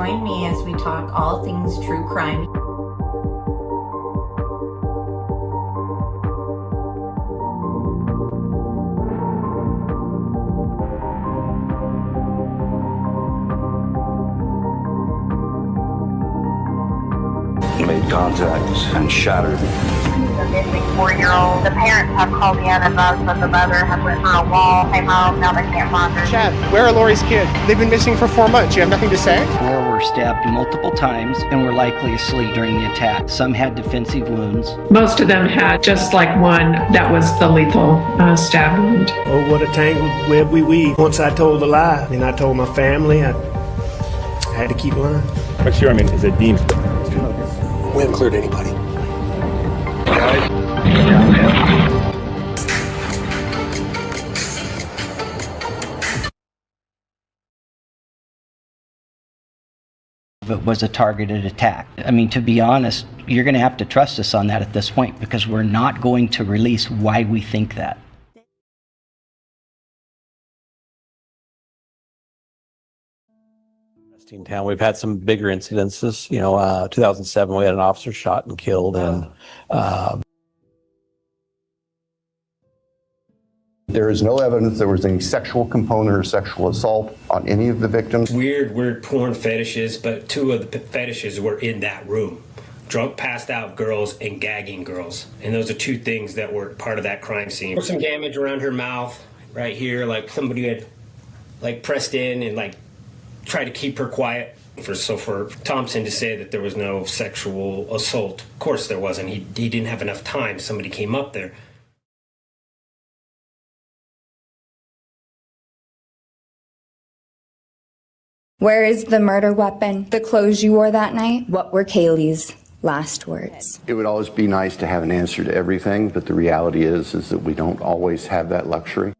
Join me as we talk all things true crime. Made contact and shattered. The missing 4-year-old. The parents have called in about that the mother has went through a wall, came home, now they can't find her. Chad, where are Lori's kids? They've been missing for 4 months. You have nothing to say? 4 were stabbed multiple times and were likely asleep during the attack. Some had defensive wounds. Most of them had just like one that was the lethal stab wound. Oh, what a tangled web we weave. Once I told a lie, and I told my family, I had to keep lying. What's your, is it deemed? We haven't cleared anybody. It was a targeted attack. I mean, to be honest, you're going to have to trust us on that at this point because we're not going to release why we think that. In town, we've had some bigger incidences. 2007 we had an officer shot and killed, and there is no evidence there was any sexual component or sexual assault on any of the victims. Weird porn fetishes, but 2 of the fetishes were in that room. Drunk, passed out girls and gagging girls. And those are 2 things that were part of that crime scene. There was some damage around her mouth right here, like somebody had pressed in and tried to keep her quiet. For Thompson to say that there was no sexual assault, of course there wasn't. He didn't have enough time. Somebody came up there. Where is the murder weapon? The clothes you wore that night? What were Kaylee's last words? It would always be nice to have an answer to everything, but the reality is that we don't always have that luxury.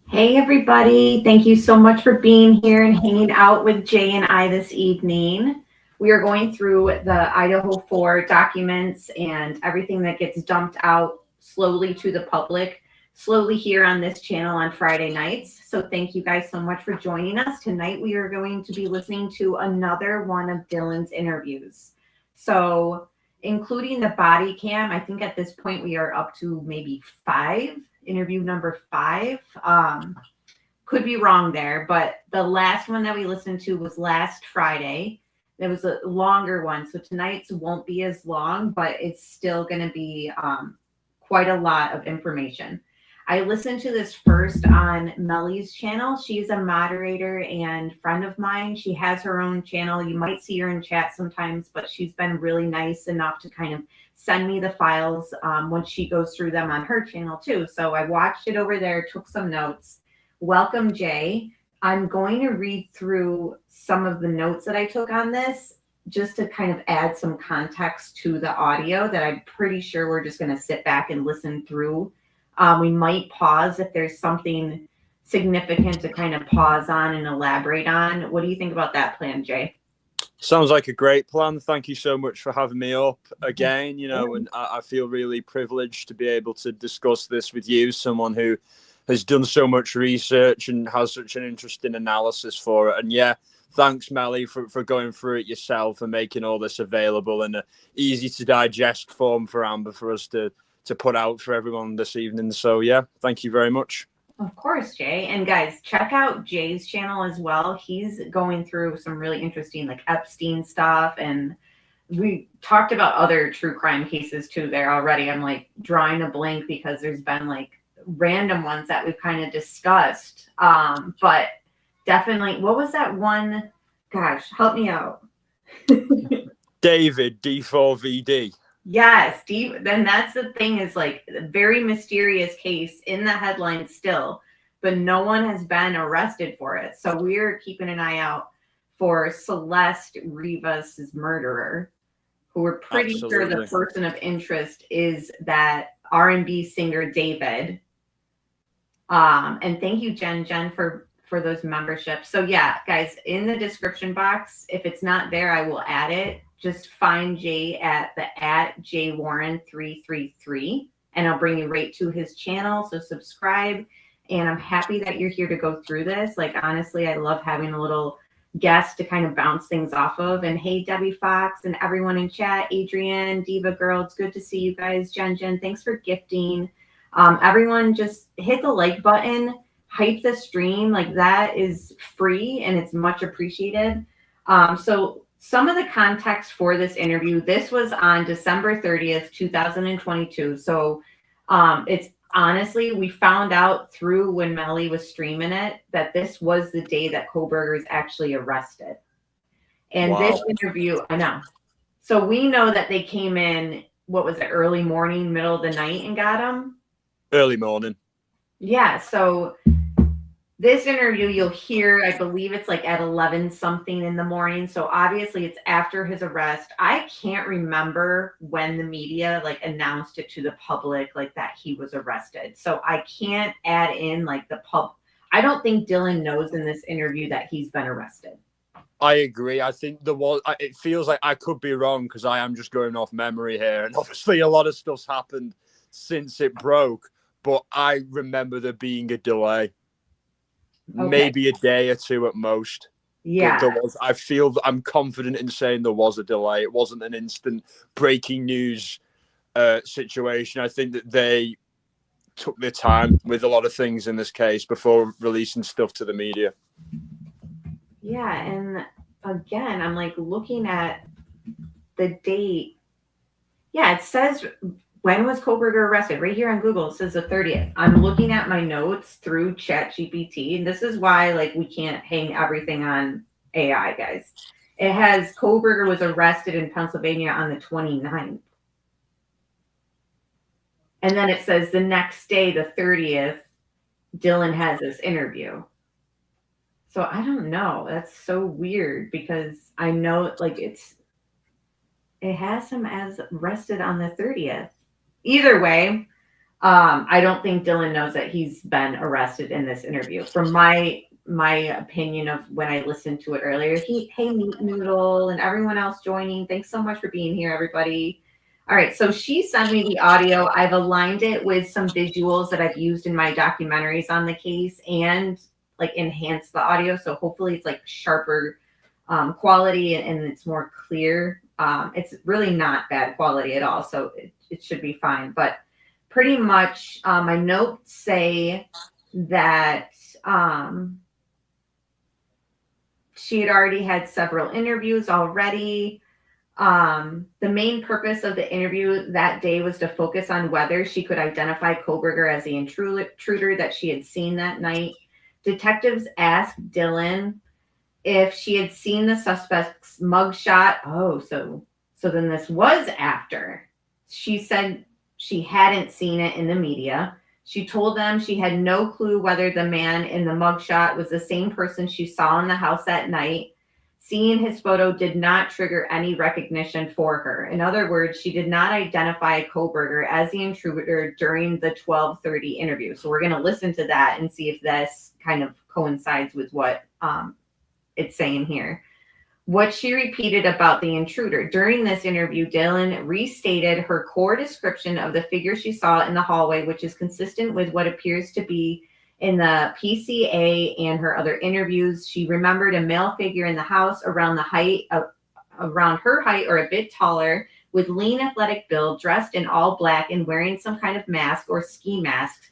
Hey everybody, thank you so much for being here and hanging out with Jay and I this evening. We are going through the Idaho 4 documents and everything that gets dumped out slowly to the public, slowly here on this channel on Friday nights. So thank you guys so much for joining us. Tonight we are going to be listening to another one of Dylan's interviews. So including the body cam, I think at this point we are up to maybe 5. Interview number 5. Could be wrong there, but the last one that we listened to was last Friday. It was a longer one, so tonight's won't be as long, but it's still going to be quite a lot of information. I listened to this first on Mellie's channel. She's a moderator and friend of mine. She has her own channel. You might see her in chat sometimes, but she's been really nice enough to kind of send me the files once she goes through them on her channel too. So I watched it over there, took some notes. Welcome, Jay. I'm going to read through some of the notes that I took on this just to kind of add some context to the audio that I'm pretty sure we're just going to sit back and listen through. We might pause if there's something significant to kind of pause on and elaborate on. What do you think about that plan, Jay? Sounds like a great plan. Thank you so much for having me up again. And I feel really privileged to be able to discuss this with you, someone who has done so much research and has such an interesting analysis for it. And yeah, thanks, Melly, for going through it yourself and making all this available in an easy to digest form for Amber for us to put out for everyone this evening. So yeah, thank you very much. Of course, Jay. And guys, check out Jay's channel as well. He's going through some really interesting Epstein stuff. And we talked about other true crime cases too there already. I'm drawing a blank because there's been random ones that we've kind of discussed. But definitely, what was that one? Gosh, help me out. David, D4VD. Yes, then that's the thing is a very mysterious case in the headlines still, but no one has been arrested for it. So we're keeping an eye out for Celeste Rivas's murderer. who we're pretty sure the Absolutely. person of interest is that R&B singer David. And thank you, Jen, for those memberships. So yeah, guys, in the description box, if it's not there, I will add it. Just find Jay at jwarren333, and I'll bring you right to his channel. So subscribe. And I'm happy that you're here to go through this. Like, honestly, I love having a little guest to kind of bounce things off of. And hey, Debbie Fox and everyone in chat, Adrienne, Diva Girl, it's good to see you guys. Jen, thanks for gifting. Everyone just hit the like button, hype the stream. Like, that is free and it's much appreciated. So some of the context for this interview, this was on December 30th, 2022. So it's honestly, we found out through when Melly was streaming it that this was the day that Kohberger is actually arrested. And Wow. this interview, I know. So we know that they came in, what was it, early morning, middle of the night and got him? Early morning. Yeah. So this interview you'll hear, I believe it's like at 11 something in the morning. So obviously it's after his arrest. I can't remember when the media like announced it to the public, like that he was arrested. So I can't add in like I don't think Dylan knows in this interview that he's been arrested. I agree. I think it feels like I could be wrong because I am just going off memory here. And obviously a lot of stuff's happened since it broke, but I remember there being a delay. Okay. Maybe a day or two at most. Yeah. I'm confident in saying there was a delay. It wasn't an instant breaking news situation. I think that they took their time with a lot of things in this case before releasing stuff to the media. Yeah. And again, I'm like looking at the date. Yeah, it says, when was Kohberger arrested? Right here on Google, it says the 30th. I'm looking at my notes through ChatGPT, and this is why like we can't hang everything on AI, guys. It has Kohberger was arrested in Pennsylvania on the 29th. And then it says the next day, the 30th, Dylan has this interview. So I don't know. That's so weird because I know like it has him as arrested on the 30th. Either way, I don't think Dylan knows that he's been arrested in this interview. From my opinion of when I listened to it earlier, hey, Meat Noodle and everyone else joining, thanks so much for being here, everybody. All right, so she sent me the audio. I've aligned it with some visuals that I've used in my documentaries on the case and like enhanced the audio. So hopefully it's like sharper quality and it's more clear. It's really not bad quality at all, so it should be fine. But pretty much my notes say that she had already had several interviews already. The main purpose of the interview that day was to focus on whether she could identify Kohberger as the intruder that she had seen that night. Detectives asked Dylan if she had seen the suspect's mugshot. Oh, so then this was after. She said she hadn't seen it in the media. She told them she had no clue whether the man in the mugshot was the same person she saw in the house that night. Seeing his photo did not trigger any recognition for her. In other words, she did not identify Kohberger as the intruder during the 12:30 interview. So we're going to listen to that and see if this kind of coincides with what it's saying here. What she repeated about the intruder. During this interview, Dylan restated her core description of the figure she saw in the hallway, which is consistent with what appears to be in the PCA and her other interviews. She remembered a male figure in the house around her height or a bit taller, with lean athletic build, dressed in all black and wearing some kind of mask or ski mask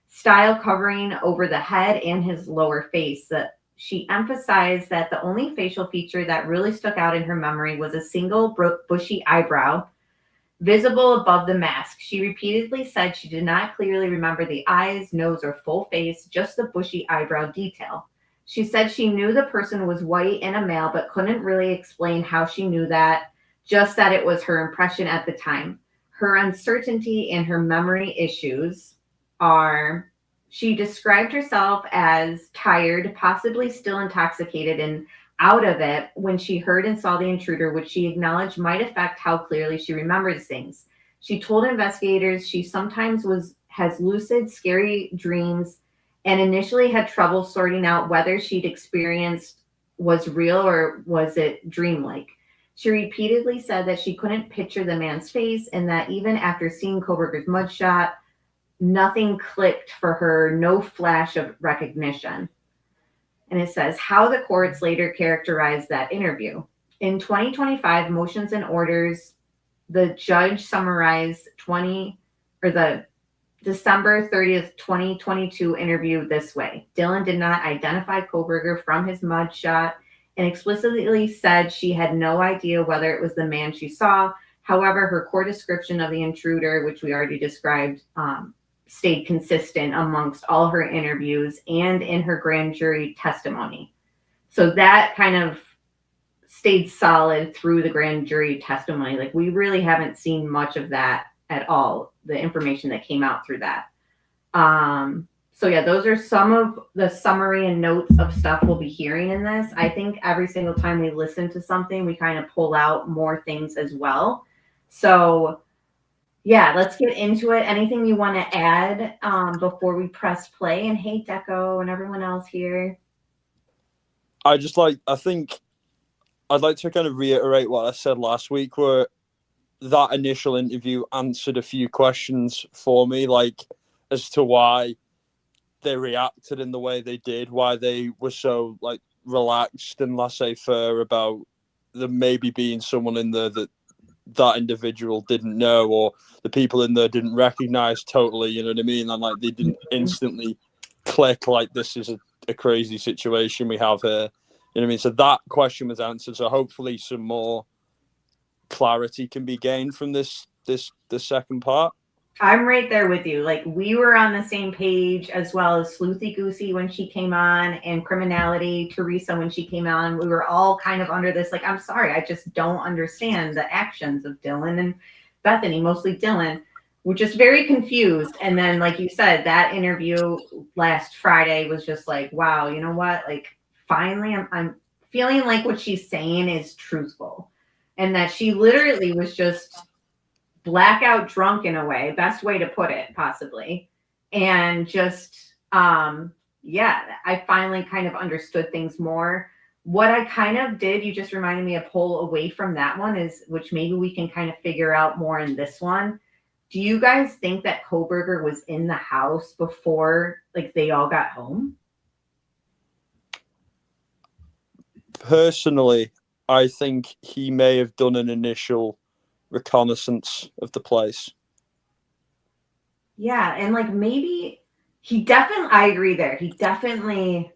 style covering over the head and his lower face. She emphasized that the only facial feature that really stuck out in her memory was a single bushy eyebrow visible above the mask. She repeatedly said she did not clearly remember the eyes, nose, or full face, just the bushy eyebrow detail. She said she knew the person was white and a male, but couldn't really explain how she knew that, just that it was her impression at the time. Her uncertainty and her memory issues are... She described herself as tired, possibly still intoxicated, and out of it when she heard and saw the intruder, which she acknowledged might affect how clearly she remembers things. She told investigators she sometimes has lucid, scary dreams, and initially had trouble sorting out whether she'd experienced was real or was it dreamlike. She repeatedly said that she couldn't picture the man's face, and that even after seeing Kohberger's mugshot, nothing clicked for her, no flash of recognition. And it says how the courts later characterized that interview. In 2025 motions and orders, the judge summarized the December 30th, 2022 interview this way. Dylan did not identify Kohberger from his mugshot and explicitly said she had no idea whether it was the man she saw. However, her core description of the intruder, which we already described, stayed consistent amongst all her interviews and in her grand jury testimony. So that kind of stayed solid through the grand jury testimony. Like, we really haven't seen much of that at all, the information that came out through that. So yeah, those are some of the summary and notes of stuff we'll be hearing in this. I think every single time we listen to something, we kind of pull out more things as well. So yeah, let's get into it. Anything you want to add before we press play? And hey, Deco and everyone else here. I think I'd like to kind of reiterate what I said last week, where that initial interview answered a few questions for me, like as to why they reacted in the way they did, why they were so like relaxed and laissez-faire about there maybe being someone in there that individual didn't know, or the people in there didn't recognize totally, you know what I mean? And like they didn't instantly click like this is a crazy situation we have here. You know what I mean? So that question was answered. So hopefully some more clarity can be gained from this second part. I'm right there with you. Like, we were on the same page, as well as Sleuthy Goosey when she came on, and Criminality Teresa when she came on. We were all kind of under this, like, I'm sorry, I just don't understand the actions of Dylan and Bethany, mostly Dylan. We're just very confused. And then, like you said, that interview last Friday was just like, wow, you know what? Like, finally, I'm feeling like what she's saying is truthful. And that she literally was just blackout drunk in a way, best way to put it, possibly. And just, yeah, I finally kind of understood things more. What I kind of did, you just reminded me, a pull away from that one is, which maybe we can kind of figure out more in this one. Do you guys think that Kohberger was in the house before, like, they all got home? Personally, I think he may have done an initial reconnaissance of the place. Yeah, and like maybe he definitely, I agree there. He definitely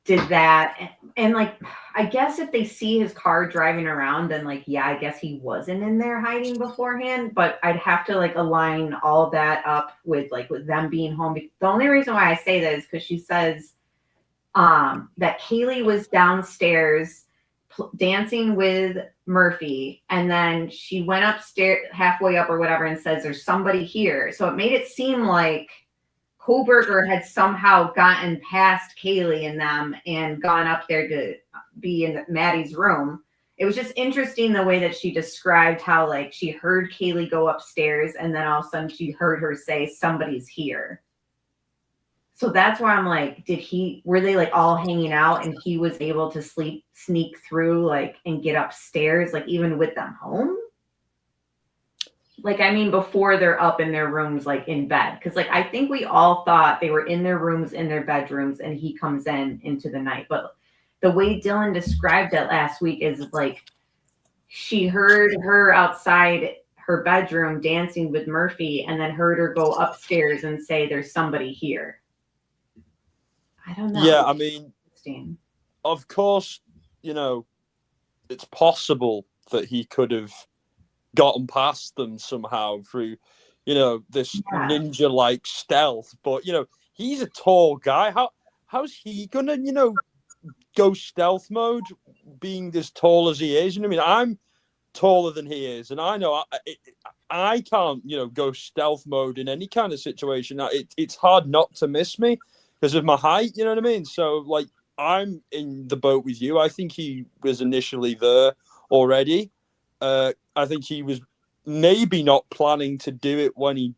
did that. And like, I guess if they see his car driving around, then like, yeah, I guess he wasn't in there hiding beforehand, but I'd have to like align all of that up with them being home. The only reason why I say that is because she says that Kaylee was downstairs dancing with Murphy, and then she went upstairs halfway up or whatever and says there's somebody here. So it made it seem like Kohberger had somehow gotten past Kaylee and them and gone up there to be in Maddie's room. It was just interesting the way that she described how like she heard Kaylee go upstairs and then all of a sudden she heard her say somebody's here. So that's why I'm like, were they like all hanging out and he was able to sneak through like and get upstairs, like even with them home? Like, I mean, before they're up in their rooms, like in bed. Cause like, I think we all thought they were in their rooms, in their bedrooms, and he comes into the night. But the way Dylan described it last week is like, she heard her outside her bedroom dancing with Murphy and then heard her go upstairs and say, there's somebody here. I don't know. Yeah, I mean, of course, you know, it's possible that he could have gotten past them somehow through, you know, this ninja-like stealth. But, you know, he's a tall guy. How's he gonna, you know, go stealth mode being as tall as he is? You know what I mean? I'm taller than he is, and I know I can't, you know, go stealth mode in any kind of situation. It's hard not to miss me because of my height, you know what I mean? So, like, I'm in the boat with you. I think he was initially there already. I think he was maybe not planning to do it when he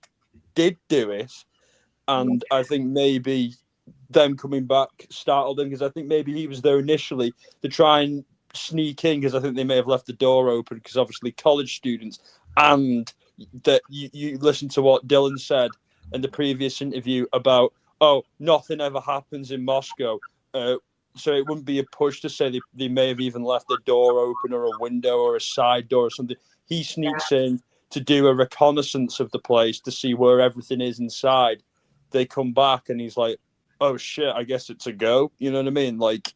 did do it. And I think maybe them coming back startled him, because I think maybe he was there initially to try and sneak in, because I think they may have left the door open, because obviously college students, and that you listen to what Dylan said in the previous interview about, oh, nothing ever happens in Moscow. So it wouldn't be a push to say they may have even left the door open, or a window, or a side door, or something. He sneaks in to do a reconnaissance of the place to see where everything is inside. They come back and he's like, oh shit, I guess it's a go. You know what I mean? Like,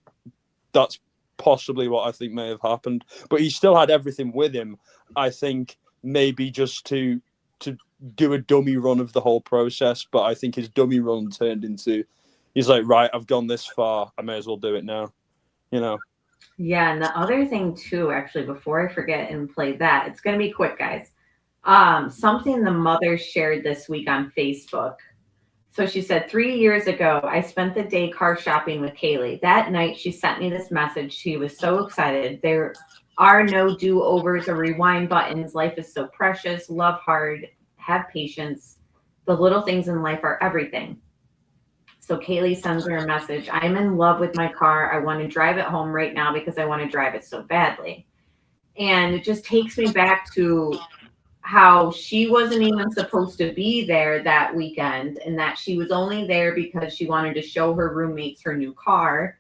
that's possibly what I think may have happened. But he still had everything with him, I think, maybe just to do a dummy run of the whole process. But I think his dummy run turned into, he's like, right, I've gone this far, I may as well do it now. You know? Yeah, and the other thing too, actually, before I forget and play that, it's going to be quick, guys. Something the mother shared this week on Facebook. So she said, 3 years ago, I spent the day car shopping with Kaylee. That night, she sent me this message. She was so excited. There are no do-overs or rewind buttons. Life is so precious. Love hard. Have patience. The little things in life are everything. So Kaylee sends her a message. I'm in love with my car. I want to drive it home right now because I want to drive it so badly. And it just takes me back to how she wasn't even supposed to be there that weekend, and that she was only there because she wanted to show her roommates her new car.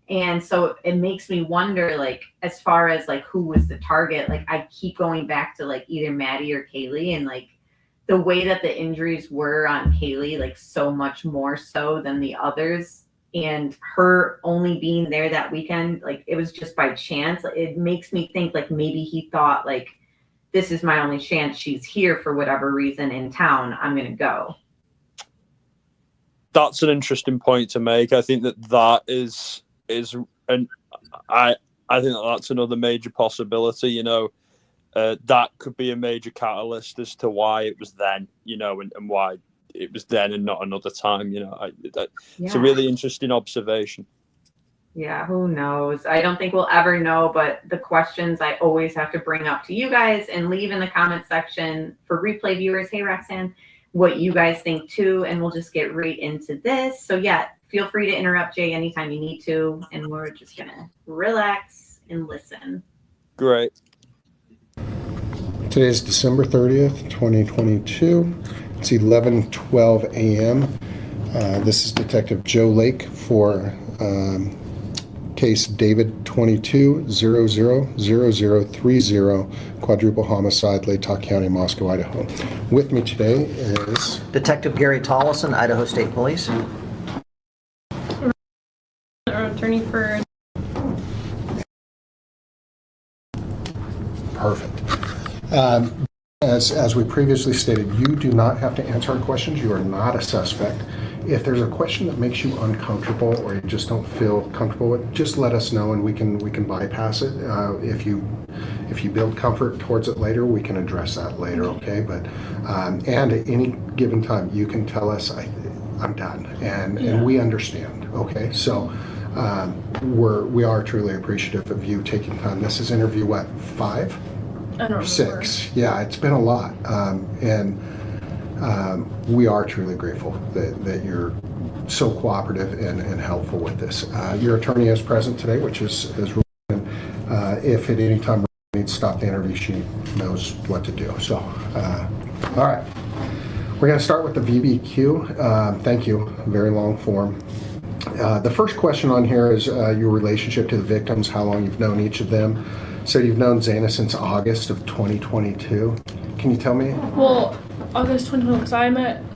And so it makes me wonder, like, as far as like who was the target, like I keep going back to like either Maddie or Kaylee, and like the way that the injuries were on Kaylee, like so much more so than the others, and her only being there that weekend, like it was just by chance. It makes me think like maybe he thought like, this is my only chance. She's here for whatever reason in town. I'm going to go. That's an interesting point to make. I think that is, and I think that's another major possibility. You know, that could be a major catalyst as to why it was then. You know, and why it was then and not another time. You know, it's a really interesting observation. Yeah, who knows? I don't think we'll ever know, but the questions I always have to bring up to you guys and leave in the comment section for replay viewers. Hey, Roxanne, what you guys think too, and we'll just get right into this. So yeah, feel free to interrupt Jay anytime you need to, and we're just gonna relax and listen. Great. Today is December 30th, 2022. It's 11:12 a.m. This is Detective Joe Lake for case David 22000030, quadruple homicide, Latah County, Moscow, Idaho. With me today is Detective Gary Tollison, Idaho State Police. Attorney for. Perfect. As we previously stated, you do not have to answer our questions. You are not a suspect. If there's a question that makes you uncomfortable or you just don't feel comfortable with, just let us know and we can bypass it. If you build comfort towards it later, we can address that later, okay? But and at any given time, you can tell us, I'm done, and we understand, okay? So we are truly appreciative of you taking time. This is interview what, 5? I don't know. 6. Yeah, it's been a lot, and we are truly grateful that you're so cooperative and helpful with this. Your attorney is present today, which is if at any time we need to stop the interview, she knows what to do. So, all right, we're going to start with the VBQ. Thank you. Very long form. The first question on here is your relationship to the victims, how long you've known each of them. So you've known Xana since August of 2022. Can you tell me? Well, August 2021, because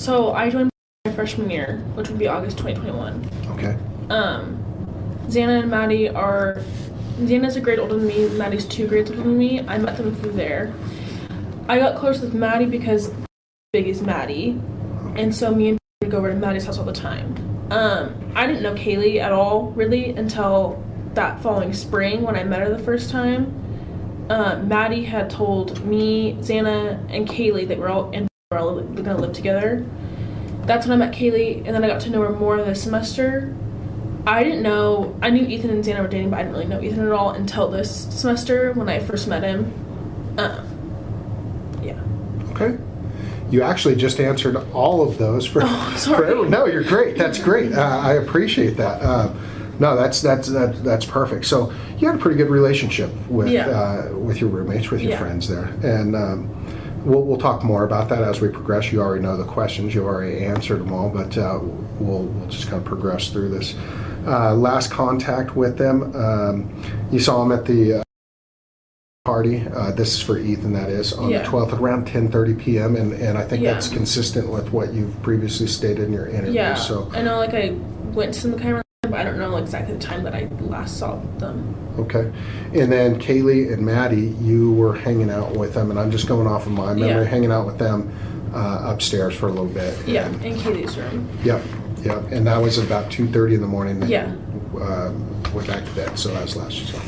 I joined my freshman year, which would be August 2021. Okay. Xana and Maddie Xana's a grade older than me, Maddie's 2 grades older than me. I met them through there. I got close with Maddie because big is Maddie, and so me and would go over to Maddie's house all the time. I didn't know Kaylee at all, really, until that following spring when I met her the first time. Maddie had told me, Xana, and Kaylee that we're all gonna live together. That's when I met Kaylee, and then I got to know her more this semester. I didn't know. I knew Ethan and Xana were dating, but I didn't really know Ethan at all until this semester when I first met him. Yeah. Okay. You actually just answered all of those for. Oh, sorry. No, you're great. That's great. I appreciate that. No, that's perfect. So you had a pretty good relationship with your roommates, with your friends there, and we'll talk more about that as we progress. You already know the questions. You already answered them all, but we'll just kind of progress through this. Last contact with them, you saw them at the party. This is for Ethan, that is, on the 12th at around 10:30 p.m. And I think that's consistent with what you've previously stated in your interview. Yeah, so I know, like, I went to some camera, but I don't know exactly the time that I last saw them. Okay. And then Kaylee and Maddie, you were hanging out with them, and I'm just going off of my memory, hanging out with them upstairs for a little bit. Yeah, in Kaylee's room. Yep. And that was about 2:30 in the morning. Yeah. Went back to bed, so that was last year.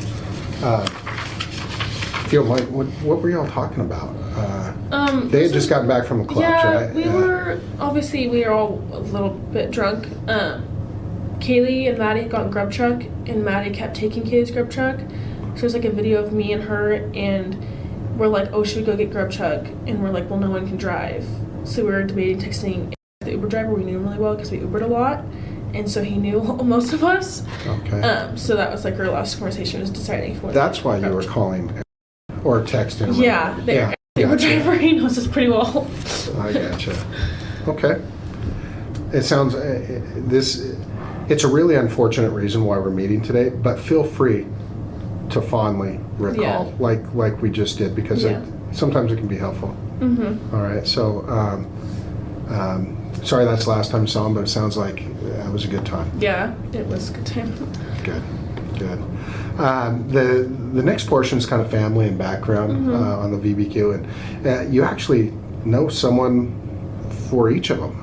What were y'all talking about? They had just gotten back from a club, right? We were all a little bit drunk. Kaylee and Maddie got grub truck, and Maddie kept taking Kaylee's grub truck. So there's like a video of me and her, and we're like, oh, should we go get grub truck? And we're like, well, no one can drive. So we were debating texting the Uber driver. We knew him really well because we Ubered a lot, and so he knew most of us. Okay. So that was like our last conversation, was deciding if we That's why you were calling or texting. Yeah, the Uber driver, he knows us pretty well. I gotcha. Okay. It sounds it's a really unfortunate reason why we're meeting today, but feel free to fondly recall, like we just did, because sometimes it can be helpful. Mm-hmm. All right. So, sorry that's the last time you saw him, but it sounds like it was a good time. Yeah, it was a good time. Good. The next portion is kind of family and background on the VBQ, and you actually know someone for each of them,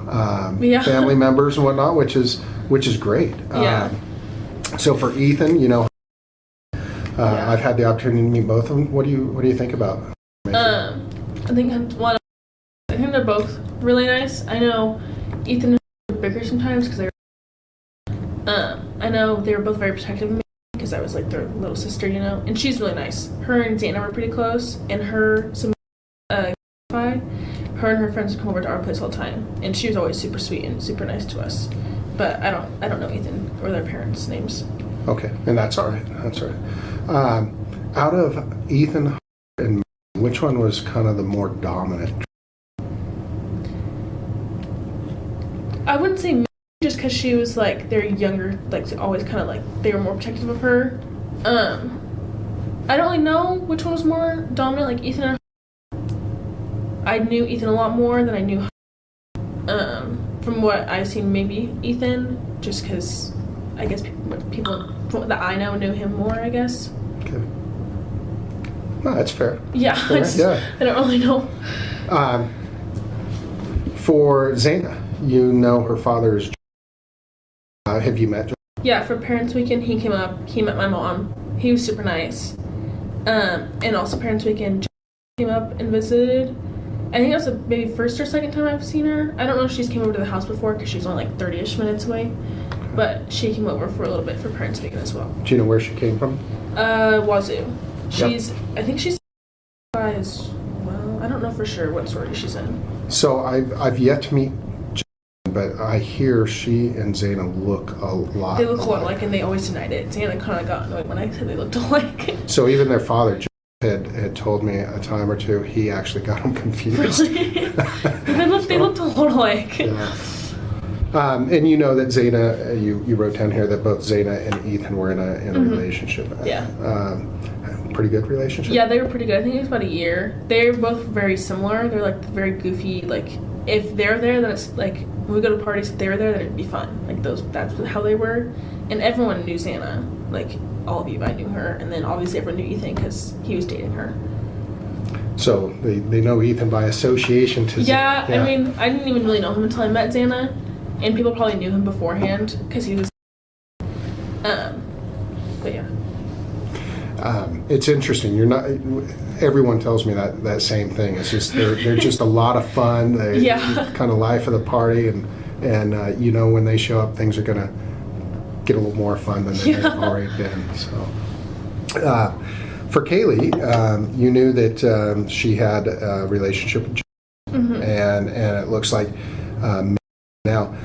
family members and whatnot, which is great. So for Ethan, I've had the opportunity to meet both of them. What do you think about? I think they're both really nice. I know Ethan is bigger sometimes because I know they were both very protective of me because I was like their little sister, and she's really nice. Her and Xana were pretty close, and her and her friends would come over to our place all the time, and she was always super sweet and super nice to us. But I don't know Ethan or their parents' names. Okay, and that's all right. Out of Ethan and Maddie, which one was kind of the more dominant? I wouldn't say Maddie, just because she was like they're younger, like always kind of like they were more protective of her. I don't really know which one was more dominant, like Ethan or her. I knew Ethan a lot more than I knew her. From what I've seen, maybe Ethan, just because I guess people that I know knew him more, I guess. Okay. No, that's fair. Yeah, I don't really know. For Xana, her father is. Have you met? Yeah, for Parents Weekend, he came up. He met my mom. He was super nice. And also Parents Weekend, came up and visited. I think that was maybe first or second time I've seen her. I don't know if she's came over to the house before because she's only like 30-ish minutes away. But she came over for a little bit for Parents Weekend as well. Do you know where she came from? Wazoo. I think she's as well. I don't know for sure what sorority she's in. So I've yet to meet, but I hear she and Xana look a lot. They look a lot alike, and they always denied it. Xana kind of got annoyed when I said they looked alike. So even their father had told me a time or two he actually got them confused. Really? they looked a lot alike. Yeah. And you know that Xana, you wrote down here that both Xana and Ethan were in a relationship. Yeah. Pretty good relationship? Yeah, they were pretty good. I think it was about a year. They're both very similar. They're like very goofy. Like if they're there, then it's like when we go to parties, if they were there, then it'd be fun. Like that's how they were. And everyone knew Xana. Like all of you, I knew her. And then obviously everyone knew Ethan because he was dating her. So they know Ethan by association to yeah, I mean, I didn't even really know him until I met Xana. And people probably knew him beforehand because he was. But yeah. It's interesting. You're not. Everyone tells me that same thing. It's just they're just a lot of fun. They kind of life of the party, and when they show up, things are gonna get a little more fun than they've already been. So, for Kaylee, you knew that she had a relationship with John, and it looks like now.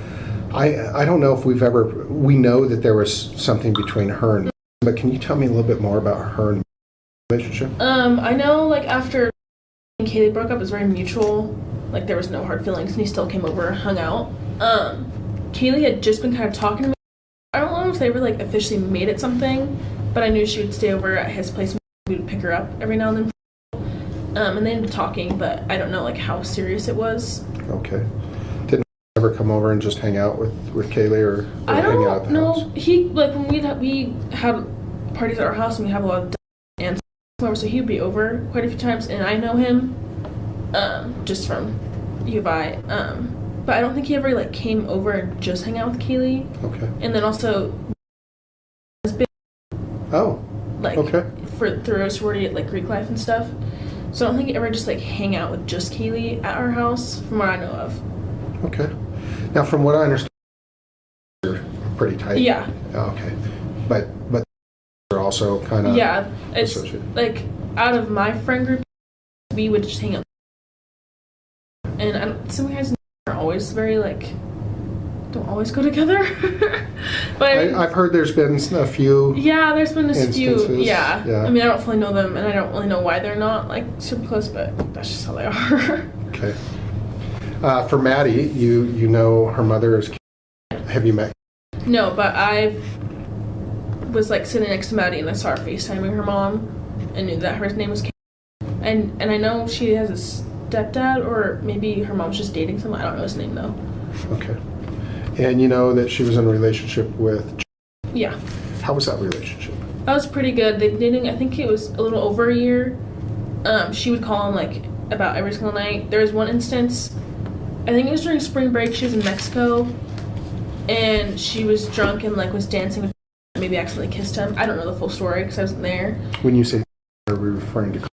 I don't know if we know that there was something between her and, but can you tell me a little bit more about her and relationship? I know, like, after Kaylee broke up, it was very mutual. Like, there was no hard feelings, and he still came over, hung out. Kaylee had just been kind of talking to me. I don't know if they ever, like, officially made it something, but I knew she would stay over at his place. We would pick her up every now and then. And they ended up talking, but I don't know, like, how serious it was. Okay. Didn't ever come over and just hang out with Kaylee or I hang out don't at the know. house? He, like, when we had parties at our house, and we have a lot of and over, so he'd be over quite a few times, and I know him just from U of I. But I don't think he ever, like, came over and just hang out with Kaylee. Okay. And then also like, okay. through a sorority at, like, Greek life and stuff. So I don't think he ever just, like, hang out with just Kaylee at our house, from what I know of. Okay. Now, from what I understand, you're pretty tight. Yeah. Okay. But they're also kind of it's associated. like, out of my friend group, we would just hang out. And some guys are always very, like, don't always go together. But I've heard there's been a few. Yeah, there's been a few. Yeah. I mean, I don't fully know them, and I don't really know why they're not, like, super close, but that's just how they are. Okay. For Maddie, you know her mother is. Have you met? No, but I was, like, sitting next to Maddie, and I saw her FaceTiming her mom, and knew that her name was Kate. And I know she has a stepdad, or maybe her mom's just dating someone. I don't know his name, though. Okay. And you know that she was in a relationship with. Yeah. How was that relationship? That was pretty good. They've been dating, I think it was a little over a year. She would call him, like, about every single night. There was one instance, I think it was during spring break, she was in Mexico, and she was drunk and, like, was dancing with him, maybe accidentally kissed him. I don't know the full story because I wasn't there. When you say, are we referring to?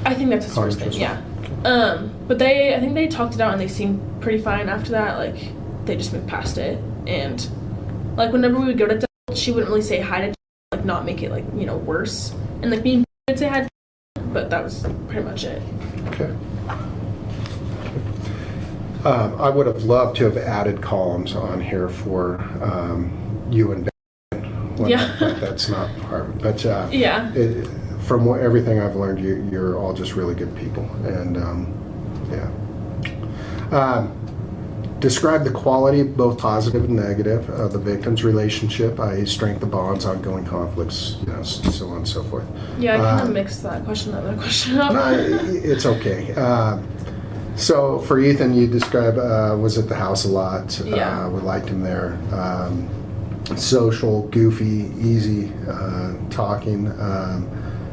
I think that's his first name, yeah. But I think they talked it out, and they seemed pretty fine after that. Like, they just moved past it. And, like, whenever we would go to Del, she wouldn't really say hi to Del, like, not make it, like, you know, worse. And, like, me and would say hi to Del, but that was pretty much it. Okay. I would have loved to have added columns on here for you and Ben. But that's not hard. But from everything I've learned, you're all just really good people. And describe the quality, both positive and negative, of the victim's relationship, i.e. strength of bonds, ongoing conflicts, you know, so on and so forth. Yeah, I kind of mixed that question up. It's okay. So for Ethan, you describe was at the house a lot. Yeah. We liked him there. Social, goofy, easy talking.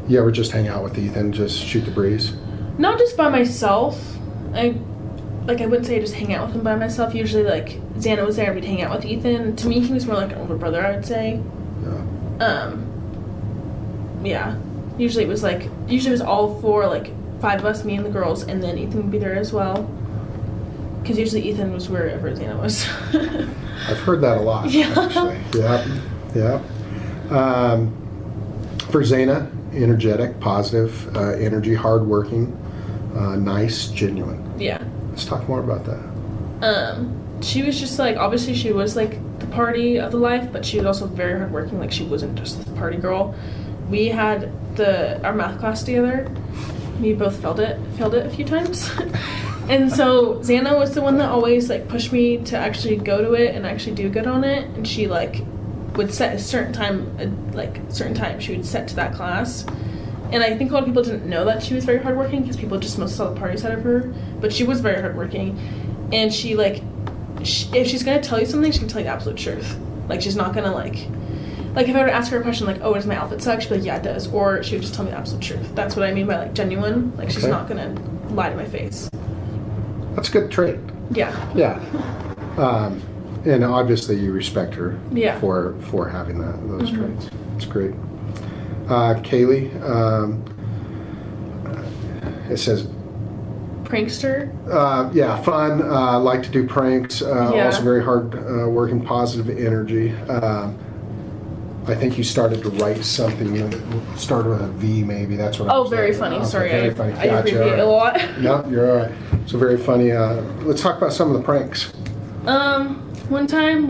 You ever just hang out with Ethan, just shoot the breeze? Not just by myself. I wouldn't say I just hang out with him by myself. Usually, like, Xana was there and we'd hang out with Ethan. To me, he was more like an older brother, I would say. Yeah. Usually it was all four, like, 5 of us, me and the girls, and then Ethan would be there as well. Because usually Ethan was wherever Xana was. I've heard that a lot, actually. Yeah. For Xana, energetic, positive energy, hardworking, nice, genuine. Yeah. Let's talk more about that. She was just, like, obviously she was, like, the party of the life, but she was also very hardworking. Like, she wasn't just the party girl. We had our math class together. We both failed it a few times. And so Xana was the one that always, like, pushed me to actually go to it and actually do good on it. And she, like, would set a certain time she would set to that class. And I think a lot of people didn't know that she was very hardworking because people just mostly saw the party side of her. But she was very hardworking. And she, like, if she's going to tell you something, she's going to tell you the absolute truth. Like, she's not going to, like, if I were to ask her a question like, oh, does my outfit suck? She'd be like, yeah, it does. Or she would just tell me the absolute truth. That's what I mean by, like, genuine. Like, she's not going to lie to my face. That's a good trait. Yeah. Yeah. And obviously you respect her for having those traits. It's great. Kaylee, it says prankster. Fun. Like to do pranks. Also very hard working, positive energy. I think you started to write something that started with a V, maybe. That's what I Oh, was very thinking. funny. Okay, Sorry, very funny. I Gotcha, abbreviate all a right. lot. No, you're all right. So very funny. Let's talk about some of the pranks. One time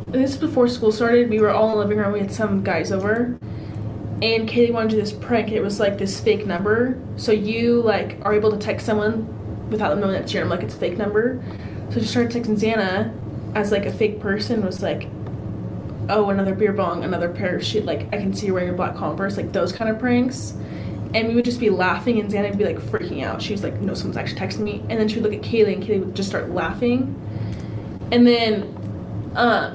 this is before school started, we were all in the living room, we had some guys over, and Kaylee wanted to do this prank. It was like this fake number, so you like are able to text someone without them knowing that's your number, like it's a fake number. So she started texting Xana as like a fake person, was like, oh, another beer bong, another parachute, like I can see you wearing your black Converse, like those kind of pranks. And we would just be laughing, and Xana would be like freaking out. She was like, no, someone's actually texting me. And then she would look at Kaylee, and Kaylee would just start laughing. And then,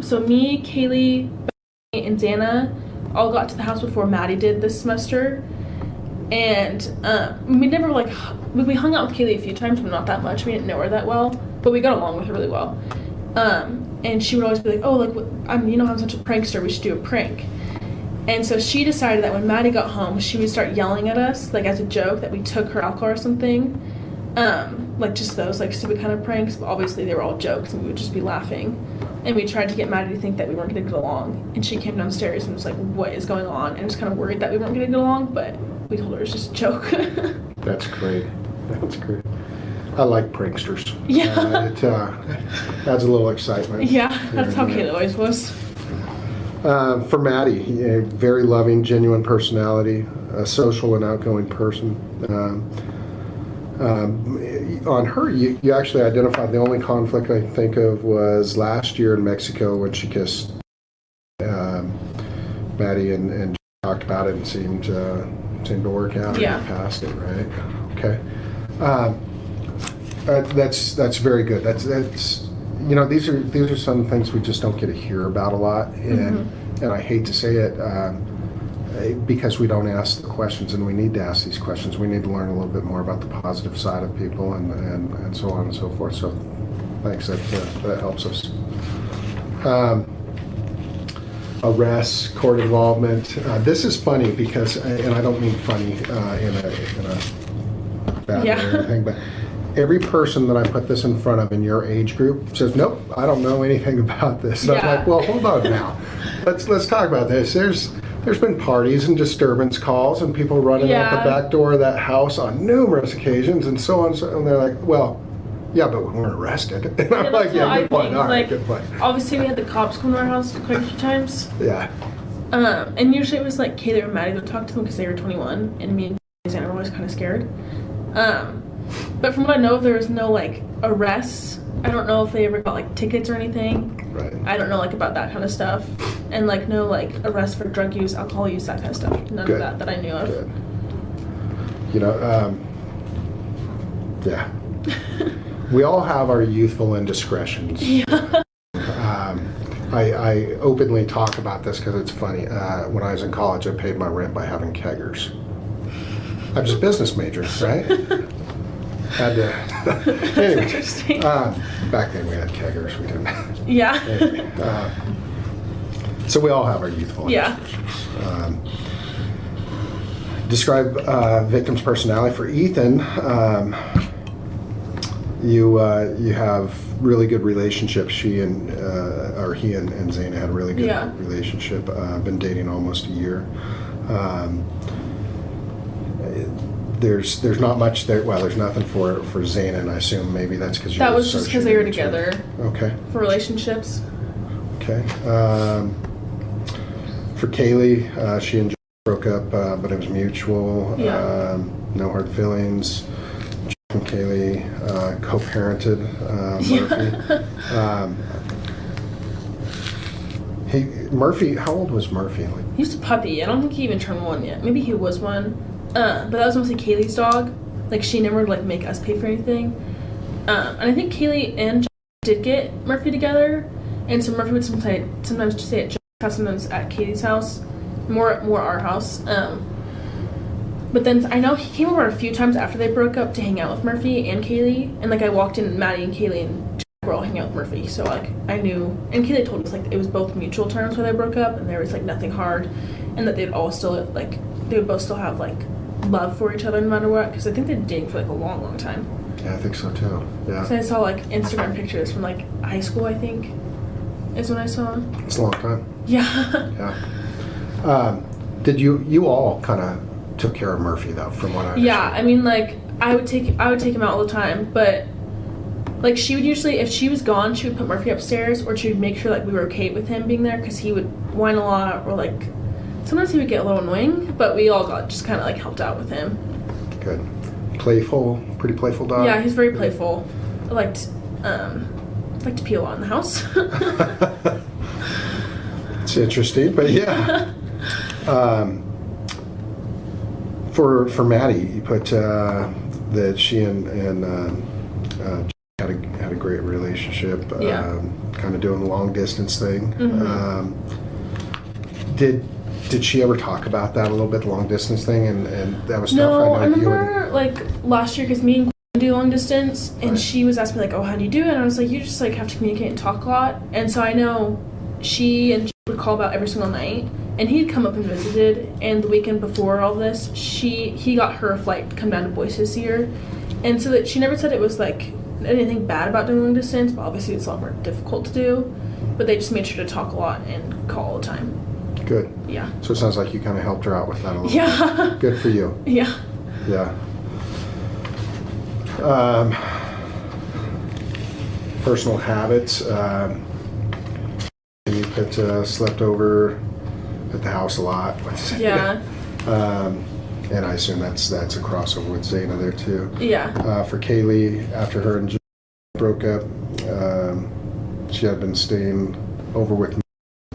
so me, Kaylee, and Xana all got to the house before Maddie did this semester. And we never we hung out with Kaylee a few times, but not that much. We didn't know her that well, but we got along with her really well. And she would always be like, oh, like, you know, I'm such a prankster, we should do a prank. And so she decided that when Maddie got home, she would start yelling at us, like as a joke, that we took her alcohol or something. Like just those like stupid kind of pranks, but obviously they were all jokes and we would just be laughing. And we tried to get Maddie to think that we weren't gonna get along. And she came downstairs and was like, what is going on? And was kind of worried that we weren't gonna get along, but we told her it was just a joke. That's great. That's great. I like pranksters. Yeah. It adds a little excitement. Yeah, that's how Kayla always was. For Maddie, a very loving, genuine personality, a social and outgoing person. On her, you actually identified the only conflict I think of was last year in Mexico when she kissed Maddie and talked about it and seemed to work out. Yeah. And past it, right? Okay. That's very good. That's you know, these are some things we just don't get to hear about a lot, and I hate to say it because we don't ask the questions, and we need to ask these questions. We need to learn a little bit more about the positive side of people, and so on and so forth. So, thanks. That helps us. Arrests, court involvement. This is funny because, and I don't mean funny in a bad way or anything, but every person that I put this in front of in your age group says, nope, I don't know anything about this. And I'm like, well, hold on now. Let's talk about this. There's been parties and disturbance calls and people running out the back door of that house on numerous occasions and so on. And they're like, well, yeah, but we weren't arrested. And I'm like, yeah, good point. All right, good point. Obviously, we had the cops come to our house quite a few times. Yeah. And usually it was like Kayla or Maddie would talk to them because they were 21, and me and Xana were always kind of scared. But from what I know, there was no like arrests. I don't know if they ever got like tickets or anything. Right. I don't know like about that kind of stuff, and like no like arrests for drug use, alcohol use, that kind of stuff. None of that I knew of. Good. You know, yeah. We all have our youthful indiscretions. Yeah. I openly talk about this because it's funny. When I was in college, I paid my rent by having keggers. I was a business major, right? Had to. Anyway, interesting. Back then we had keggers. We didn't. Yeah. Anyway, so we all have our youthful indiscretions. Describe victim's personality. For Ethan, you have really good relationships. He and Xana had a really good relationship. Been dating almost a year. There's not much there. Well, there's nothing for Xana, and I assume maybe that's because that was just because they were together. Okay. For relationships. Okay. For Kaylee, she and John broke up, but it was mutual. Yeah. No hard feelings. Jeff and Kaylee co-parented Murphy. Murphy, how old was Murphy? He was a puppy. I don't think he even turned 1 yet. Maybe he was 1. But that was mostly Kaylee's dog. Like, she never would, like, make us pay for anything. And I think Kaylee and John did get Murphy together. And so Murphy would sometimes just stay at John's house, sometimes at Kaylee's house. More our house. But then I know he came over a few times after they broke up to hang out with Murphy and Kaylee. And, like, I walked in, and Maddie and Kaylee and John were all hanging out with Murphy. So, like, I knew. And Kaylee told us, like, it was both mutual terms where they broke up. And there was, like, nothing hard. And that they'd all still, like, they would both still have, like, love for each other no matter what, because I think they've been dating for like a long time. Yeah, I think so too. Yeah. So I saw like Instagram pictures from like high school, I think. is when I saw. It's a long time. Yeah. Yeah. Did you all kind of took care of Murphy though, from what I understand? Yeah, I mean, like, I would take him out all the time, but like she would usually, if she was gone, she would put Murphy upstairs, or she would make sure like we were okay with him being there, because he would whine a lot, or like sometimes he would get a little annoying, but we all got just kind of like helped out with him. Good. Playful, pretty playful dog? Yeah, he's very playful. I liked to pee a lot in the house. It's interesting, but yeah. For Maddie, you put that she and had a great relationship. Yeah. Kind of doing the long distance thing. Mm-hmm. Did she ever talk about that a little bit, the long distance thing, and that was tough? No, I know remember like last year, because me and do long distance, and right. she was asking me like, oh, how do you do it? And I was like, you just like have to communicate and talk a lot. And so I know she and would call about every single night, and he'd come up and visited. And the weekend before all this, he got her a flight to come down to Boise to see her, and so that she never said it was like anything bad about doing long distance, but obviously it's a lot more difficult to do. But they just made sure to talk a lot and call all the time. Good. Yeah. So it sounds like you kind of helped her out with that a little Yeah. bit. Good for you. Yeah. Yeah. Personal habits. You put slept over at the house a lot. Yeah. And I assume that's a crossover with Zayna there too. Yeah. For Kaylee, after her and Jim broke up, she had been staying over with me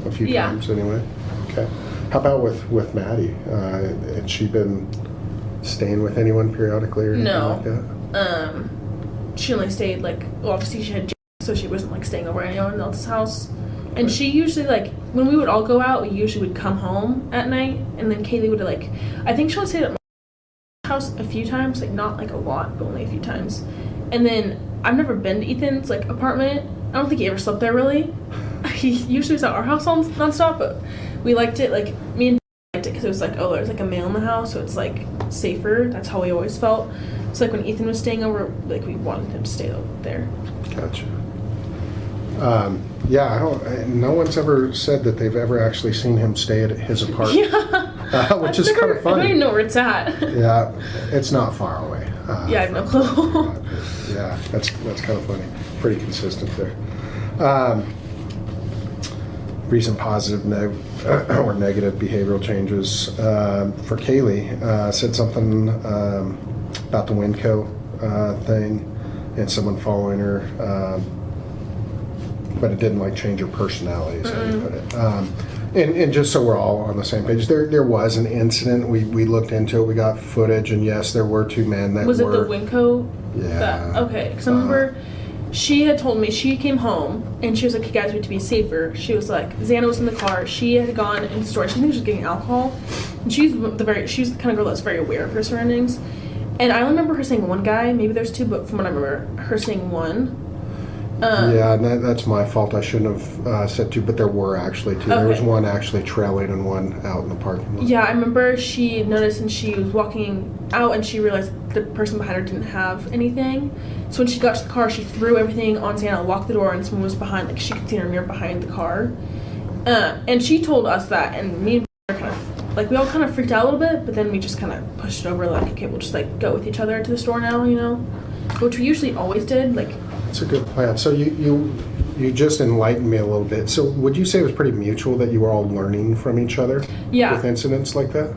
a few times anyway. Okay. How about with Maddie? Had she been staying with anyone periodically or anything like that? She only stayed like, well, obviously she had Jim, so she wasn't like staying over at anyone else's house. And she usually, like, when we would all go out, we usually would come home at night, and then Kaylee would, like, I think she only stayed at my house a few times, like, not, like, a lot, but only a few times. And then I've never been to Ethan's, like, apartment. I don't think he ever slept there, really. He usually was at our house nonstop, but we liked it, like, me and liked it because it was, like, oh, there's, like, a male in the house, so it's, like, safer. That's how we always felt. So, like, when Ethan was staying over, like, we wanted him to stay over there. Gotcha. Yeah, no one's ever said that they've ever actually seen him stay at his apartment. Yeah. Which is kind of funny. I don't even know where it's at. Yeah, it's not far away. Yeah, I have no clue. Yeah, that's kind of funny. Pretty consistent there. Recent positive or negative behavioral changes. For Kaylee, said something about the Winco thing and someone following her. But it didn't like change her personality, is how you put it. And just so we're all on the same page, there was an incident. We looked into it. We got footage, and yes, there were two men that was were. Was it the Winco? Yeah. Okay, because I remember she had told me she came home and she was like, "Hey guys, we have to be safer." She was like, Xana was in the car. She had gone in the store. She thinks she was getting alcohol, and she's the kind of girl that's very aware of her surroundings. And I remember her saying one guy. Maybe there's two, but from what I remember, her saying one. Yeah, and that's my fault. I shouldn't have said two, but there were actually two. Okay. There was one actually trailing and one out in the parking lot. Yeah, I remember she noticed, and she was walking out, and she realized the person behind her didn't have anything. So when she got to the car, she threw everything on Xana, locked the door, and someone was behind, like she could see in her mirror behind the car. And she told us that, and me and her kind of, like, we all kind of freaked out a little bit, but then we just kind of pushed it over, like, okay, we'll just, like, go with each other to the store now, you know? Which we usually always did, like. That's a good plan. So you just enlightened me a little bit. So would you say it was pretty mutual that you were all learning from each other? Yeah. With incidents like that?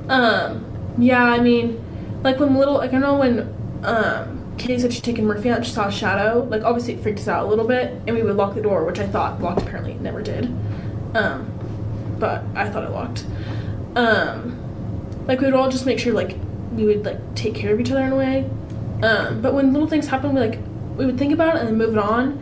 Yeah, I mean, like when I know when Katie said she'd taken Murphy out, she saw a shadow. Like obviously it freaked us out a little bit, and we would lock the door, which I thought locked. Apparently it never did. But I thought it locked. Like we would all just make sure like we would like take care of each other in a way. But when little things happen, we would think about it and then move it on.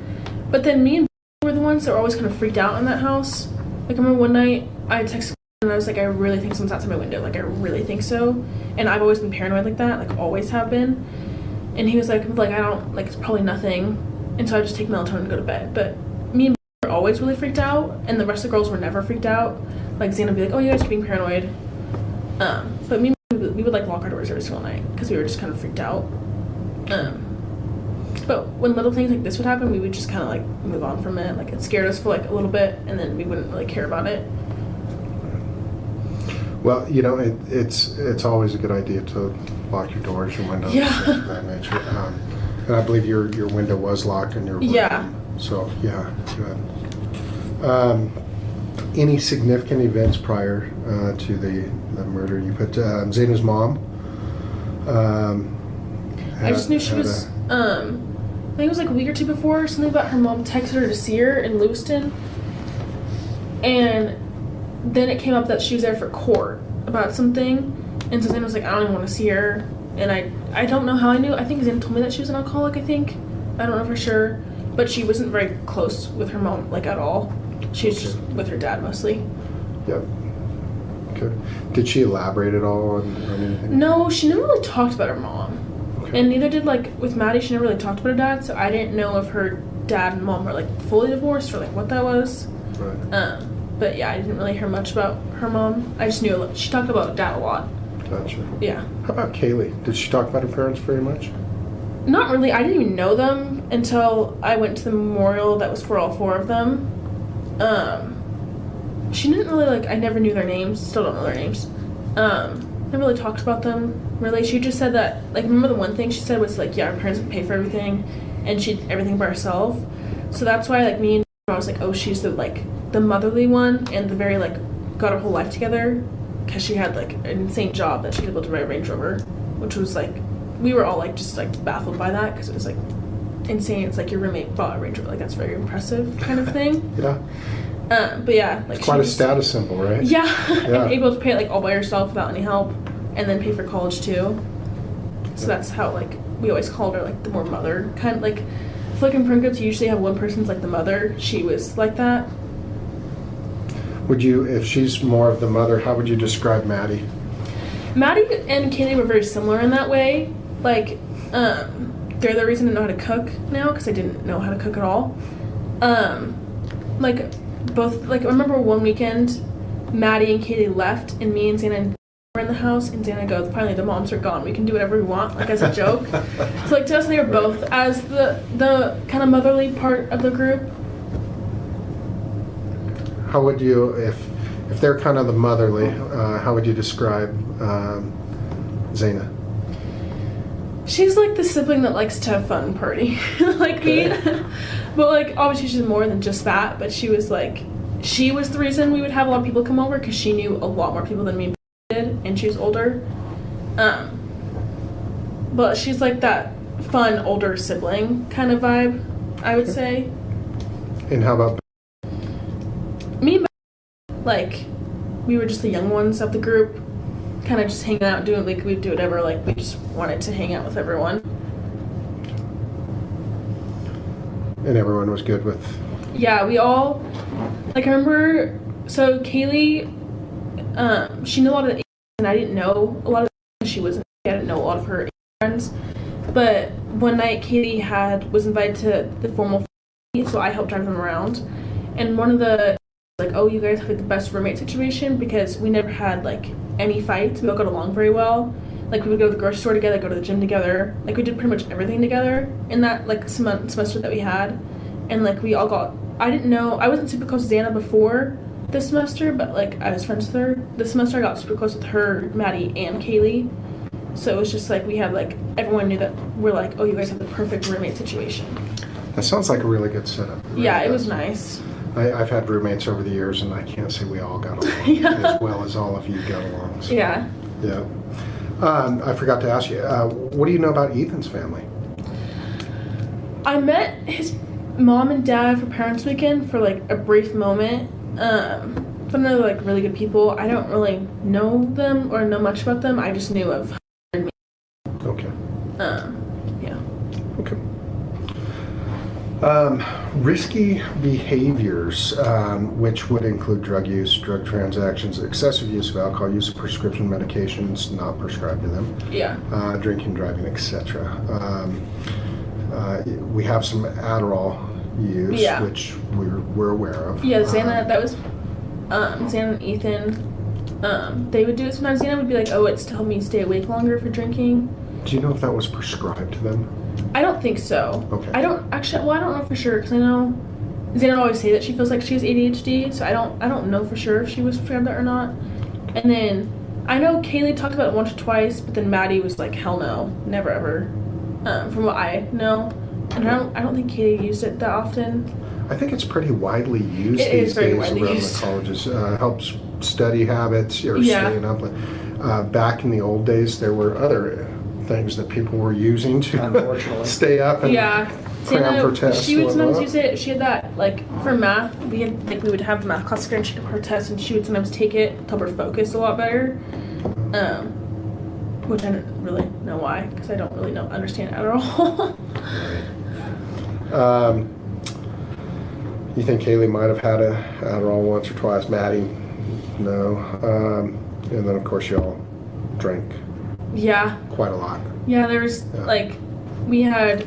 But then me and were the ones that were always kind of freaked out in that house. Like I remember one night I texted and I was like, I really think someone's outside my window. Like I really think so. And I've always been paranoid like that, like always have been. And he was like I don't, like it's probably nothing. And so I just take melatonin and go to bed. But me and were always really freaked out, and the rest of the girls were never freaked out. Like Xana would be like, oh, you guys are being paranoid. But me and we would like lock our doors every single night because we were just kind of freaked out. but when little things like this would happen, we would just kind of like move on from it. Like it scared us for like a little bit, and then we wouldn't really care about it. Well, it's always a good idea to lock your doors, your windows, things of that nature. And I believe your window was locked in your room. Yeah. So yeah, good. Any significant events prior to the murder? You put Zena's mom. I just knew she was. I think it was like a week or two before, something about her mom texted her to see her in Lewiston, and then it came up that she was there for court about something, and so Zena was like, I don't even want to see her, and I don't know how I knew. I think Zena told me that she was an alcoholic. I don't know for sure, but she wasn't very close with her mom like at all. She was just with her dad mostly. Yep. Okay. Did she elaborate at all on anything? No, she never really talked about her mom. Okay. And neither did, like, with Maddie, she never really talked about her dad, so I didn't know if her dad and mom were, like, fully divorced or, like, what that was. Right. But, yeah, I didn't really hear much about her mom. I just knew she talked about dad a lot. Gotcha. Yeah. How about Kaylee? Did she talk about her parents very much? Not really. I didn't even know them until I went to the memorial that was for all four of them. She didn't really, like, I never knew their names. Still don't know their names. Never really talked about them, really. She just said that, like, remember the one thing she said was, like, yeah, her parents would pay for everything, and she did everything by herself. So that's why, like, me and I was like, oh, she's the, like, the motherly one, and the very, like, got her whole life together, because she had, like, an insane job that she was able to ride a Range Rover, which was, like, we were all, like, just, like, baffled by that, because it was, like, insane. It's like your roommate bought a Range Rover, like, that's very impressive kind of thing. Yeah. But yeah, like, it's quite a status symbol, right? Yeah. And able to pay it, like, all by herself without any help, and then pay for college too. So that's how, like, we always called her, like, the more mother kind of, like, I feel like in Princoats you usually have one person's like the mother. She was like that. Would you, if she's more of the mother, how would you describe Maddie? Maddie and Kaylee were very similar in that way. Like, they're the reason I know how to cook now, because I didn't know how to cook at all. Like, both, like, I remember one weekend, Maddie and Kaylee left, and me and Xana were in the house, and Xana goes, finally the moms are gone, we can do whatever we want, like, as a joke. So, like, to us, they were both as the kind of motherly part of the group. How would you, if they're kind of the motherly, how would you describe Xana? She's like the sibling that likes to have fun and party, like me. But, like, obviously she's more than just that, but she was the reason we would have a lot of people come over, because she knew a lot more people than me did, and she was older. But she's like that fun older sibling kind of vibe, I would say. And how about me and like, we were just the young ones of the group, kind of just hanging out, doing, like, we'd do whatever, like, we just wanted to hang out with everyone. And everyone was good with... Yeah, we all, like, I remember, so Kaylee, she knew a lot of the and I didn't know a lot of the she wasn't, I didn't know a lot of her friends, but one night Kaylee was invited to the formal, so I helped drive them around, and one of the, like, oh, you guys have, like, the best roommate situation, because we never had, like, any fights. We all got along very well. Like, we would go to the grocery store together, go to the gym together. Like, we did pretty much everything together in that, like, semester that we had. And, like, we all got, I didn't know, I wasn't super close to Xana before this semester, but, like, I was friends with her. This semester I got super close with her, Maddie, and Kaylee. So it was just, like, we had, like, everyone knew that we're like, oh, you guys have the perfect roommate situation. That sounds like a really good setup. Really yeah, it was nice. I've had roommates over the years, and I can't say we all got along as well as all of you got along. So. Yeah. Yeah. I forgot to ask you, what do you know about Ethan's family? I met his mom and dad for Parents Weekend for, like, a brief moment. But they're, like, really good people. I don't really know them or know much about them. I just knew of her. Okay. Yeah. Okay. Risky behaviors, which would include drug use, drug transactions, excessive use of alcohol, use of prescription medications not prescribed to them, yeah, drinking, driving, etc. We have some Adderall use, yeah, which we're aware of. Yeah, Xana, that was Xana and Ethan. They would do it sometimes. Xana would be like, "Oh, it's to help me stay awake longer for drinking." Do you know if that was prescribed to them? I don't think so. Okay. I don't know for sure because I know Xana always say that she feels like she has ADHD, so I don't know for sure if she was prescribed that or not. And then I know Kaylee talked about it once or twice, but then Maddie was like, hell no, never ever. From what I know, and I don't think Kaylee used it that often. I think it's pretty widely used It these is very days widely around used. the colleges. Helps study habits or Yeah. staying up. Back in the old days, there were other things that people were using to Unfortunately. stay up and Yeah. cram for tests. She would and sometimes whatnot. use it. She had that like for math. We would have the math class and she'd have her test, and she would sometimes take it to help her focus a lot better. Which I don't really know why, because I don't really understand it at all. You think Kaylee might have had a Adderall once or twice? Maddie, no. And then of course y'all drank Yeah. quite a lot. Yeah, there was like we had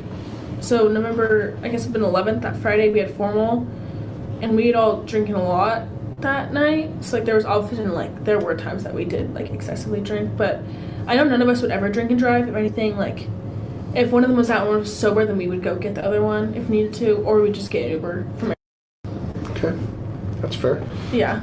November, I guess it's been 11th, that Friday we had formal, and we had all drinking a lot that night. So like there was often there were times that we did like excessively drink, but I know none of us would ever drink and drive. If anything, like if one of them was out and one was sober, then we would go get the other one if needed to, or we would just get an Uber from. Okay, that's fair. Yeah.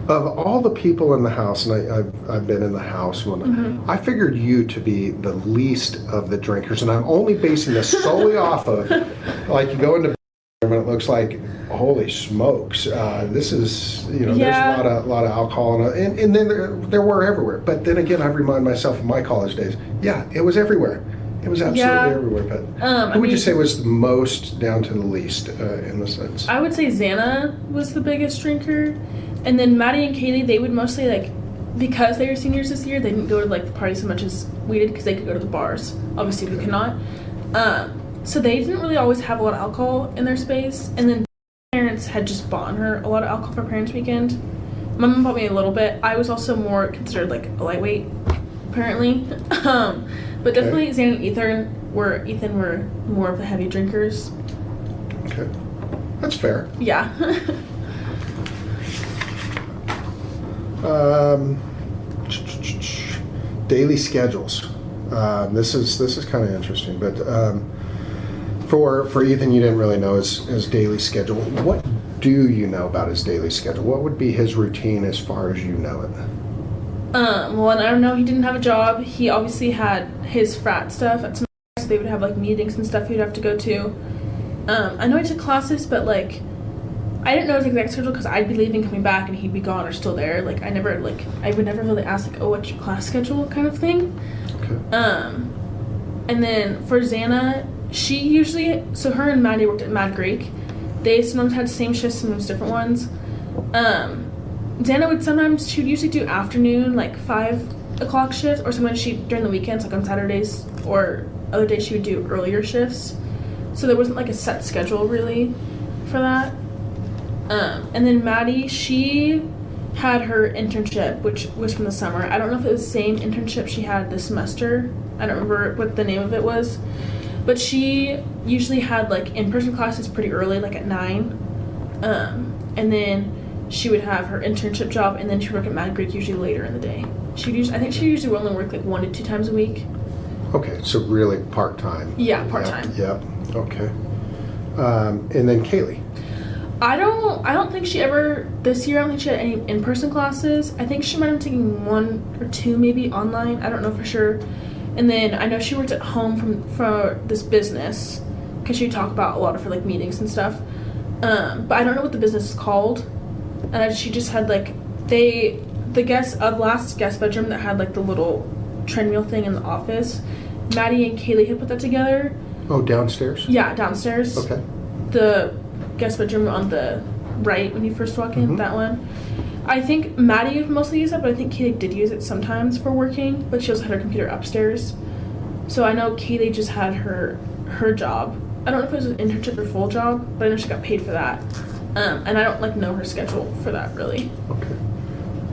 Of all the people in the house, and I've been in the house one, I figured you to be the least of the drinkers, and I'm only basing this solely off of, like, you go into and it looks like, holy smokes, this is, there's a lot of alcohol, and then there were everywhere. But then again, I remind myself of my college days. Yeah, it was everywhere. It was absolutely everywhere. But who would you say was the most down to the least in the sense? I would say Xana was the biggest drinker. And then Maddie and Kaylee, they would mostly because they were seniors this year, they didn't go to the parties so much as we did because they could go to the bars. Obviously we could not. So they didn't really always have a lot of alcohol in their space. And then parents had just bought her a lot of alcohol for Parents Weekend. My mom bought me a little bit. I was also more considered a lightweight, apparently. But definitely Xana and Ethan were more of the heavy drinkers. Okay, that's fair. Yeah. Daily schedules. This is kind of interesting, but for Ethan, you didn't really know his daily schedule. What do you know about his daily schedule? What would be his routine as far as you know it? Well, and I don't know, he didn't have a job. He obviously had his frat stuff at some, so they would have meetings and stuff he'd have to go to. I know he took classes, but I didn't know his exact schedule because I'd be leaving, coming back, and he'd be gone or still there. I would never really ask oh, what's your class schedule kind of thing. Okay. And then for Xana, she usually, so her and Maddie worked at Mad Greek. They sometimes had the same shifts, sometimes different ones. Xana she would usually do afternoon, 5 o'clock shifts, or sometimes during the weekends, on Saturdays, or other days she would do earlier shifts. So there wasn't a set schedule really for that. And then Maddie, she had her internship, which was from the summer. I don't know if it was the same internship she had this semester. I don't remember what the name of it was. But she usually had in-person classes pretty early, at 9. And then she would have her internship job, and then she would work at Mad Greek usually later in the day. I think she usually would only work 1 to 2 times a week. Okay, so really part-time. Yeah, part-time. Yep. Okay. And then Kaylee. I don't think she ever, this year, I don't think she had any in-person classes. I think she might have taken 1 or 2 maybe online. I don't know for sure. And then I know she worked at home for this business because she would talk about a lot of her meetings and stuff. But I don't know what the business is called. And she just had last guest bedroom that had the little treadmill thing in the office. Maddie and Kaylee had put that together. Oh, downstairs? Yeah, downstairs. Okay. The guest bedroom on the right when you first walk in, that one. I think Maddie mostly used it, but I think Kaylee did use it sometimes for working, but she also had her computer upstairs. So I know Kaylee just had her job. I don't know if it was an internship or full job, but I know she got paid for that. And I don't know her schedule for that really. Okay.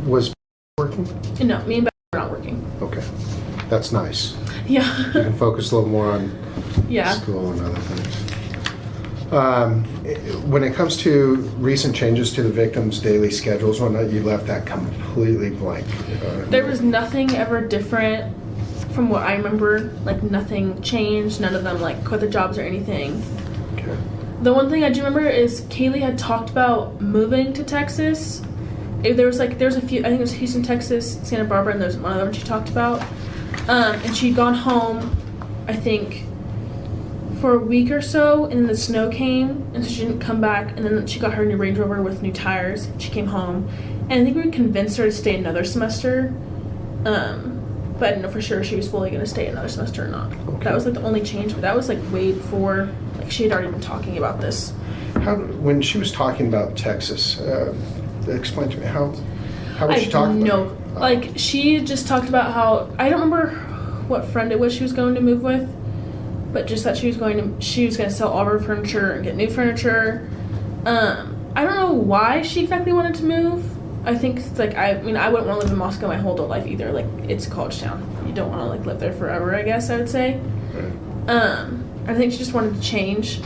Was working? No, me and Beth were not working. Okay. That's nice. Yeah. You can focus a little more on Yeah. school and other things. When it comes to recent changes to the victims' daily schedules, whatnot, you left that completely blank. There was nothing ever different from what I remember, like nothing changed. None of them like quit their jobs or anything. Okay. The one thing I do remember is Kaylee had talked about moving to Texas. There was a few, I think it was Houston, Texas, Santa Barbara, and there's one other one she talked about. And she'd gone home, I think, for a week or so, and then the snow came, and so she didn't come back, and then she got her new Range Rover with new tires. She came home, and I think we would convince her to stay another semester, but I didn't know for sure if she was fully going to stay another semester or not. Okay. That was like the only change, but that was like way before, like she had already been talking about this. When she was talking about Texas, explain to me, how was she talking about it? Like, she just talked about how, I don't remember what friend it was she was going to move with, but just that she was going to sell all of her furniture and get new furniture. I don't know why she exactly wanted to move. I think it's like, I wouldn't want to live in Moscow my whole adult life either. Like, it's a college town. You don't want to like live there forever, I guess I would say. Right. I think she just wanted to change.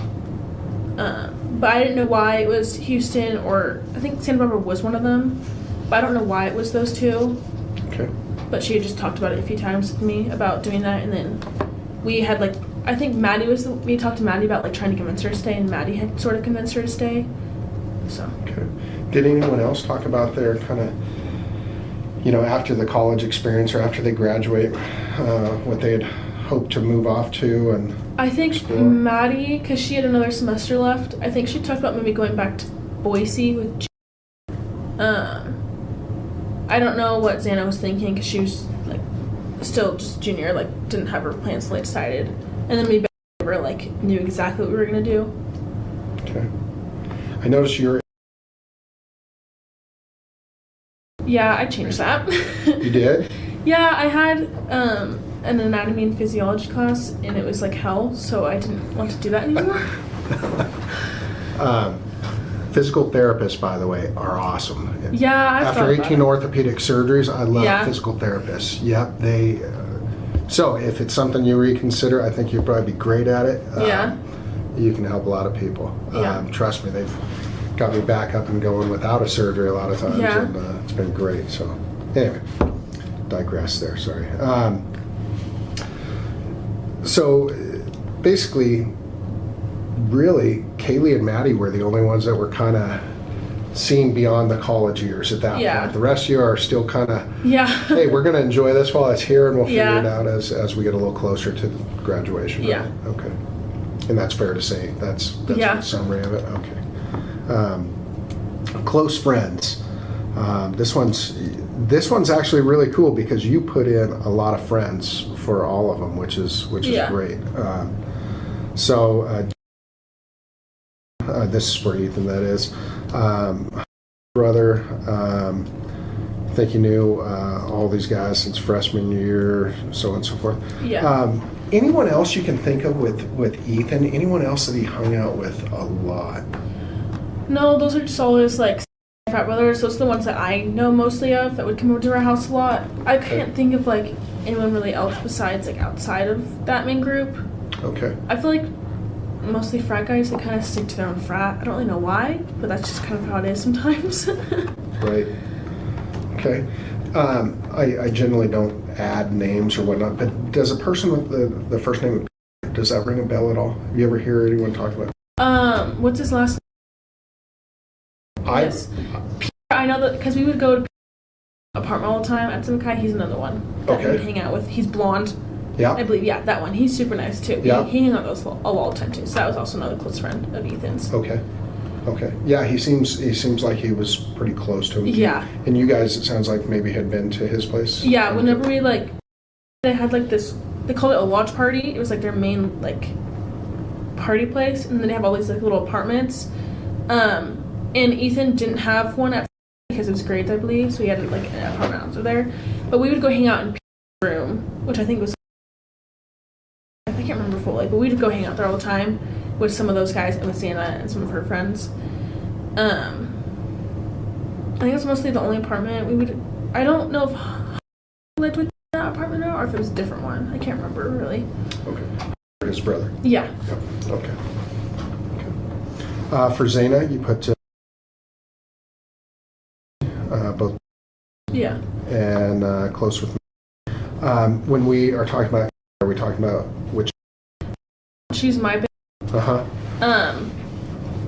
But I didn't know why it was Houston, or I think Santa Barbara was one of them. But I don't know why it was those two. Okay. But she had just talked about it a few times with me about doing that, and then we had like, I think we talked to Maddie about like trying to convince her to stay, and Maddie had sort of convinced her to stay. So. Okay. Did anyone else talk about their kind of, after the college experience or after they graduate, what they had hoped to move off to and I think explore? Maddie, because she had another semester left, I think she talked about maybe going back to Boise with I don't know what Xana was thinking, because she was like still just junior, like didn't have her plans fully decided, and then we never like knew exactly what we were gonna do. Okay. I noticed you're. Yeah, I changed that. You did? Yeah, I had an anatomy and physiology class, and it was like hell, so I didn't want to do that anymore. Physical therapists, by the way, are awesome. Yeah, I've after 18 orthopedic surgeries, I love physical therapists. Yep, they. So if it's something you reconsider, I think you'd probably be great at it. You can help a lot of people. Trust me, they've got me back up and going without a surgery a lot of times, and it's been great. So anyway, digress there. Sorry. So basically, really, Kaylee and Maddie were the only ones that were kind of seeing beyond the college years at that point. The rest of you are still kind of, hey, we're going to enjoy this while it's here, and we'll figure it out as we get a little closer to graduation. Right? Okay. And that's fair to say. That's a summary of it. Okay. Close friends. This one's actually really cool because you put in a lot of friends for all of them, which is great. This is for Ethan, that is. Brother, I think you knew all these guys since freshman year, so on and so forth. Anyone else you can think of with Ethan? Anyone else that he hung out with a lot? No, those are just always like frat brothers. Those are the ones that I know mostly of that would come over to our house a lot. I can't think of like anyone really else besides like outside of that main group. Okay. I feel like mostly frat guys, they kind of stick to their own frat. I don't really know why, but that's just kind of how it is sometimes. Right. Okay. I generally don't add names or whatnot, but does a person with the first name, does that ring a bell at all? Have you ever hear anyone talk about it? What's his last name? Yes. I know that because we would go to apartment all the time at Simkai. He's another one that we would hang out with. He's blonde. Yeah. I believe, that one. He's super nice too. Yeah. He hung out with us all the time too. So that was also another close friend of Ethan's. Okay. Yeah, he seems like he was pretty close to him. Yeah. And you guys, it sounds like maybe had been to his place. Yeah, whenever we they had like this, they called it a lodge party. It was like their main like party place, and then they have all these like little apartments. And Ethan didn't have one at because of his grades, I believe, so he had like an apartment out there. But we would go hang out in Peter's room, which I think was, I can't remember fully, but we'd go hang out there all the time with some of those guys and with Xana and some of her friends. I think it's mostly the only apartment we would. I don't know if he lived with that apartment now or if it was a different one. I can't remember really. Okay. His brother. Yeah. Yep. Okay. For Xana, you put both. Yeah. And close with me. When we are talking about, are we talking about which? She's my Uh-huh.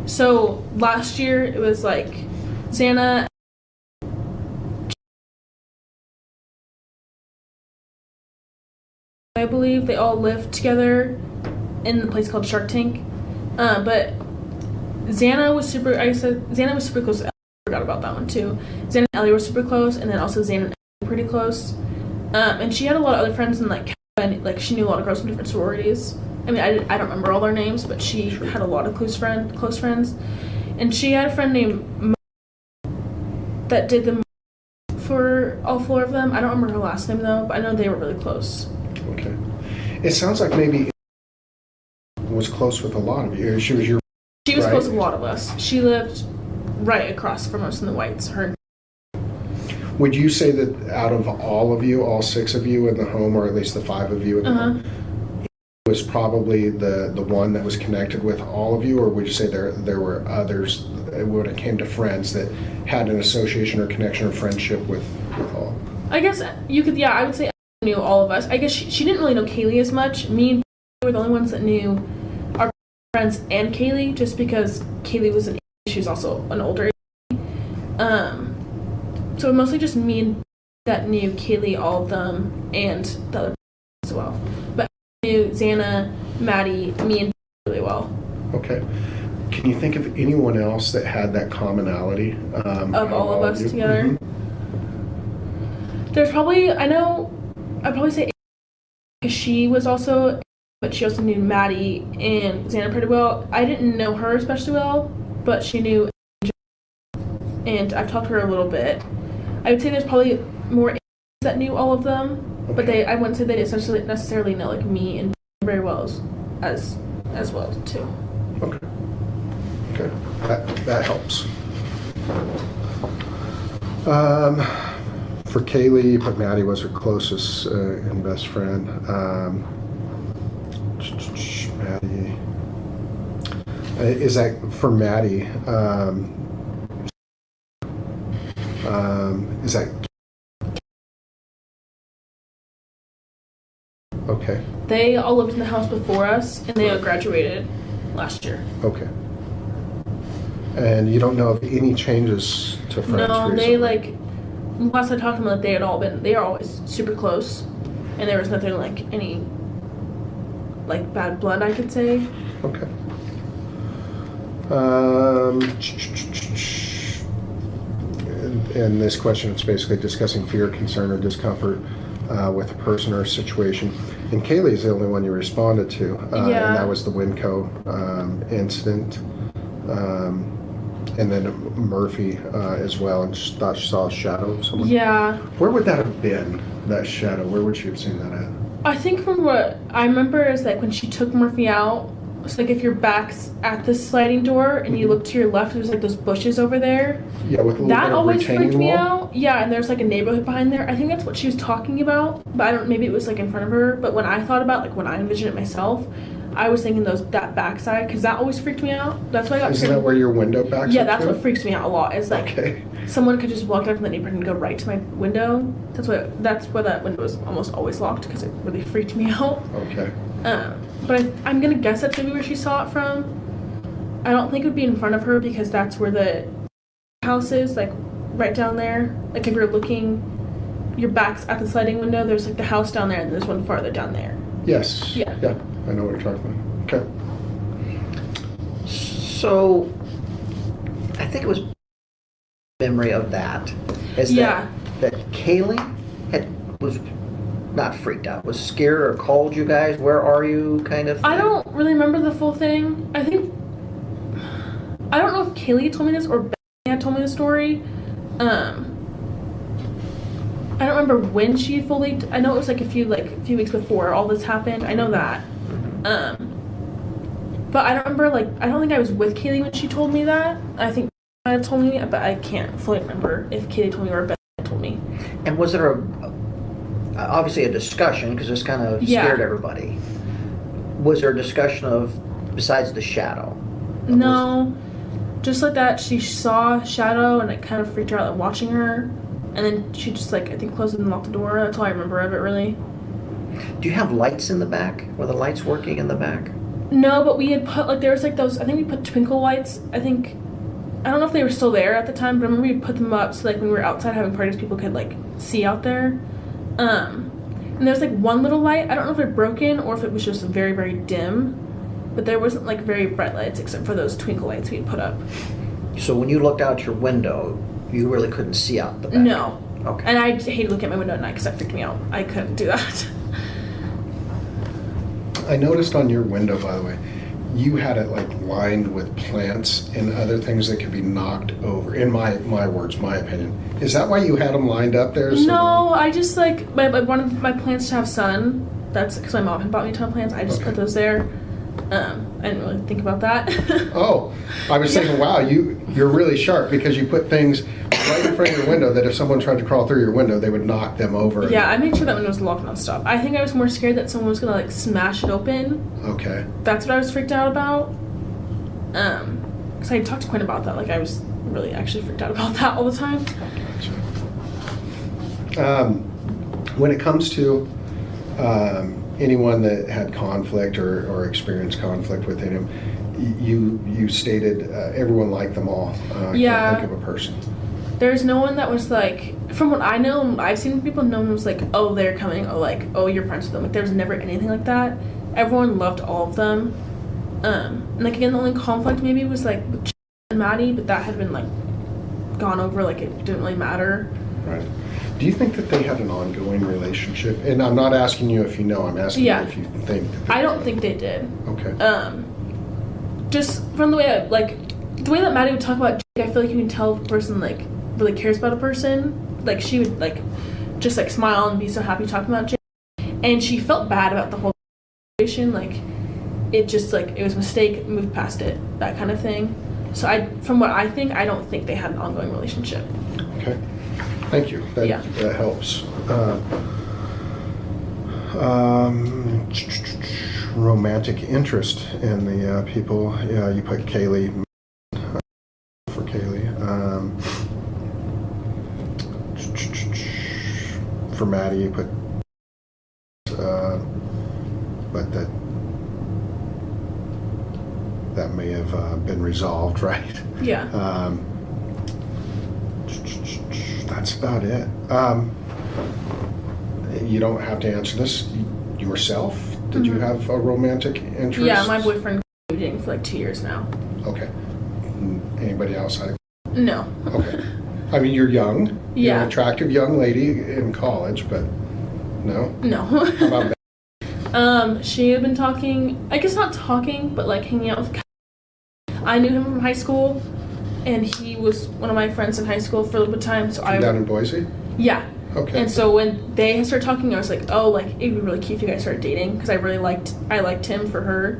So last year it was like Xana, I believe they all lived together in a place called Shark Tank. But Xana was super close to Ellie. I forgot about that one too. Xana and Ellie were super close, and then also Xana and Ellie were pretty close. And she had a lot of other friends, and like she knew a lot of girls from different sororities. I mean, I don't remember all their names, but she had a lot of close friends. And she had a friend named that did the for all 4 of them. I don't remember her last name though, but I know they were really close. Okay. It sounds like maybe was close with a lot of you. She was right? Close with a lot of us. She lived right across from us in the Whites. Would you say that out of all of you, all 6 of you in the home, or at least the 5 of you in the home, was probably the one that was connected with all of you, or would you say there were others when it came to friends that had an association or connection or friendship with all? I guess you could, I would say I knew all of us. I guess she didn't really know Kaylee as much. Me and were the only ones that knew our friends and Kaylee, just because Kaylee was she was also an older age. So mostly just me and that knew Kaylee, all of them, and the other as well. But I knew Xana, Maddie, me, and really well. Okay. Can you think of anyone else that had that commonality? Of all of us together? Mm-hmm. There's probably, I'd probably say because she was also, but she also knew Maddie and Xana pretty well. I didn't know her especially well, but she knew, and I've talked to her a little bit. I would say there's probably more that knew all of them, but I wouldn't say they essentially necessarily know like me and very well as well too. Okay. Okay, that helps. For Kaylee, but Maddie was her closest and best friend. Maddie, is that for Maddie? Is that okay? They all lived in the house before us, and they all graduated last year. Okay. And you don't know of any changes to friends? No, recently? they like last I talked to them, they are always super close, and there was nothing like any like bad blood, I could say. Okay. And this question is basically discussing fear, concern, or discomfort with a person or a situation. And Kaylee is the only one you responded to, and that was the Winco incident. And then Murphy as well, and she thought she saw a shadow of someone. Yeah. Where would that have been, that shadow? Where would she have seen that at? I think from what I remember is like when she took Murphy out, it's like if your back's at the sliding door and you look to your left, there's like those bushes over there. Yeah, with a little that bit of always freaked me wall? out. Yeah, and there's like a neighborhood behind there. I think that's what she was talking about, but maybe it was like in front of her. But when I thought about like when I envisioned it myself, I was thinking that backside, because that always freaked me out. That's why I got Isn't that where your window backs Yeah, up that's to? what freaks me out a lot. Is like someone could just walk out from the neighborhood and go right to my window. That's where that window was almost always locked, because it really freaked me out. Okay. But I'm gonna guess that's maybe where she saw it from. I don't think it would be in front of her, because that's where the house is, like right down there. Like if you're looking, your back's at the sliding window. There's like the house down there, and there's one farther down there. Yes. Yeah. Yeah, I know what you're talking about. Okay. So, I think it was memory of that. Is that Kaylee was not freaked out, was scared or called you guys, where are you, kind of thing? I don't really remember the full thing. I don't know if Kaylee told me this or Bethany had told me the story. I don't remember when she fully. I know it was like a few weeks before all this happened. I know that. But I don't remember, I don't think I was with Kaylee when she told me that. I think Bethany told me, but I can't fully remember if Kaylee told me or Bethany told me. And was there obviously a discussion, because this kind of scared everybody. Was there a discussion of, besides the shadow? No, just like that, she saw a shadow and it kind of freaked her out, watching her. and then she just like, I think closed and locked the door. That's all I remember of it, really. Do you have lights in the back? Were the lights working in the back? No, but we had put, like, there was like those, I think we put twinkle lights. I don't know if they were still there at the time, but I remember we put them up so like when we were outside having parties, people could like see out there. And there's like one little light. I don't know if it broken or if it was just very, very dim, but there wasn't like very bright lights except for those twinkle lights we had put up. So when you looked out your window, you really couldn't see out the back? No. Okay. And I hated looking at my window at night because that freaked me out. I couldn't do that. I noticed on your window, by the way, you had it like lined with plants and other things that could be knocked over. In my words, my opinion. Is that why you had them lined up there? So No, I just like, I wanted my plants to have sun. That's because my mom had bought me a ton of plants. I just put those there. I didn't really think about that. Oh, I was thinking, wow, you're really sharp because you put things right in front of your window that if someone tried to crawl through your window, they would knock them over. Yeah, I made sure that window was locked nonstop. I think I was more scared that someone was gonna like smash it open. Okay. That's what I was freaked out about. Because I talked to Quinn about that. Like I was really actually freaked out about that all the time. When it comes to anyone that had conflict or experienced conflict within him, you stated everyone liked them all. Yeah. Can't think of a person. There's no one that was like, from what I know, and I've seen people, no one was like, oh, they're coming, or like, oh, you're friends with them. Like, there was never anything like that. Everyone loved all of them. And like, again, the only conflict maybe was like with and Maddie, but that had been like gone over, like it didn't really matter. Right. Do you think that they had an ongoing relationship? And I'm not asking you if you know, I'm asking you if you think. I don't think they did. Okay. Just from the way the way that Maddie would talk about Jake, I feel like you can tell if a person like really cares about a person. Like she would like just like smile and be so happy talking about Jake, and she felt bad about the whole situation. Like it just like it was a mistake, moved past it, that kind of thing. So from what I think, I don't think they had an ongoing relationship. Okay. Thank you. That helps. Romantic interest in the people. Yeah, you put Kaylee for Kaylee. For Maddie, you put. But that may have been resolved, right? Yeah. That's about it. You don't have to answer this yourself. Did you have a romantic interest? Yeah, my boyfriend was dating for like 2 years now. Okay. Anybody outside? No. Okay. I mean, you're young. Yeah. You're an attractive young lady in college, but no? No. How about that? She had been talking, I guess not talking, but like hanging out with Kyle. I knew him from high school, and he was one of my friends in high school for a little bit of time. So Down in Boise? Yeah. Okay. And so when they started talking, I was like, oh, like it'd be really cute if you guys started dating, because I liked him for her.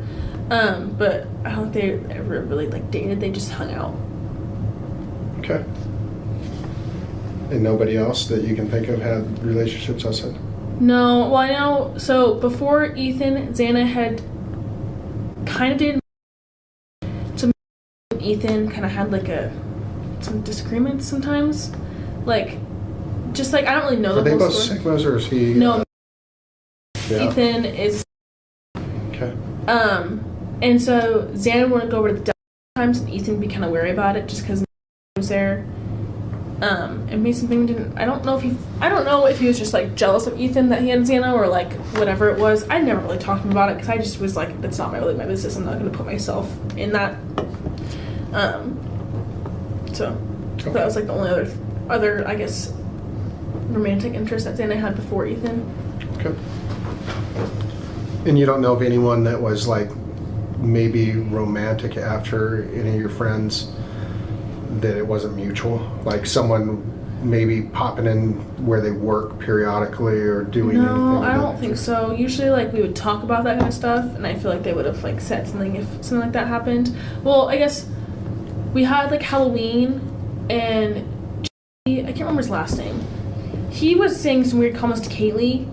But I don't think they ever really like dated. They just hung out. Okay. And nobody else that you can think of had relationships outside? No. Well, I know. So before Ethan, Xana had kind of dated. So Ethan kind of had like some disagreements sometimes, like. Just like I don't really know the whole story. Are they both Sigmas or is he? No. Yeah. Ethan is. Okay. And so Xana wanted to go over to the times, and Ethan would be kind of wary about it just because he was there. And me something didn't. I don't know if he was just like jealous of Ethan that he had Xana or like whatever it was. I never really talked to him about it because I just was like, that's not really my business. I'm not going to put myself in that. So that was like the only other I guess. Romantic interest that Xana had before Ethan. Okay. And you don't know of anyone that was like maybe romantic after any of your friends that it wasn't mutual? Like someone maybe popping in where they work periodically or doing anything? No, I don't think so. Usually like we would talk about that kind of stuff, and I feel like they would have like said something if something like that happened. Well, I guess we had like Halloween, and I can't remember his last name. He was saying some weird comments to Kaylee.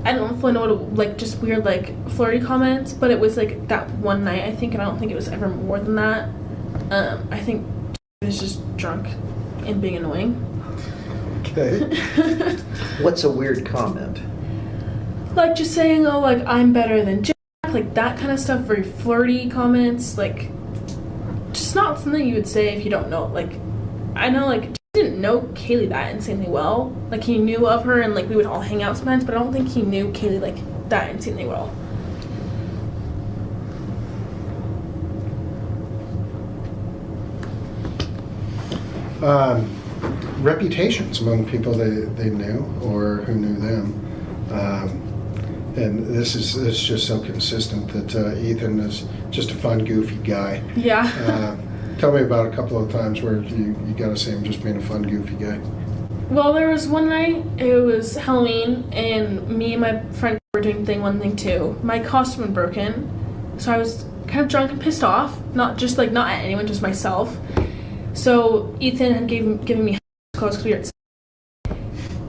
I don't know what it, like just weird like flirty comments, but it was like that one night I think, and I don't think it was ever more than that. I think he was just drunk and being annoying. What's a weird comment? Like just saying, oh, like I'm better than Jack, like that kind of stuff. Very flirty comments, like just not something you would say if you don't know. Like I know, like Jack didn't know Kaylee that insanely well. Like he knew of her, and like we would all hang out sometimes, but I don't think he knew Kaylee like that insanely well. Reputations among people they knew or who knew them. And this is just so consistent that Ethan is just a fun, goofy guy. Yeah. Tell me about a couple of times where you got to see him just being a fun, goofy guy. Well, there was one night, it was Halloween, and me and my friend were doing one thing too. My costume had broken, so I was kind of drunk and pissed off. Not at anyone, just myself. So Ethan had given me clothes because we were at,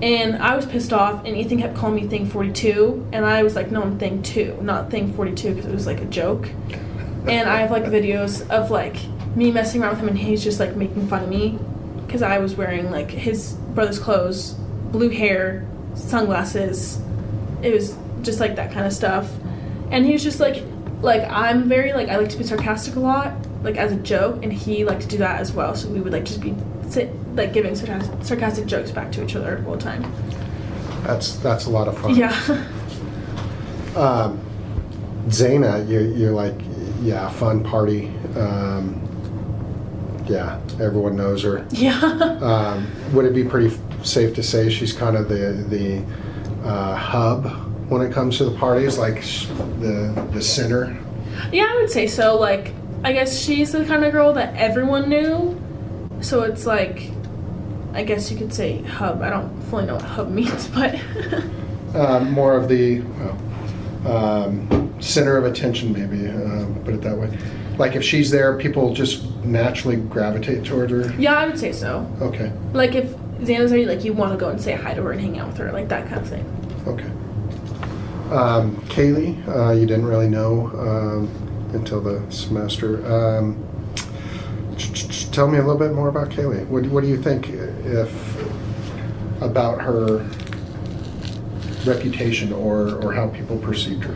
and I was pissed off, and Ethan kept calling me Thing 42, and I was like, no, I'm Thing 2, not Thing 42, because it was like a joke. And I have like videos of like me messing around with him, and he's just like making fun of me because I was wearing like his brother's clothes, blue hair, sunglasses. It was just like that kind of stuff. And he was just like I'm very like, I like to be sarcastic a lot, like as a joke, and he liked to do that as well. So we would like just be giving sarcastic jokes back to each other all the time. That's a lot of fun. Yeah. Zaina, you're like, yeah, fun party. Yeah, everyone knows her. Yeah. Would it be pretty safe to say she's kind of the hub when it comes to the parties, like the center? Yeah, I would say so. Like, I guess she's the kind of girl that everyone knew. So it's like, I guess you could say hub. I don't fully know what hub means, but more of the center of attention, maybe, put it that way. Like if she's there, people just naturally gravitate toward her? Yeah, I would say so. Okay. Like if Xana's there, like you want to go and say hi to her and hang out with her, like that kind of thing. Okay. Kaylee, you didn't really know until the semester. Tell me a little bit more about Kaylee. What do you think about her reputation or how people perceived her?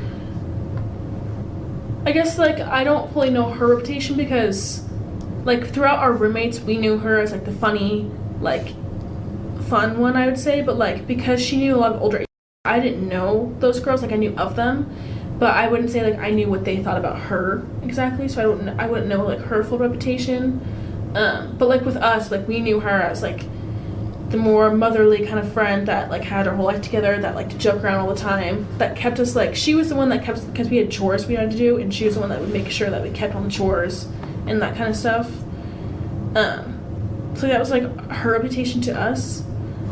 I guess like I don't fully know her reputation because like throughout our roommates we knew her as like the funny, like fun one, I would say, but like because she knew a lot of older, I didn't know those girls, like I knew of them, but I wouldn't say like I knew what they thought about her exactly, so I wouldn't know like her full reputation. But like with us, like we knew her as like the more motherly kind of friend that like had our whole life together, that like to joke around all the time, that kept us like, she was the one that kept, because we had chores we had to do, and she was the one that would make sure that we kept on the chores and that kind of stuff. So that was like her reputation to us.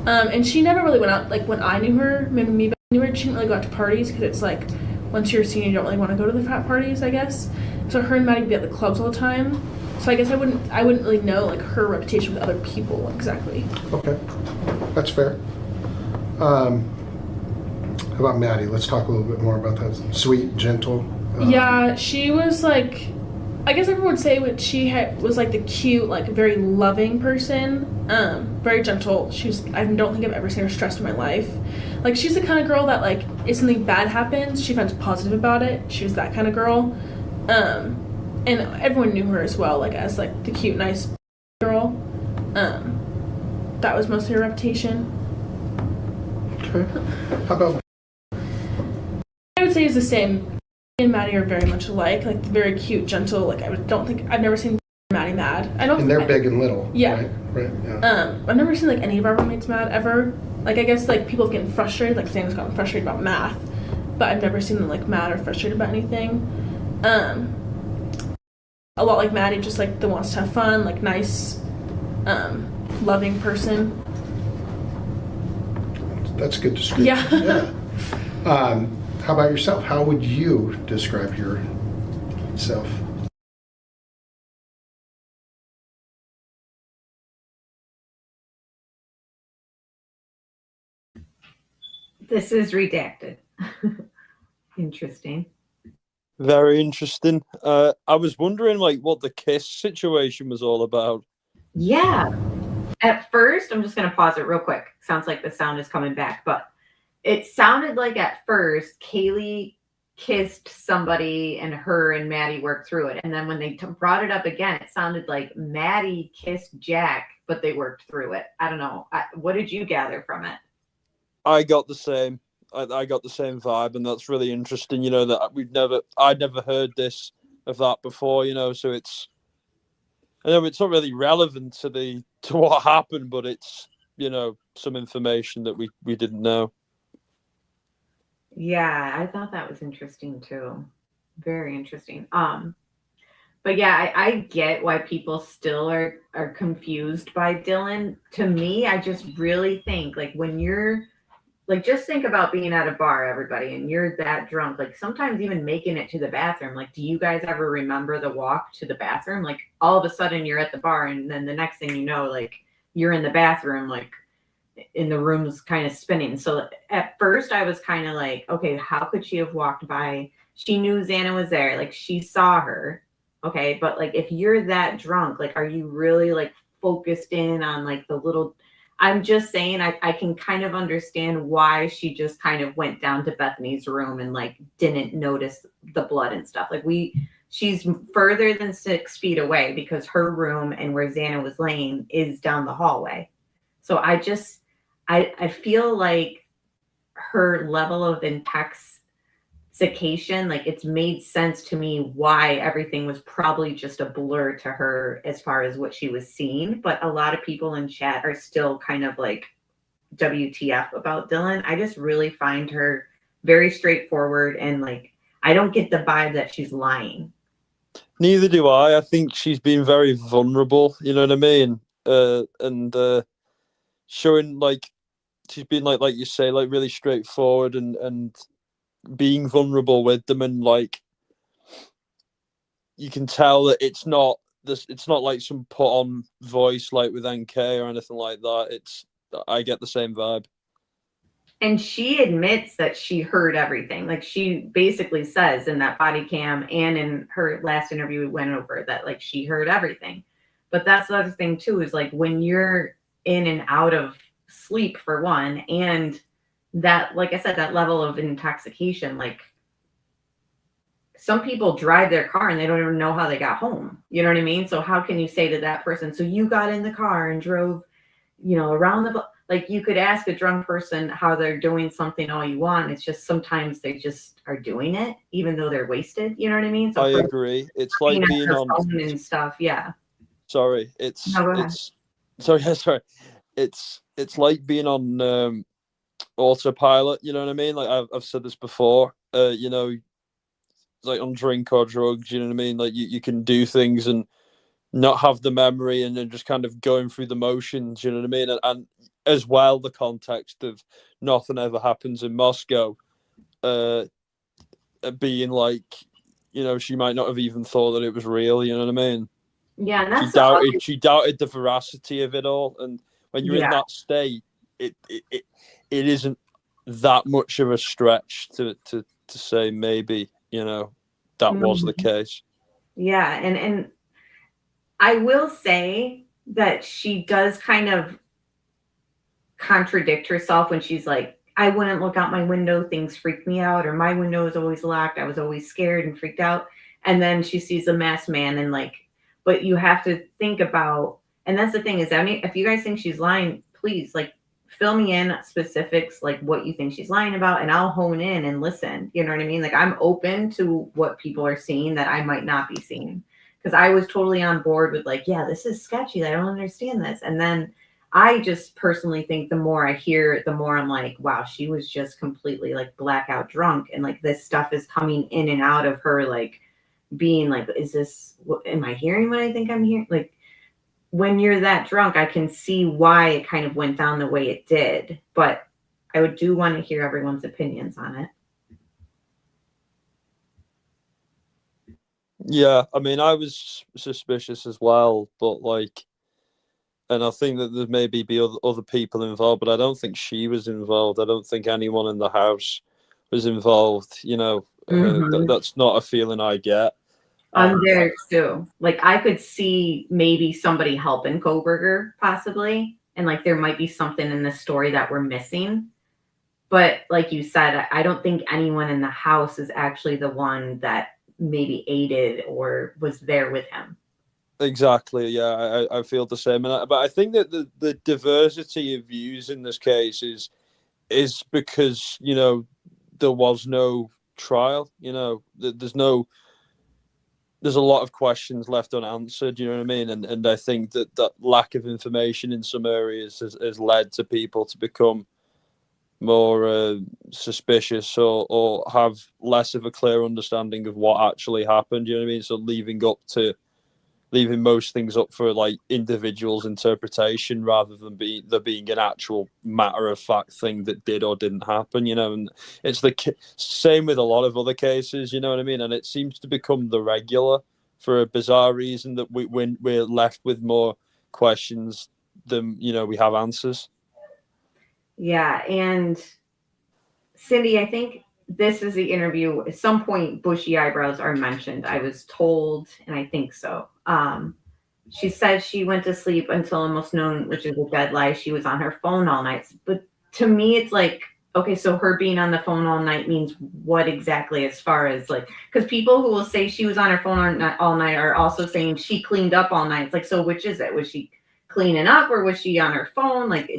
And she never really went out, like when I knew her, when me knew her, she didn't really go out to parties because it's like once you're a senior you don't really want to go to the frat parties, I guess. So her and Maddie would be at the clubs all the time. So I guess I wouldn't really know like her reputation with other people exactly. Okay, that's fair. How about Maddie? Let's talk a little bit more about that. Sweet, gentle. Yeah, she was like, I guess everyone would say what she was like the cute, like very loving person. Very gentle. I don't think I've ever seen her stressed in my life. Like she's the kind of girl that like if something bad happens, she finds positive about it. She was that kind of girl. And everyone knew her as well, like as like the cute, nice girl. That was mostly her reputation. Okay. How about? I would say it's the same. Me and Maddie are very much alike, like very cute, gentle. Like I've never seen Maddie mad. And they're big and little. Yeah. Right. Yeah. I've never seen like any of our roommates mad ever. Like I guess like people getting frustrated, like Xana's gotten frustrated about math, but I've never seen them like mad or frustrated about anything. A lot like Maddie, just like that wants to have fun, like nice, loving person. That's a good description. Yeah. How about yourself? How would you describe yourself? This is redacted. Interesting. Very interesting. I was wondering like what the kiss situation was all about. Yeah. At first, I'm just going to pause it real quick. Sounds like the sound is coming back, but it sounded like at first Kaylee kissed somebody and her and Maddie worked through it. And then when they brought it up again, it sounded like Maddie kissed Jack, but they worked through it. I don't know. What did you gather from it? I got the same. I got the same vibe, and that's really interesting. You know that I'd never heard this of that before. You know, so I know it's not really relevant to what happened, but it's some information that we didn't know. Yeah, I thought that was interesting too. Very interesting. But yeah, I get why people still are confused by Dylan. To me, I just really think like when you're like, just think about being at a bar, everybody, and you're that drunk, like sometimes even making it to the bathroom. Like, do you guys ever remember the walk to the bathroom? Like all of a sudden you're at the bar and then the next thing you know, like you're in the bathroom, like in the room's kind of spinning. So at first I was kind of like, okay, how could she have walked by? She knew Xana was there. Like she saw her. Okay. But like, if you're that drunk, like, are you really like focused in on like the little, I'm just saying I can kind of understand why she just kind of went down to Bethany's room and like didn't notice the blood and stuff. Like she's further than 6 feet away because her room and where Xana was laying is down the hallway. So I feel like her level of intoxication, like it's made sense to me why everything was probably just a blur to her as far as what she was seeing. But a lot of people in chat are still kind of like WTF about Dylan. I just really find her very straightforward and like I don't get the vibe that she's lying. Neither do I. I think she's been very vulnerable, you know what I mean? And showing like she's been like you say, like really straightforward and being vulnerable with them, and like you can tell that it's not like some put on voice like with NK or anything like that. I get the same vibe. And she admits that she heard everything. Like she basically says in that body cam and in her last interview we went over that like she heard everything. But that's the other thing too, is like when you're in and out of sleep for one, and that, like I said, that level of intoxication, like some people drive their car and they don't even know how they got home. You know what I mean? So how can you say to that person, so you got in the car and drove, around the block? Like you could ask a drunk person how they're doing something all you want. It's just sometimes they just are doing it even though they're wasted. You know what I mean? So I agree. It's like being on phone and stuff. Yeah. Sorry. Sorry. It's like being on autopilot. You know what I mean? Like I've said this before. Like on drink or drugs. You know what I mean? Like you can do things and not have the memory and then just kind of going through the motions. You know what I mean? And as well, the context of nothing ever happens in Moscow, being like, she might not have even thought that it was real. You know what I mean? Yeah, and that's she doubted the veracity of it all. And when you're in that state, it isn't that much of a stretch to say maybe that was the case. Yeah, and I will say that she does kind of contradict herself when she's like, I wouldn't look out my window, things freak me out, or my window is always locked, I was always scared and freaked out. And then she sees a masked man and like, but you have to think about, and that's the thing is, if you guys think she's lying, please like fill me in specifics, like what you think she's lying about, and I'll hone in and listen. You know what I mean? Like I'm open to what people are seeing that I might not be seeing. Because I was totally on board with like, yeah, this is sketchy. I don't understand this. And then I just personally think the more I hear, the more I'm like, wow, she was just completely like blackout drunk. And like this stuff is coming in and out of her, like being like, am I hearing what I think I'm hearing? Like when you're that drunk, I can see why it kind of went down the way it did. But I do want to hear everyone's opinions on it. Yeah, I mean, I was suspicious as well, but like, and I think that there maybe be other people involved, but I don't think she was involved. I don't think anyone in the house was involved. That's not a feeling I get. I'm there too. Like I could see maybe somebody helping Kohberger possibly, and like there might be something in the story that we're missing. But like you said, I don't think anyone in the house is actually the one that maybe aided or was there with him. Exactly. Yeah, I feel the same. But I think that the diversity of views in this case is because, you know, there was no trial. You know, there's a lot of questions left unanswered. You know what I mean? And I think that lack of information in some areas has led to people to become more suspicious or have less of a clear understanding of what actually happened. You know what I mean? So leaving most things up for like individuals' interpretation rather than there being an actual matter of fact thing that did or didn't happen. You know, and it's the same with a lot of other cases. You know what I mean? And it seems to become the regular for a bizarre reason that we're left with more questions than, you know, we have answers. Yeah, and Cindy, I think this is the interview. At some point, bushy eyebrows are mentioned. I was told, and I think so. She said she went to sleep until almost noon, which is a dead lie. She was on her phone all night. But to me, it's like, okay, so her being on the phone all night means what exactly as far as like, because people who will say she was on her phone all night are also saying she cleaned up all night. It's like, so which is it? Was she cleaning up or was she on her phone? Like,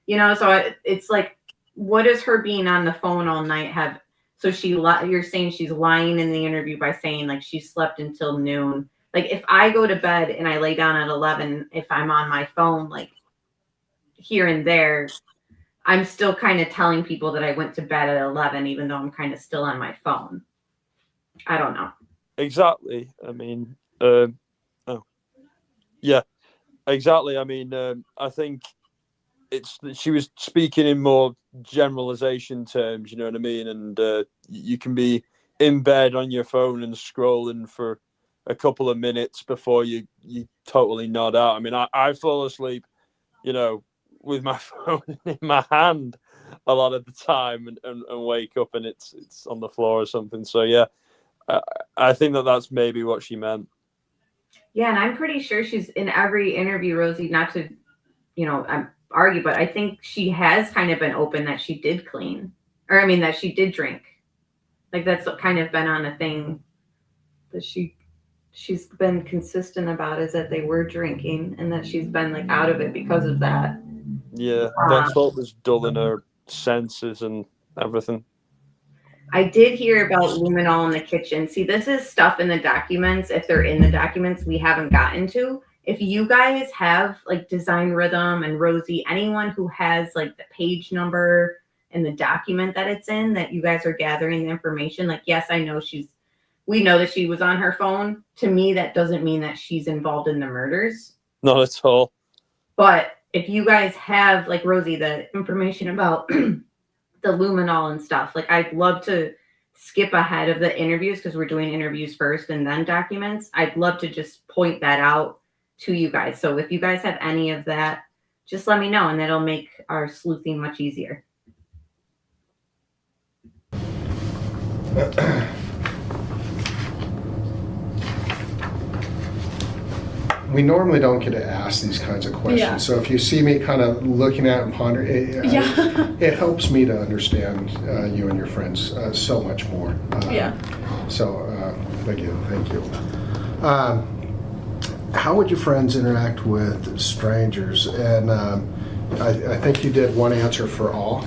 you know, so it's like, what does her being on the phone all night have? So you're saying she's lying in the interview by saying like she slept until noon. Like if I go to bed and I lay down at 11, if I'm on my phone, like here and there, I'm still kind of telling people that I went to bed at 11, even though I'm kind of still on my phone. I don't know. Exactly. I mean, yeah, exactly. I mean, I think she was speaking in more generalization terms, you know what I mean? And you can be in bed on your phone and scrolling for a couple of minutes before you totally nod out. I mean, I fall asleep, you know, with my phone in my hand a lot of the time and wake up and it's on the floor or something. So yeah, I think that's maybe what she meant. Yeah, and I'm pretty sure she's in every interview, Rosie, not to, you know, argue, but I think she has kind of been open that she did clean, or I mean that she did drink. Like that's kind of been on a thing that she's been consistent about, is that they were drinking and that she's been like out of it because of that. Yeah, that's what was dulling her senses and everything. I did hear about luminol in the kitchen. See, this is stuff in the documents. If they're in the documents, we haven't gotten to. If you guys have like Design Rhythm and Rosie, anyone who has like the page number and the document that it's in, that you guys are gathering the information, like, yes, I know we know that she was on her phone. To me, that doesn't mean that she's involved in the murders. Not at all. But if you guys have, like Rosie, the information about the luminol and stuff, like I'd love to skip ahead of the interviews because we're doing interviews first and then documents. I'd love to just point that out to you guys. So if you guys have any of that, just let me know and that'll make our sleuthing much easier. We normally don't get to ask these kinds of questions. Yeah. So if you see me kind of looking at and pondering, it helps me to understand you and your friends so much more. So again, thank you. How would your friends interact with strangers? And I think you did one answer for all.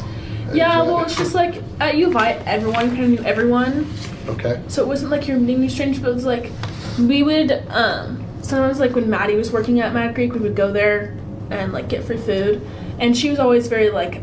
Yeah, well, it's just like at U of I, everyone kind of knew everyone. Okay. So it wasn't like you're meeting strangers, but it was like we would sometimes, like when Maddie was working at Mad Creek, we would go there and like get free food. And she was always very like,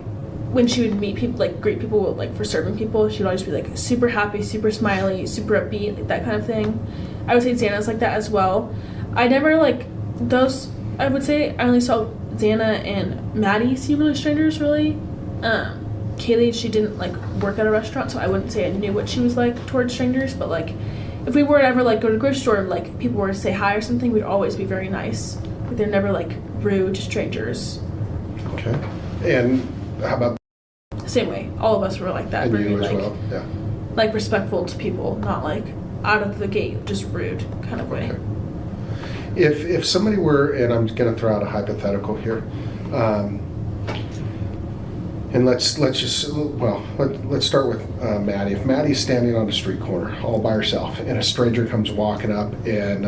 when she would meet people, like greet people like for serving people, she'd always be like super happy, super smiley, super upbeat, like that kind of thing. I would say Xana's like that as well. I never like those. I would say I only saw Xana and Maddie seem really strangers, really. Kaylee, she didn't like work at a restaurant, so I wouldn't say I knew what she was like towards strangers, but like if we were to ever like go to the grocery store and like people were to say hi or something, we'd always be very nice. Like, they're never like rude to strangers. Okay. And how about same way, all of us were like that. and very you as like well? Yeah. like respectful to people, not like out of the gate, just rude kind of way. Okay. If somebody were, and I'm going to throw out a hypothetical here, and let's start with Maddie. If Maddie's standing on a street corner all by herself, and a stranger comes walking up, and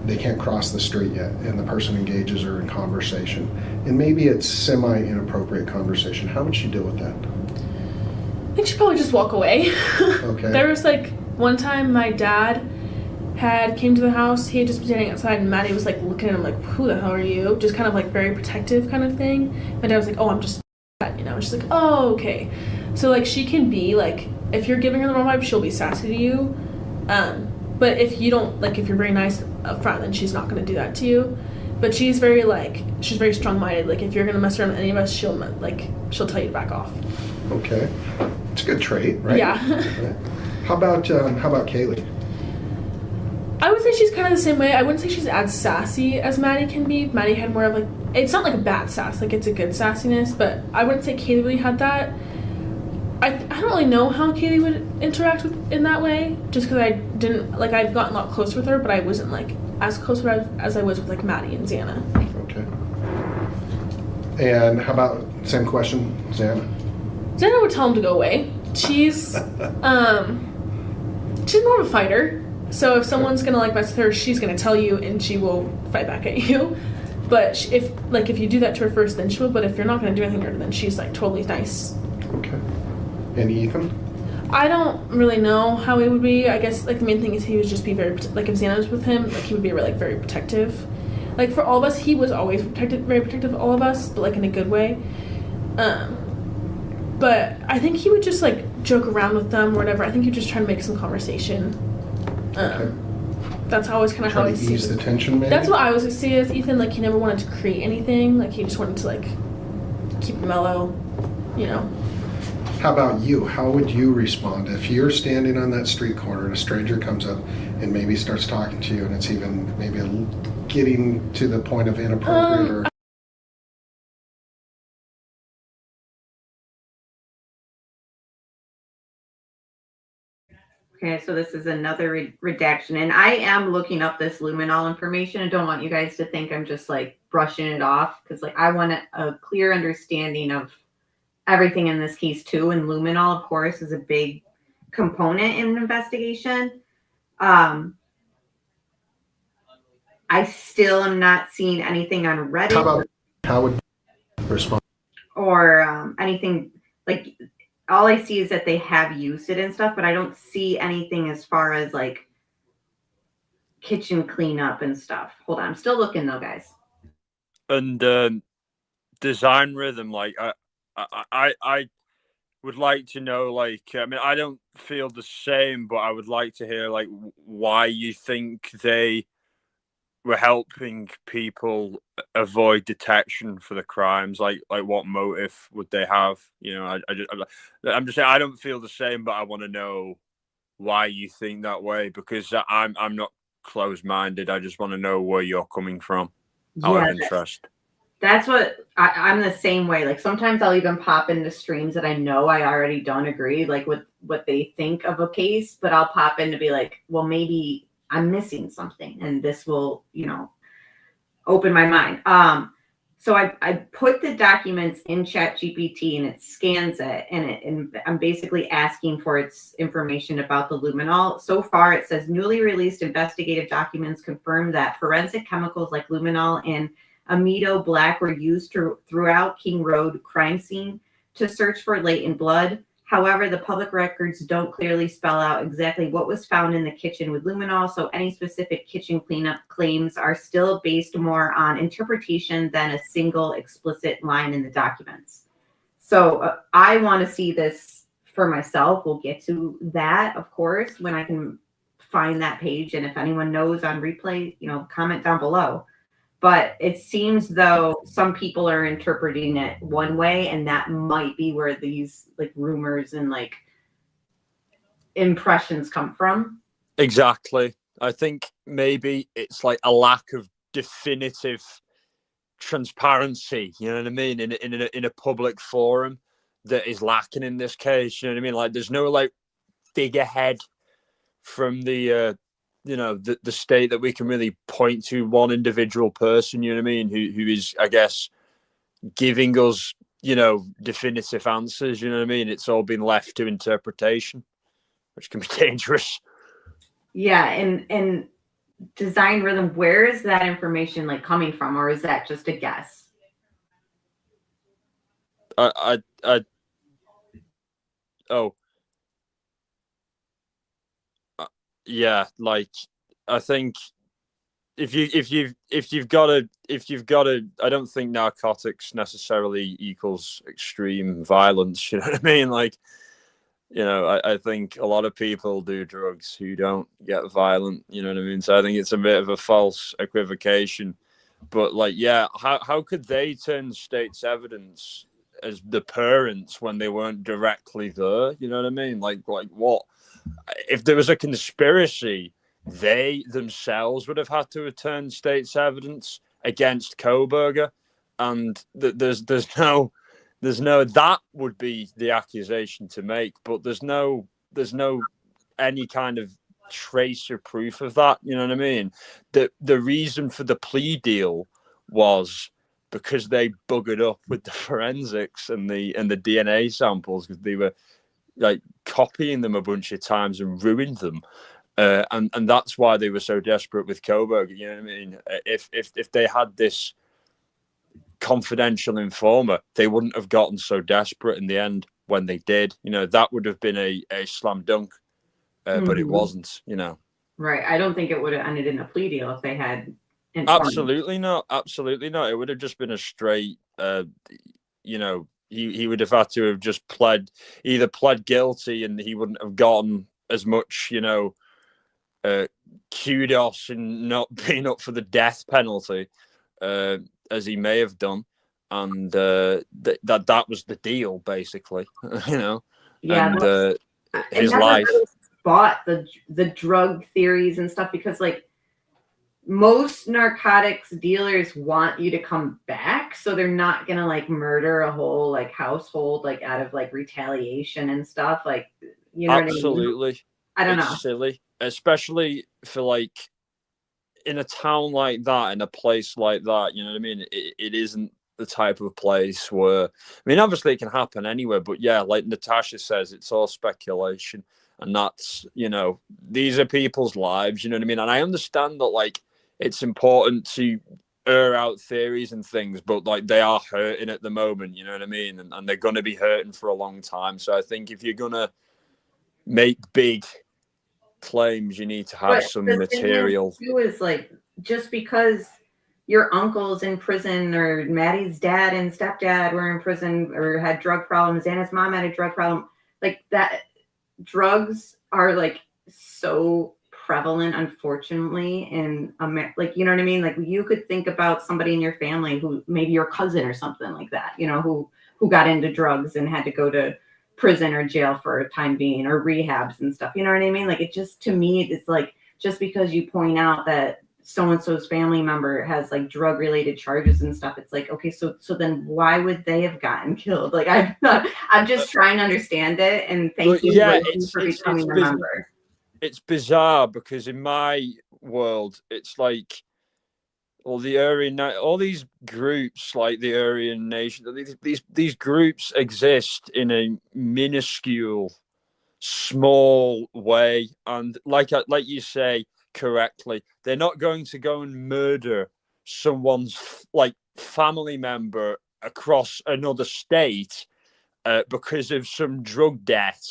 they can't cross the street yet, and the person engages her in conversation, and maybe it's semi-inappropriate conversation, how would she deal with that? I think she'd probably just walk away. Okay. There was like one time my dad came to the house. He had just been standing outside, and Maddie was like looking at him like, "Who the hell are you?" Just kind of like very protective kind of thing. My dad was like, "Oh, I'm just," you know. And she's like, "Oh, okay." So like she can be like, if you're giving her the wrong vibe, she'll be sassy to you. But if you don't, like, if you're very nice up front, then she's not gonna do that to you. But she's very strong-minded. Like if you're gonna mess around with any of us, she'll tell you to back off. Okay, it's a good trait, right? Yeah. How about Kaylee? I would say she's kind of the same way. I wouldn't say she's as sassy as Maddie can be. Maddie had more of like, it's not like a bad sass, like it's a good sassiness, but I wouldn't say Kaylee really had that. I don't really know how Kaylee would interact in that way, just because I didn't, like, I've gotten a lot closer with her, but I wasn't like as close with her as I was with like Maddie and Xana. Okay. And how about, same question, Xana? Xana would tell him to go away. She's more of a fighter. So if someone's gonna like mess with her, she's gonna tell you, and she will fight back at you. But if you do that to her first, then she will. But if you're not gonna do anything to her, then she's like totally nice. Okay. And Ethan? I don't really know how he would be. I guess like the main thing is he would just be very like if Xana was with him, like he would be like very protective. Like for all of us, he was always very protective of all of us, but like in a good way. But I think he would just like joke around with them or whatever. I think he'd just try to make some conversation. Okay. That's always kind of how I see it. Ease the tension, maybe? That's what I was see as Ethan. Like he never wanted to create anything. Like he just wanted to like keep it mellow, you know. How about you? How would you respond if you're standing on that street corner and a stranger comes up and maybe starts talking to you, and it's even maybe getting to the point of inappropriate or... Okay, so this is another redaction, and I am looking up this luminol information. I don't want you guys to think I'm just like brushing it off, because like I want a clear understanding of everything in this case too. And luminol, of course, is a big component in an investigation. I still am not seeing anything on Reddit. How would you respond? Or anything like. All I see is that they have used it and stuff, but I don't see anything as far as like kitchen cleanup and stuff. Hold on, I'm still looking though, guys. And design rhythm, like I would like to know, like, I mean, I don't feel the same, but I would like to hear like why you think they were helping people avoid detection for the crimes. Like what motive would they have? You know, I'm just saying I don't feel the same, but I want to know why you think that way, because I'm not closed-minded. I just want to know where you're coming from. Out of interest. That's what I'm the same way. Like sometimes I'll even pop into streams that I know I already don't agree like with what they think of a case, but I'll pop in to be like, well, maybe I'm missing something, and this will, you know, open my mind. So I put the documents in ChatGPT, and it scans it, and I'm basically asking for its information about the luminol. So far, it says newly released investigative documents confirm that forensic chemicals like luminol and amido black were used throughout King Road crime scene to search for latent blood. However, the public records don't clearly spell out exactly what was found in the kitchen with luminol, so any specific kitchen cleanup claims are still based more on interpretation than a single explicit line in the documents. So I want to see this for myself. We'll get to that, of course, when I can find that page. And if anyone knows on replay, you know, comment down below. But it seems though some people are interpreting it one way, and that might be where these like rumors and like impressions come from. Exactly. I think maybe it's like a lack of definitive transparency, you know what I mean, in a public forum that is lacking in this case. You know what I mean? Like there's no like figurehead from the the state that we can really point to one individual person, you know what I mean, who is, I guess, giving us, definitive answers, you know what I mean? It's all been left to interpretation, which can be dangerous. Yeah, and design rhythm, where is that information like coming from, or is that just a guess? Yeah, like, I think if you've got to, I don't think narcotics necessarily equals extreme violence, you know what I mean? Like, I think a lot of people do drugs who don't get violent, you know what I mean? So I think it's a bit of a false equivocation. But like, yeah, how could they turn state's evidence as the parents when they weren't directly there? You know what I mean? Like what? If there was a conspiracy, they themselves would have had to return state's evidence against Kohberger, and there's no that would be the accusation to make, but there's no any kind of trace or proof of that. You know what I mean? The reason for the plea deal was because they buggered up with the forensics and the DNA samples, because they were like copying them a bunch of times and ruined them. And that's why they were so desperate with Kohberger. You know what I mean? If they had this confidential informer, they wouldn't have gotten so desperate in the end when they did. That would have been a slam dunk, but it wasn't. Right. I don't think it would have ended in a plea deal if they had informed. Absolutely not. It would have just been a straight. He would have had to have just pled guilty, and he wouldn't have gotten as much, kudos in not being up for the death penalty as he may have done, and that was the deal, basically. Yeah, and his life. Really bought the drug theories and stuff, because like most narcotics dealers want you to come back, so they're not gonna like murder a whole like household like out of like retaliation and stuff, like, you know. Absolutely. What I mean? I don't know. Silly, especially for like in a town like that, in a place like that, you know what I mean? It isn't the type of place where, I mean, obviously it can happen anywhere, but yeah, like Natasha says, it's all speculation, and that's, these are people's lives, you know what I mean? And I understand that like it's important to air out theories and things, but like they are hurting at the moment, you know what I mean? And they're going to be hurting for a long time. So I think if you're going to make big claims, you need to have some material. Too is like, just because your uncle's in prison, or Maddie's dad and stepdad were in prison or had drug problems, Anna's mom had a drug problem, like that, drugs are like so prevalent, unfortunately, in America. Like, you know what I mean? Like, you could think about somebody in your family who, maybe your cousin or something like that, who got into drugs and had to go to prison or jail for a time being, or rehabs and stuff. You know what I mean? Like, it just, to me, it's like, just because you point out that so-and-so's family member has like drug related charges and stuff, it's like, okay, so then why would they have gotten killed? Like, I'm just trying to understand it, and thank you for becoming a member. It's bizarre, because in my world, it's like all these groups, like the Aryan Nation, these groups exist in a minuscule, small way, and like you say correctly, they're not going to go and murder someone's like family member across another state because of some drug debt.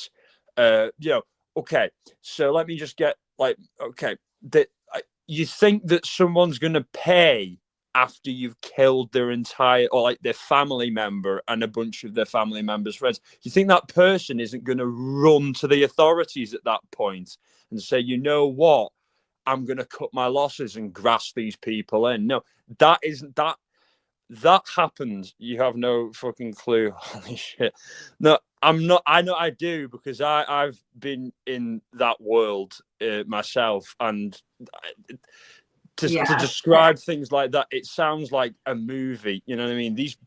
Okay, so let me just get like, okay, that you think that someone's going to pay after you've killed their entire, or like their family member and a bunch of their family members' friends? You think that person isn't going to run to the authorities at that point and say, you know what, I'm going to cut my losses and grasp these people in? No, that happened. You have no fucking clue. Holy shit. No, I'm not. I know I do, because I've been in that world myself, and to describe things like that, it sounds like a movie. You know what I mean? These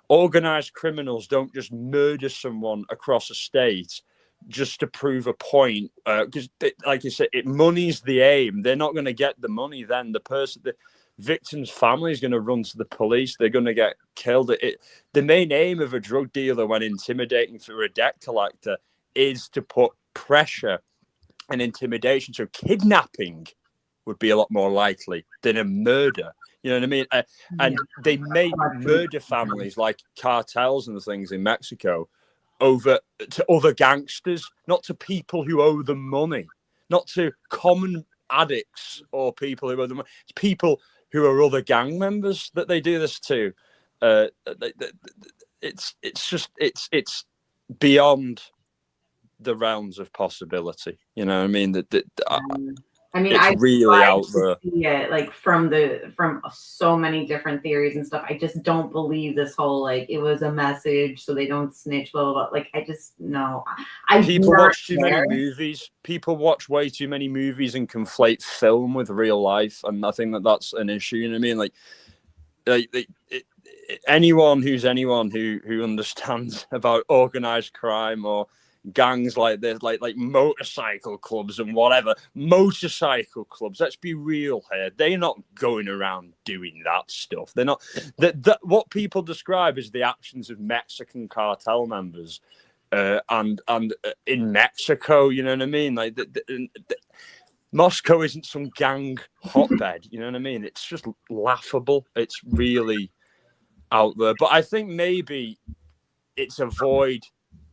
organized criminals don't just murder someone across a state just to prove a point, because like you said, it money's the aim. They're not going to get the money. Then the victim's family is going to run to the police. They're going to get killed. The main aim of a drug dealer when intimidating through a debt collector is to put pressure and intimidation. So kidnapping would be a lot more likely than a murder. You know what I mean? And they make murder families like cartels and things in Mexico over to other gangsters, not to people who owe them money, not to common addicts or people who owe them money. It's people who are other gang members that they do this to. It's beyond the realms of possibility. You know what I mean? I mean, it's really out there. See it, like from so many different theories and stuff. I just don't believe this whole like it was a message so they don't snitch, blah blah blah. Like I just no. People watch too many movies. People watch way too many movies and conflate film with real life, and I think that's an issue. You know what I mean? Anyone who understands about organized crime or gangs like this, like motorcycle clubs and whatever, motorcycle clubs, let's be real here, they're not going around doing that stuff. They're not that what people describe as the actions of Mexican cartel members and in Mexico, you know what I mean? Like Moscow isn't some gang hotbed, you know what I mean? It's just laughable. It's really out there. But I think maybe it's a void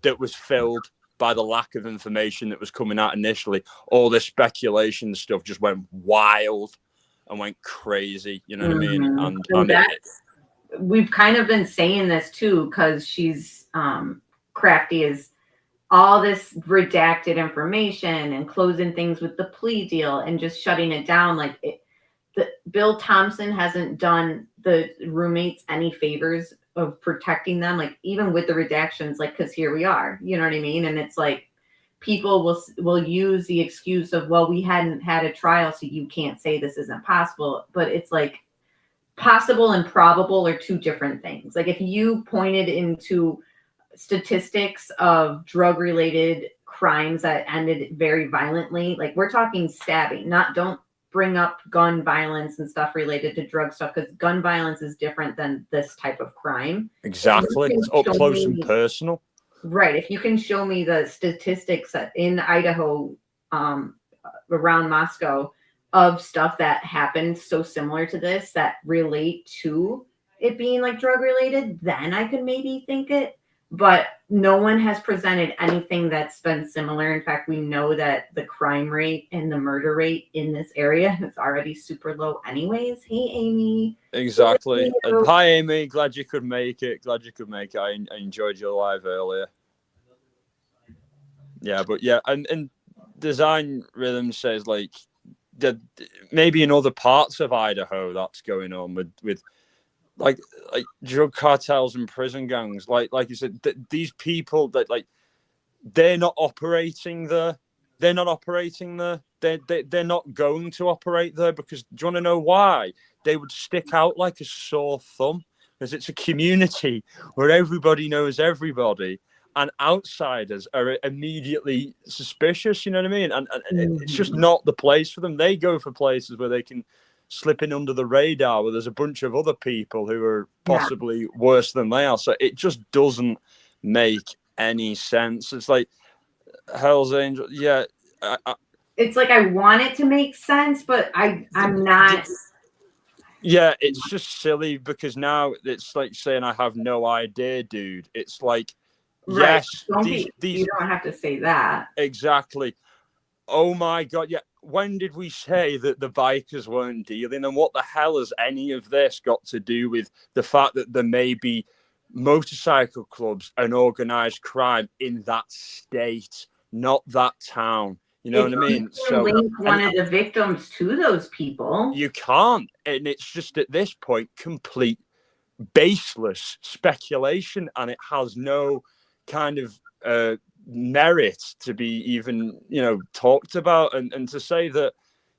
that was filled by the lack of information that was coming out initially. All this speculation stuff just went wild and went crazy, you know what I mean? And we've kind of been saying this too, because she's crafty as all this redacted information and closing things with the plea deal and just shutting it down. Like Bill Thompson hasn't done the roommates any favors of protecting them, like even with the redactions, like because here we are, you know what I mean? And it's like people will use the excuse of, well, we hadn't had a trial, so you can't say this isn't possible. But it's like possible and probable are two different things. Like if you pointed into statistics of drug related crimes that ended very violently, like we're talking stabbing, don't bring up gun violence and stuff related to drug stuff, because gun violence is different than this type of crime. Exactly. It's up close and personal. Right. If you can show me the statistics that in Idaho, around Moscow, of stuff that happened so similar to this that relate to it being like drug related, then I could maybe think it. But no one has presented anything that's been similar. In fact, we know that the crime rate and the murder rate in this area is already super low anyways. Hey, Amy. Exactly. And hi, Amy. Glad you could make it. I enjoyed your live earlier. Yeah, but yeah, and Design Rhythm says like that maybe in other parts of Idaho that's going on with like drug cartels and prison gangs, like you said, these people that like they're not operating there. They're not going to operate there because do you want to know why? They would stick out like a sore thumb because it's a community where everybody knows everybody and outsiders are immediately suspicious. You know what I mean? And it's just not the place for them. They go for places where they can slip in under the radar, where there's a bunch of other people who are possibly worse than they are. So it just doesn't make any sense. It's like Hell's Angel. Yeah. It's like I want it to make sense, but I'm not. Yeah, it's just silly because now it's like saying I have no idea, dude. It's like, right. Yes, you don't have to say that. Exactly. Oh my God. Yeah. When did we say that the bikers weren't dealing? And what the hell has any of this got to do with the fact that there may be motorcycle clubs and organized crime in that state, not that town? You know what I mean? So link one of the victims to those people. You can't. And it's just at this point, complete baseless speculation. And it has no kind of merit to be even talked about, and to say that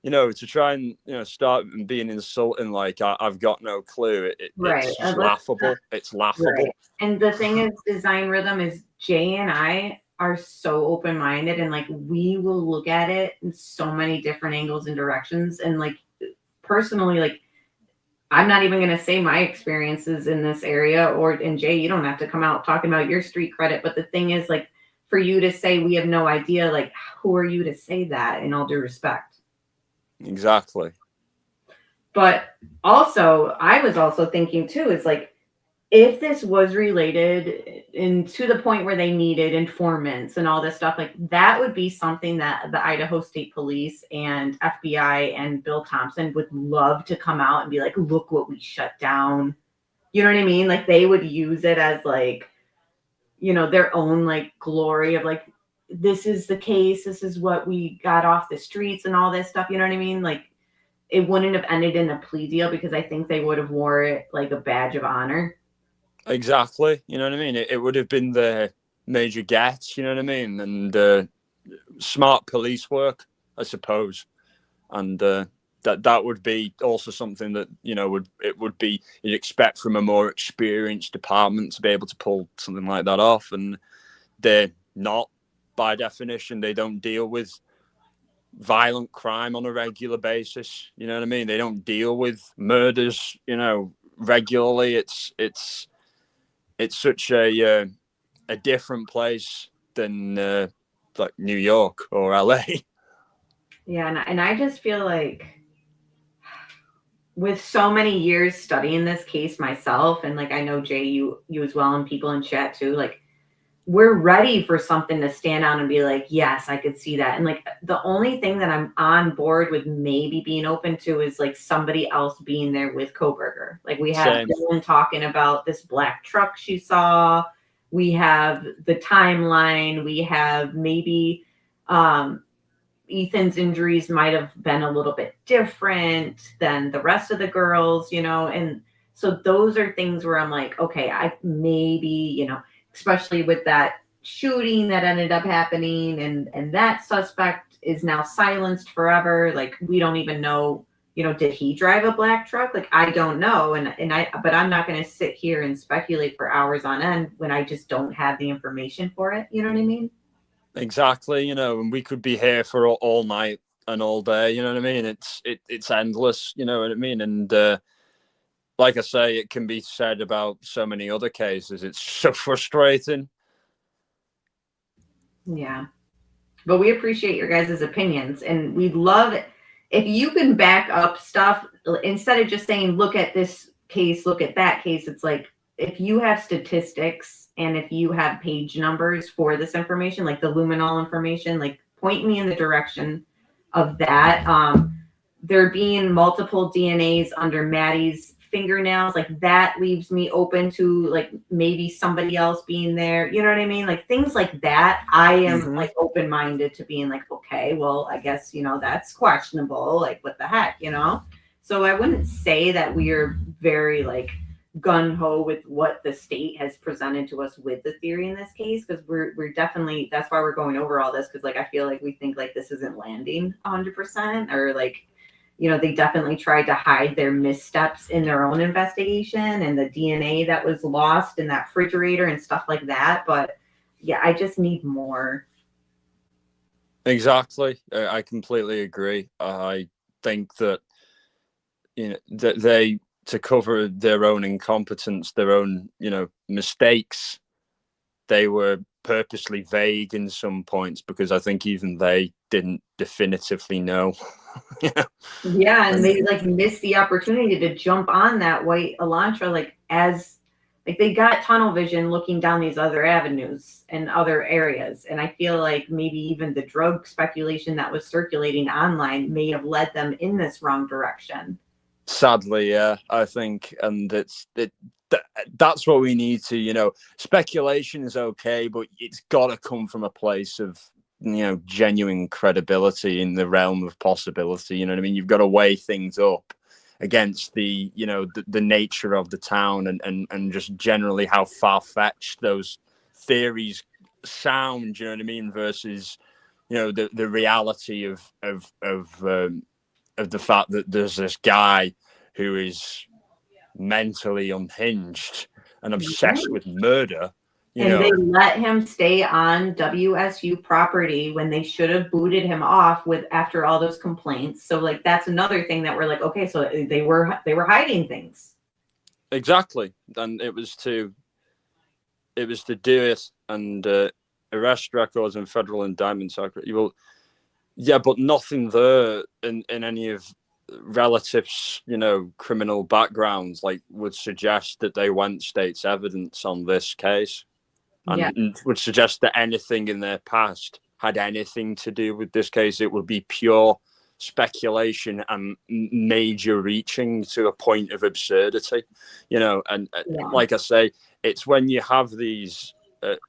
to try and start being insulting like I've got no clue, right. It's just laughable. It's laughable. Right. And the thing is, Design Rhythm is Jay and I are so open-minded, and like we will look at it in so many different angles and directions. And like personally, like I'm not even going to say my experiences in this area, and Jay, you don't have to come out talking about your street credit. But the thing is, like, for you to say we have no idea, like, who are you to say that, in all due respect? Exactly. But also, I was also thinking too, is like, if this was related and to the point where they needed informants and all this stuff, like that would be something that the Idaho State Police and FBI and Bill Thompson would love to come out and be like, look what we shut down. You know what I mean? Like they would use it as like, you know, their own like glory of like, this is the case. This is what we got off the streets and all this stuff. You know what I mean? Like it wouldn't have ended in a plea deal because I think they would have wore it like a badge of honor. Exactly. You know what I mean? It would have been the major gets, you know what I mean? And smart police work, I suppose. And that would be also something that, you know, you'd expect from a more experienced department to be able to pull something like that off. And they're not, by definition. They don't deal with violent crime on a regular basis. You know what I mean? They don't deal with murders, you know, regularly. It's such a different place than like New York or LA. Yeah, and I just feel like with so many years studying this case myself, and like I know Jay, you as well, and people in chat too, like we're ready for something to stand out and be like, yes, I could see that. And like the only thing that I'm on board with maybe being open to is like somebody else being there with Kohberger. Like we have Dylan talking about this black truck she saw. We have the timeline. We have maybe Ethan's injuries might have been a little bit different than the rest of the girls, you know? And so those are things where I'm like, okay, I maybe, you know, especially with that shooting that ended up happening and that suspect is now silenced forever. Like we don't even know, you know, did he drive a black truck? Like I don't know. But I'm not going to sit here and speculate for hours on end when I just don't have the information for it. You know what I mean? Exactly. You know, and we could be here for all night and all day. You know what I mean? It's endless. You know what I mean? And like I say, it can be said about so many other cases. It's so frustrating. Yeah. But we appreciate your guys' opinions, and we'd love it if you can back up stuff instead of just saying, look at this case, look at that case. It's like, if you have statistics and if you have page numbers for this information, like the luminol information, like point me in the direction of that. There being multiple DNAs under Maddie's fingernails, like that leaves me open to like maybe somebody else being there. You know what I mean? Like things like that. I am like open-minded to being like, okay, well, I guess, you know, that's questionable. Like what the heck, you know? So I wouldn't say that we are very like gung-ho with what the state has presented to us with the theory in this case, because we're definitely, that's why we're going over all this, because like I feel like we think like this isn't landing 100%, or like, you know, they definitely tried to hide their missteps in their own investigation and the DNA that was lost in that refrigerator and stuff like that. But yeah, I just need more. Exactly. I completely agree. I think that, you know, that they, to cover their own incompetence, their own, you know, mistakes, they were purposely vague in some points, because I think even they didn't definitively know. Yeah, and they like missed the opportunity to jump on that white Elantra, like as like they got tunnel vision looking down these other avenues and other areas. And I feel like maybe even the drug speculation that was circulating online may have led them in this wrong direction. Sadly, yeah, I think, and that's what we need to, you know, speculation is okay, but it's got to come from a place of, you know, genuine credibility in the realm of possibility. You know what I mean? You've got to weigh things up against the, you know, the nature of the town and just generally how far-fetched those theories sound, you know what I mean, versus, you know, the reality of the fact that there's this guy who is mentally unhinged and obsessed with murder, They let him stay on WSU property when they should have booted him off after all those complaints. So like that's another thing that we're like, okay, so they were hiding things. Exactly, and it was to do it and arrest records and federal indictments. Well, yeah, but nothing there in any of relatives, criminal backgrounds like would suggest that they went state's evidence on this case, and would suggest that anything in their past had anything to do with this case. It would be pure speculation and major reaching to a point of absurdity, and like I say, it's when you have these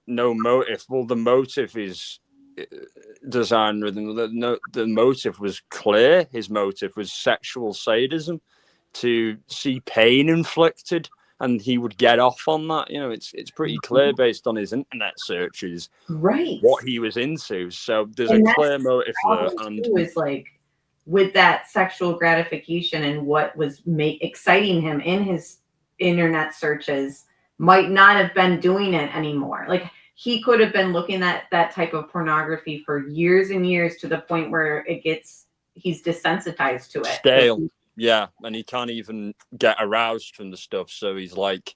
no motive. Well, the motive is design rhythm. The motive was clear. His motive was sexual sadism, to see pain inflicted, and he would get off on that. It's pretty clear based on his internet searches, right, what he was into. So there's a clear motive there, and is like with that sexual gratification and what was exciting him in his internet searches might not have been doing it anymore. Like he could have been looking at that type of pornography for years and years to the point where he's desensitized to it. Stale. Yeah, and he can't even get aroused from the stuff. So he's like,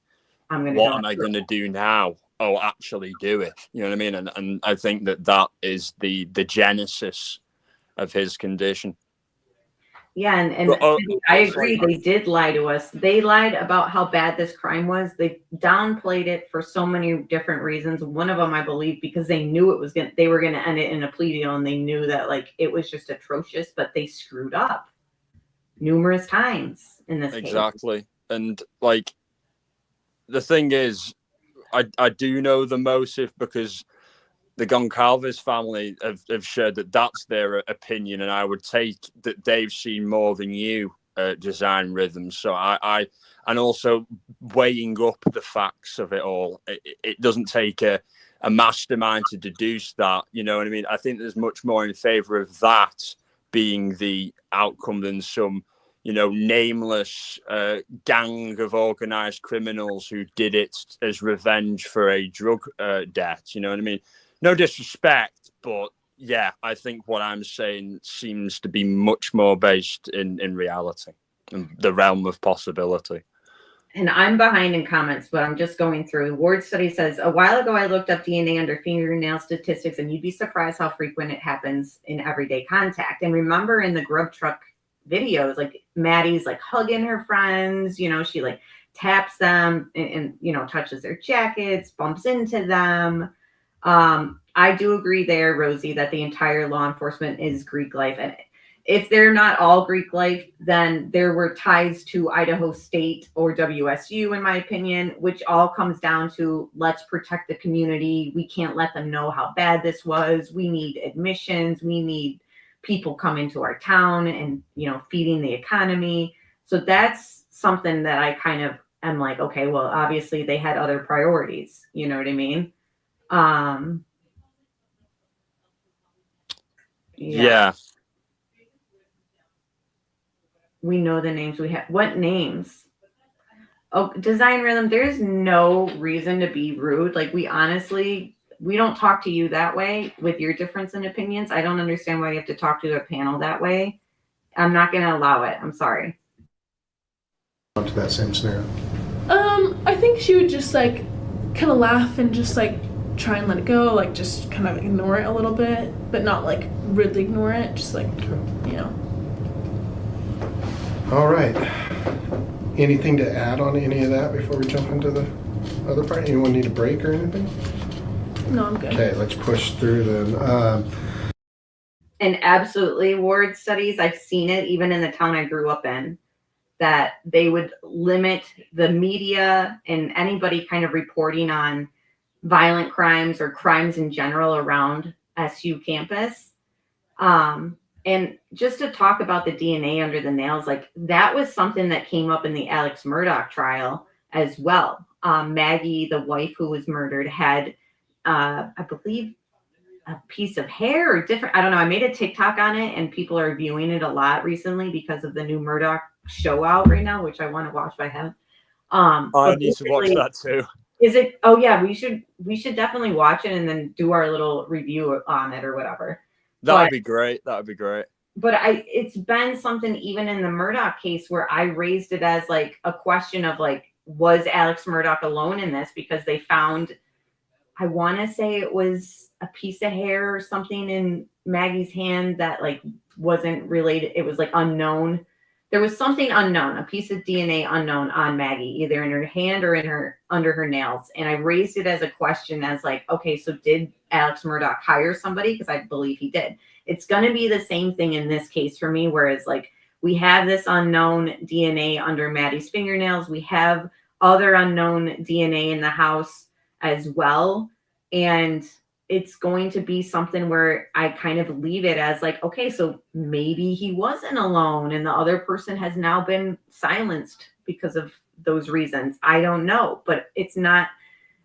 what am I going to do now? Oh, actually do it. You know what I mean? And I think that is the genesis of his condition. Yeah, and I agree. They did lie to us. They lied about how bad this crime was. They downplayed it for so many different reasons. One of them, I believe, because they knew they were going to end it in a plea deal, and they knew that like it was just atrocious. But they screwed up numerous times in this case. Exactly. And like the thing is, I do know the motive because the Goncalves family have shared that that's their opinion, and I would take that they've seen more than you design rhythms. So I and also weighing up the facts of it all, it doesn't take a mastermind to deduce that. You know what I mean? I think there's much more in favor of that being the outcome than some nameless gang of organized criminals who did it as revenge for a drug debt. You know what I mean? No disrespect, but yeah, I think what I'm saying seems to be much more based in reality and the realm of possibility. And I'm behind in comments, but I'm just going through. Ward Study says, a while ago, I looked up DNA under fingernail statistics, and you'd be surprised how frequent it happens in everyday contact. And remember in the grub truck videos, like Maddie's like hugging her friends, she like taps them and touches their jackets, bumps into them. I do agree there, Rosie, that the entire law enforcement is Greek life. And if they're not all Greek life, then there were ties to Idaho State or WSU, in my opinion, which all comes down to let's protect the community. We can't let them know how bad this was. We need admissions. We need people coming to our town and, feeding the economy. So that's something that I kind of am like, okay, well, obviously they had other priorities. You know what I mean? Yeah. We know the names we have. What names? Oh, design rhythm. There's no reason to be rude. Like we don't talk to you that way with your difference in opinions. I don't understand why you have to talk to a panel that way. I'm not going to allow it. I'm sorry. On to that same scenario. I think she would just like kind of laugh and just like try and let it go, like just kind of ignore it a little bit, but not like rudely ignore it, just like, All right. Anything to add on any of that before we jump into the other part? Anyone need a break or anything? No, I'm good. Okay, let's push through then. And absolutely, Ward Studies, I've seen it even in the town I grew up in, that they would limit the media and anybody kind of reporting on violent crimes or crimes in general around SU campus. And just to talk about the DNA under the nails, like that was something that came up in the Alex Murdaugh trial as well. Maggie, the wife who was murdered, had, I believe, a piece of hair or different. I don't know. I made a TikTok on it and people are viewing it a lot recently because of the new Murdaugh show out right now, which I want to watch, but I haven't. I need to watch that too. Is it? Oh yeah, we should definitely watch it and then do our little review on it or whatever. That would be great. That would be great. But it's been something even in the Murdaugh case where I raised it as like a question of like, was Alex Murdaugh alone in this? Because they found, I want to say it was a piece of hair or something in Maggie's hand that like wasn't related. It was like unknown. There was something unknown, a piece of DNA unknown on Maggie, either in her hand or under her nails. And I raised it as a question as like, okay, so did Alex Murdaugh hire somebody? Because I believe he did. It's going to be the same thing in this case for me, whereas like we have this unknown DNA under Maddie's fingernails. We have other unknown DNA in the house as well. And it's going to be something where I kind of leave it as like, okay, so maybe he wasn't alone and the other person has now been silenced because of those reasons. I don't know, but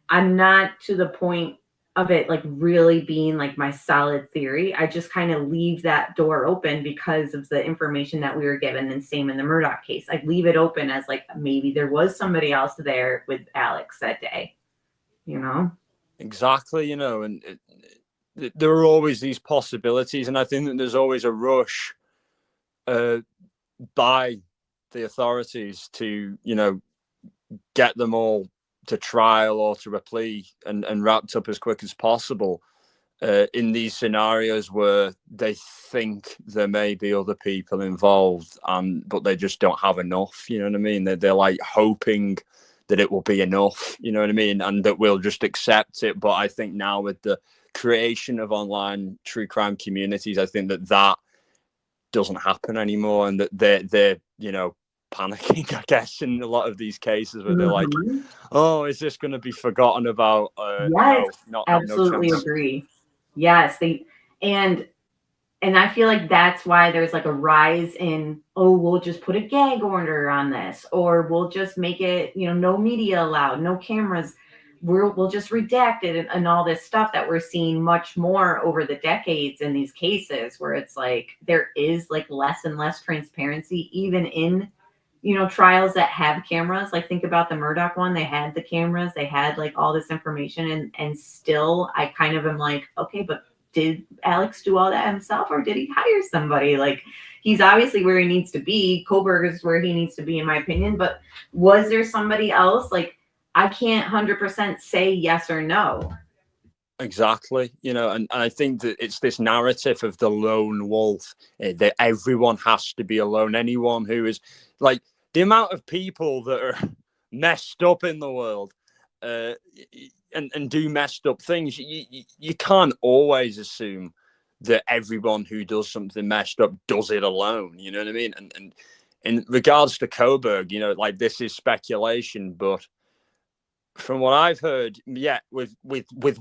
I'm not to the point of it like really being like my solid theory. I just kind of leave that door open because of the information that we were given, and same in the Murdaugh case. I leave it open as like maybe there was somebody else there with Alex that day, you know? Exactly, you know, and there are always these possibilities, and I think that there's always a rush by the authorities to, you know, get them all to trial or to a plea and wrapped up as quick as possible in these scenarios where they think there may be other people involved, but they just don't have enough, you know what I mean? They're like hoping that it will be enough, you know what I mean? And that we'll just accept it. But I think now with the creation of online true crime communities, I think that doesn't happen anymore. And that they're, you know, panicking, I guess, in a lot of these cases where they're like, oh, is this going to be forgotten about? Yes, no, absolutely agree. Yes, and I feel like that's why there's like a rise in, oh, we'll just put a gag order on this, or we'll just make it, you know, no media allowed, no cameras. We'll just redact it and all this stuff that we're seeing much more over the decades in these cases where it's like there is like less and less transparency, even in, you know, trials that have cameras. Like think about the Murdaugh one, they had the cameras, they had like all this information, and still I kind of am like, okay, but did Alex do all that himself or did he hire somebody? Like he's obviously where he needs to be. Kohberger's where he needs to be, in my opinion, but was there somebody else? Like I can't 100% say yes or no. Exactly, you know, and I think that it's this narrative of the lone wolf, that everyone has to be alone. Anyone who is like the amount of people that are messed up in the world and do messed up things, you can't always assume that everyone who does something messed up does it alone, you know what I mean? And in regards to Kohberger, you know, like this is speculation, but from what I've heard, yeah, with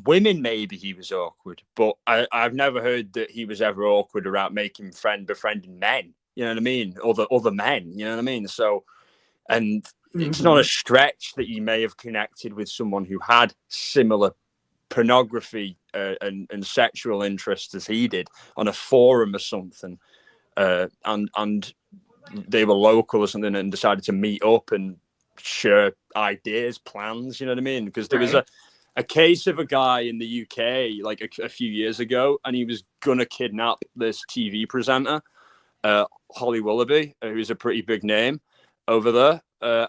women, maybe he was awkward, but I've never heard that he was ever awkward about befriending men. You know what I mean? Other men. You know what I mean? So, and it's not a stretch that you may have connected with someone who had similar pornography and sexual interests as he did on a forum or something, and they were local or something and decided to meet up and share ideas, plans, you know what I mean? Because there was a case of a guy in the UK like a few years ago, and he was gonna kidnap this TV presenter, Holly Willoughby, who's a pretty big name over there,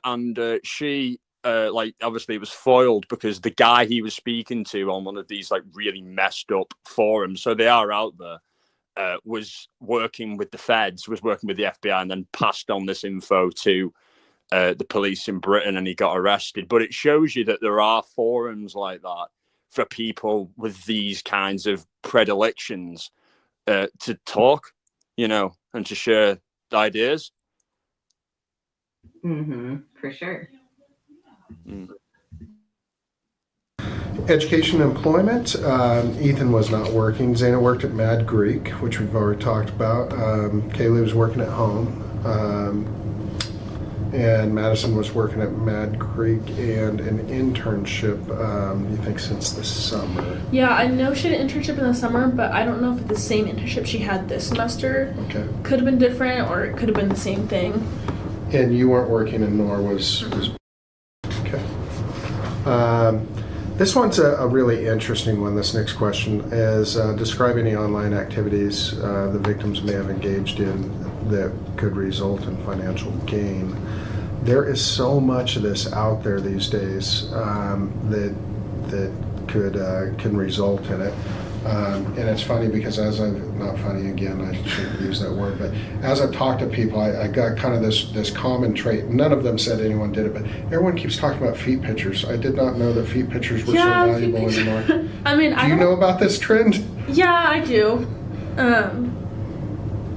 and she like obviously it was foiled because the guy he was speaking to on one of these like really messed up forums, so they are out there, was working with the feds, was working with the FBI, and then passed on this info to the police in Britain, and he got arrested. But it shows you that there are forums like that for people with these kinds of predilections to talk, you know, and to share ideas. For sure. Education and employment. Ethan was not working. Zana worked at Mad Greek, which we've already talked about. Kaylee was working at home. And Madison was working at Mad Creek and an internship, you think, since the summer. Yeah, I know she had an internship in the summer, but I don't know if it's the same internship she had this semester. Okay. Could have been different, or it could have been the same thing. And you weren't working, and nor was okay. This one's a really interesting one. This next question is describe any online activities the victims may have engaged in that could result in financial gain. There is so much of this out there these days that could can result in it. And it's funny because not funny again, I shouldn't use that word, but as I've talked to people, I got kind of this common trait. None of them said anyone did it, but everyone keeps talking about feet pictures. I did not know that feet pictures were so valuable anymore. I mean, do you know about this trend? Yeah, I do.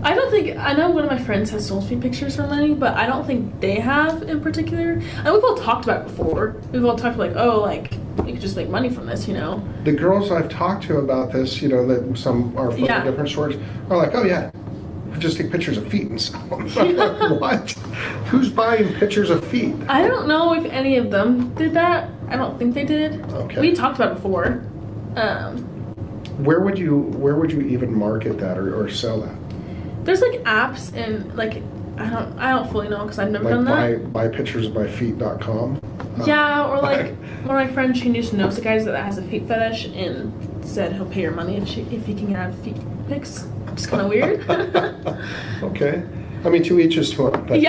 I don't think, I know one of my friends has sold feet pictures for money, but I don't think they have in particular. And we've all talked about it before. We've all talked like, oh, like, you could just make money from this, you know? The girls I've talked to about this, you know, that some are from different sorts, are like, oh yeah, we just take pictures of feet and sell them. I'm like, what? Who's buying pictures of feet? I don't know if any of them did that. I don't think they did. Okay. We talked about it before. Where would you even market that or sell that? There's like apps and like I don't fully know because I've never done that. Buy pictures by feet.com. Yeah, or like one of my friends, she just knows a guy that has a feet fetish and said he'll pay her money if he can have feet pics. It's kind of weird. Okay, I mean to each his own. But,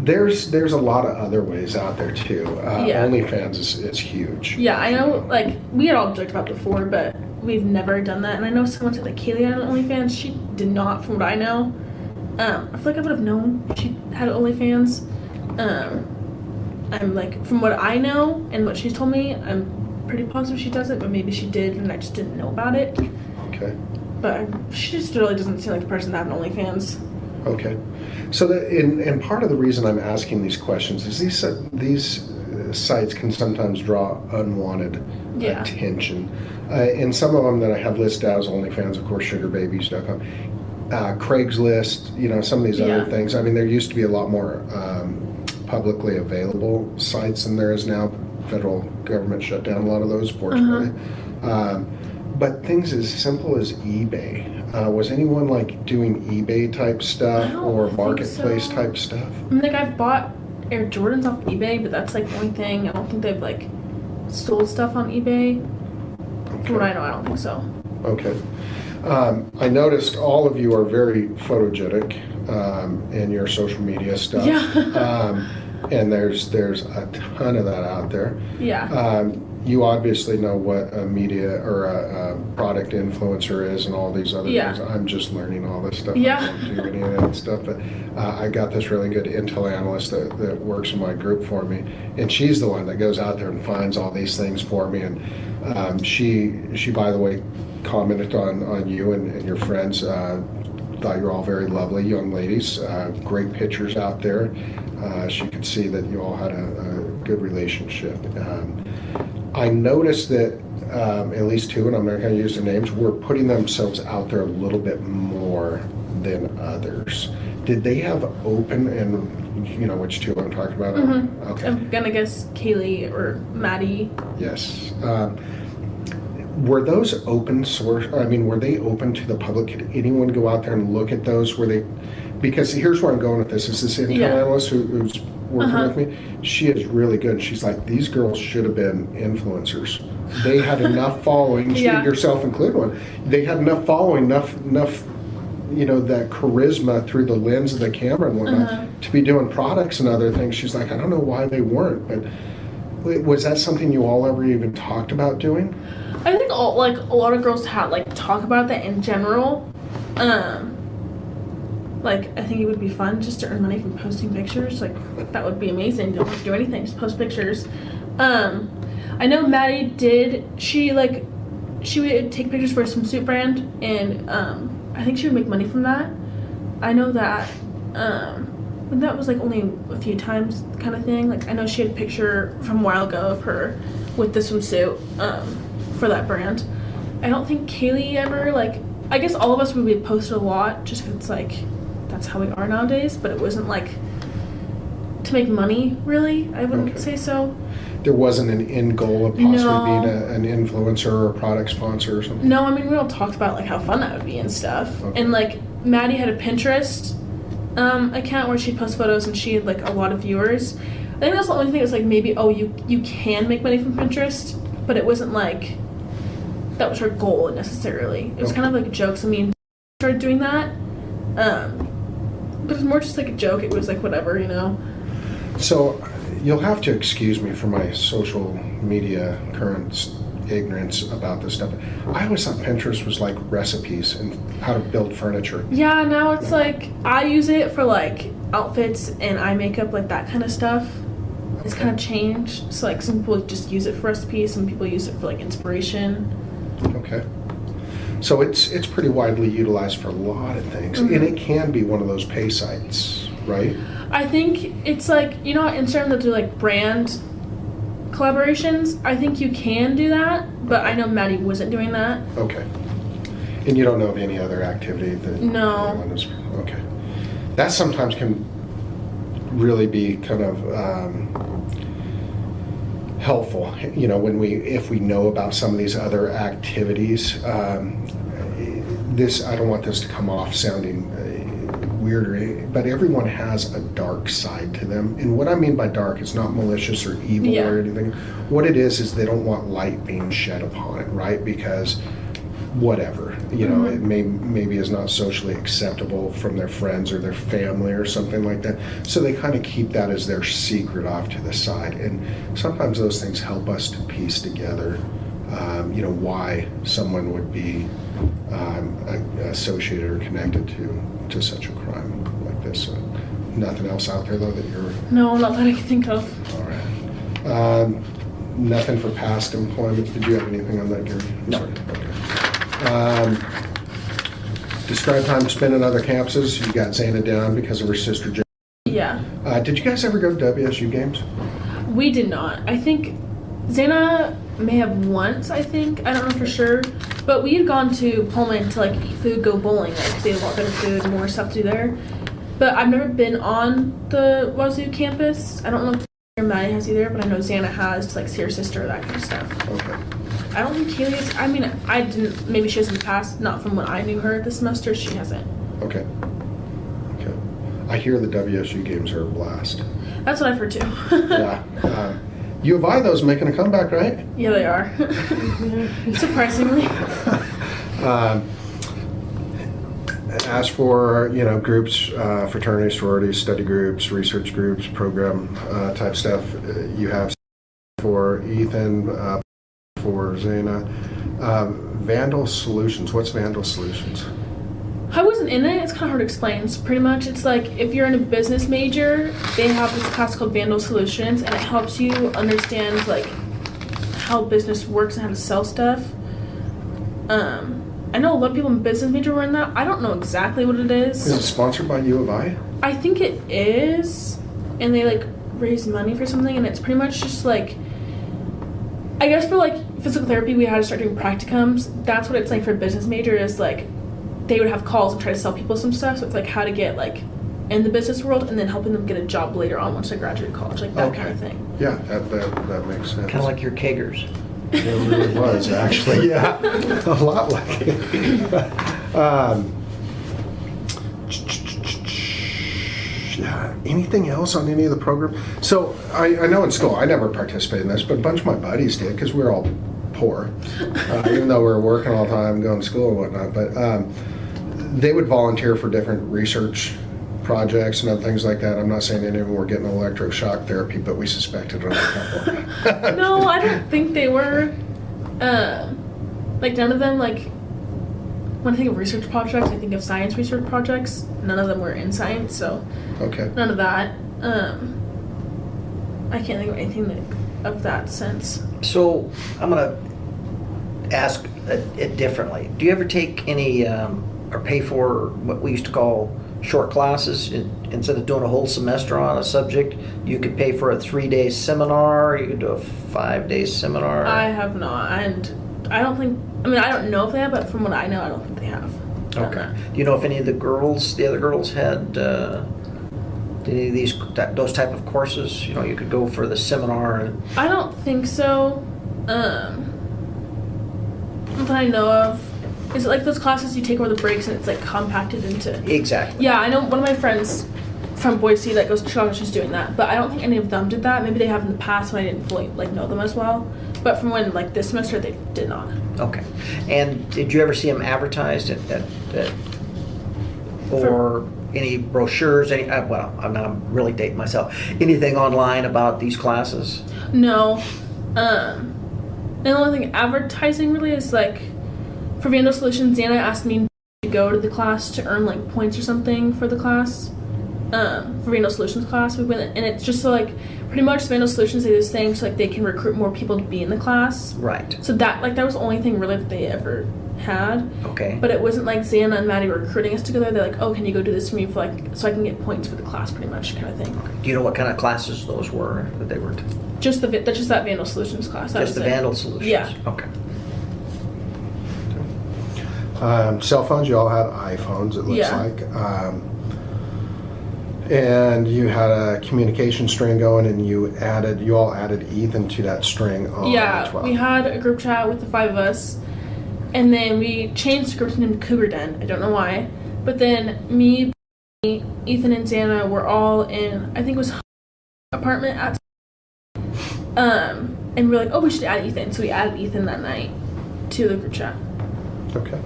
there's a lot of other ways out there too. OnlyFans is huge. Yeah, I know. Like we had all joked about it before, but we've never done that. And I know someone said that Kaylee had an OnlyFans. She did not, from what I know. I feel like I would have known if she had OnlyFans. I'm like, from what I know and what she's told me, I'm pretty positive she doesn't, but maybe she did and I just didn't know about it. Okay. But she just really doesn't seem like the person to have an OnlyFans. Okay. So and part of the reason I'm asking these questions is these sites can sometimes draw unwanted attention. And some of them that I have listed out as OnlyFans, of course, sugarbabies.com, Craigslist, you know, some of these other things. I mean, there used to be a lot more publicly available sites than there is now. Federal government shut down a lot of those, fortunately. But things as simple as eBay. Was anyone like doing eBay type stuff or marketplace type stuff? I mean, like I've bought Air Jordans off eBay, but that's like the only thing. I don't think they've like sold stuff on eBay. Okay. From what I know, I don't think so. Okay. I noticed all of you are very photogenic in your social media stuff. Yeah. And there's a ton of that out there. Yeah. You obviously know what a media or a product influencer is and all these other things. I'm just learning all this stuff. Yeah. I don't do any of that stuff, but I got this really good intel analyst that works in my group for me, and she's the one that goes out there and finds all these things for me. And she by the way, commented on you and your friends. Thought you were all very lovely young ladies. Great pictures out there. She could see that you all had a good relationship. I noticed that at least two, and I'm not going to use their names, were putting themselves out there a little bit more than others. Did they have open, and you know which two I'm talking about? Mm-hmm. Okay. I'm going to guess Kaylee or Maddie. Yes. Were those open source? I mean, were they open to the public? Could anyone go out there and look at those? Were they? Because here's where I'm going with this. Is this intel analyst who's working with me? She is really good. She's like, these girls should have been influencers. They had enough following, yourself included one. They had enough following, enough, you know, that charisma through the lens of the camera and whatnot to be doing products and other things. She's like, I don't know why they weren't, but was that something you all ever even talked about doing? I think a lot of girls talk about that in general. Like, I think it would be fun just to earn money from posting pictures. Like, that would be amazing. You don't have to do anything, just post pictures. I know Maddie did. She would take pictures for a swimsuit brand, and I think she would make money from that. I know that. But that was like only a few times kind of thing. Like, I know she had a picture from a while ago of her with the swimsuit for that brand. I don't think Kaylee ever, like, I guess all of us would be posted a lot just because it's like, that's how we are nowadays, but it wasn't like to make money, really. I wouldn't say so. There wasn't an end goal of possibly being an influencer or a product sponsor or something? No, I mean, we all talked about like how fun that would be and stuff. And like, Maddie had a Pinterest account where she'd post photos and she had like a lot of viewers. I think that's the only thing. It's like maybe you can make money from Pinterest, but it wasn't like that was her goal necessarily. It was kind of like jokes. I mean, started doing that, but it was more just like a joke. It was like whatever, you know. So you'll have to excuse me for my social media current ignorance about this stuff. I always thought Pinterest was like recipes and how to build furniture. Yeah, now it's like I use it for like outfits and eye makeup, like that kind of stuff. It's kind of changed. So like some people just use it for recipes, some people use it for like inspiration. Okay. So it's pretty widely utilized for a lot of things, and it can be one of those pay sites, right? I think it's like, you know, Instagram that do like brand collaborations. I think you can do that, but I know Maddie wasn't doing that. Okay. And you don't know of any other activity that anyone is, okay. That sometimes can really be kind of helpful, you know, if we know about some of these other activities. I don't want this to come off sounding weird, but everyone has a dark side to them. And what I mean by dark is not malicious or evil or anything. What it is they don't want light being shed upon it, right? Because whatever, you know, it maybe is not socially acceptable from their friends or their family or something like that. So they kind of keep that as their secret off to the side. And sometimes those things help us to piece together, you know, why someone would be associated or connected to such a crime like this. Nothing else out there though that you're... No, not that I can think of. All right. Nothing for past employment. Did you have anything on that, Gary? No. Sorry. Okay. Describe time spent on other campuses. You got Xana down because of her sister Jen. Yeah. Did you guys ever go to WSU games? We did not. I think Xana may have once, I think. I don't know for sure. But we had gone to Pullman to like eat food, go bowling. Like they had a lot better food, more stuff to do there. But I've never been on the Wazoo campus. I don't know if Maddie has either, but I know Xana has to like see her sister, that kind of stuff. Okay. I don't think Kaylee is. I mean, I didn't. Maybe she has in the past. Not from when I knew her this semester. She hasn't. Okay. Okay. I hear the WSU games are a blast. That's what I've heard too. Yeah. U of I, those making a comeback, right? Yeah, they are. Surprisingly. As for, you know, groups, fraternities, sororities, study groups, research groups, program type stuff, you have for Ethan, for Xana. Vandal Solutions. What's Vandal Solutions? I wasn't in it. It's kind of hard to explain. So pretty much, it's like if you're in a business major, they have this class called Vandal Solutions, and it helps you understand like how business works and how to sell stuff. I know a lot of people in business major were in that. I don't know exactly what it is. Is it sponsored by U of I? I think it is, and they like raise money for something, and it's pretty much just like, I guess for like physical therapy, we had to start doing practicums. That's what it's like for a business major, is like they would have calls and try to sell people some stuff. So it's like how to get like in the business world and then helping them get a job later on once they graduate college, like that kind of thing. Yeah, that makes sense. Kind of like your keggers. It really was, actually. Yeah, a lot like it. Yeah. Anything else on any of the programs? So I know in school, I never participated in this, but a bunch of my buddies did because we were all poor, even though we were working all the time, going to school and whatnot. But they would volunteer for different research projects and other things like that. I'm not saying any of them were getting electroshock therapy, but we suspected a couple. No, I don't think they were. Like none of them, like when I think of research projects, I think of science research projects. None of them were in science, so okay. None of that. I can't think of anything of that sense. So I'm gonna ask it differently. Do you ever take any or pay for what we used to call short classes? Instead of doing a whole semester on a subject, you could pay for a 3-day seminar, you could do a 5-day seminar. I have not, and I don't think, I mean, I don't know if they have, but from what I know, I don't think they have. Okay. Do you know if any of the other girls had any of those type of courses? You know, you could go for the seminar and... I don't think so. That I know of. Is it like those classes you take over the breaks and it's like compacted into... Exactly. Yeah, I know one of my friends from Boise that goes to Chicago. She's doing that, but I don't think any of them did that. Maybe they have in the past when I didn't fully like know them as well. But from when like this semester, they did not. Okay. And did you ever see them advertised or any brochures? Well, I'm not really dating myself. Anything online about these classes? No. The only thing advertising really is like for Vandal Solutions, Xana asked me to go to the class to earn like points or something for the class. For Vandal Solutions class, we went, and it's just so like pretty much Vandal Solutions do this thing so like they can recruit more people to be in the class. Right. So that was the only thing really that they ever had. Okay. But it wasn't like Xana and Maddie were recruiting us together. They're like, oh, can you go do this for me for like so I can get points for the class, pretty much kind of thing. Okay. Do you know what kind of classes those were that they were? Just that Vandal Solutions class. Just the Vandal Solutions. Yeah. Okay. Cell phones, you all had iPhones, it looks like. And you had a communication string going, and you all added Ethan to that string on as well. We had a group chat with the 5 of us, and then we changed the group name to Cougar Den. I don't know why, but then me, Ethan, and Xana were all in, I think it was apartment at, and we're like, oh, we should add Ethan, so we added Ethan that night to the group chat. Okay.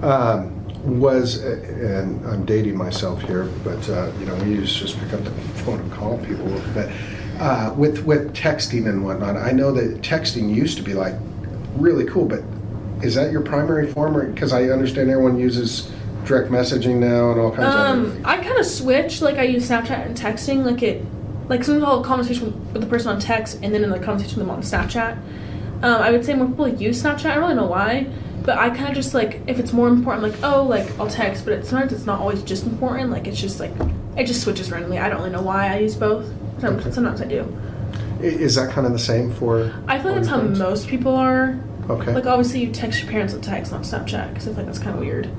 And I'm dating myself here, but we used to just pick up the phone and call people a little bit. With texting and whatnot, I know that texting used to be like really cool, but is that your primary form? Because I understand everyone uses direct messaging now and all kinds of other things. I kind of switch. Like I use Snapchat and texting. Like sometimes I'll have a conversation with the person on text and then in the conversation with them on Snapchat. I would say more people use Snapchat. I don't really know why. But I kind of just like, if it's more important, like, oh, like, I'll text, but sometimes it's not always just important. Like, it's just like, it just switches randomly. I don't really know why I use both. Sometimes I do. Is that kind of the same for? I feel like that's how most people are. Okay. Like, obviously, you text your parents on text, not Snapchat, because I feel like that's kind of weird.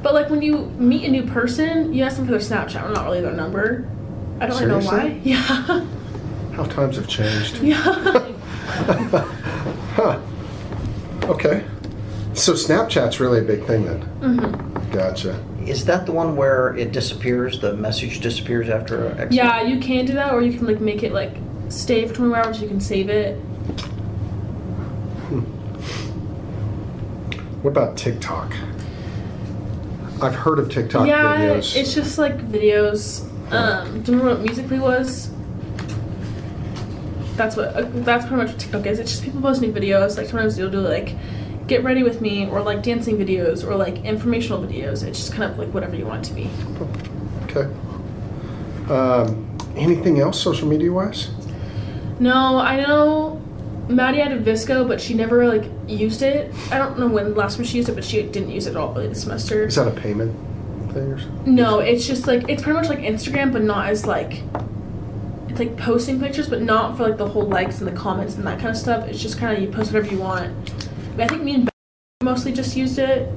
But, like, when you meet a new person, you ask them for their Snapchat, or not really their number. I don't really know why. Yeah. How times have changed. Yeah. Huh. Okay. So Snapchat's really a big thing then? Mm-hmm. Gotcha. Is that the one where it disappears, the message disappears after X? Yeah, you can do that, or you can like make it like stay for 24 hours, you can save it. What about TikTok? I've heard of TikTok videos. Yeah, it's just like videos. Do you remember what Musical.ly was? That's pretty much what TikTok is. It's just people posting videos. Like sometimes you'll do like get ready with me, or like dancing videos, or like informational videos. It's just kind of like whatever you want it to be. Okay. Anything else social media wise? No, I know Maddie had a Visco, but she never like used it. I don't know when the last time she used it, but she didn't use it at all really this semester. Is that a payment thing or something? No, it's just like it's pretty much like Instagram, but not as like. It's like posting pictures, but not for like the whole likes and the comments and that kind of stuff. It's just kind of you post whatever you want. I think me and Ben mostly just used it.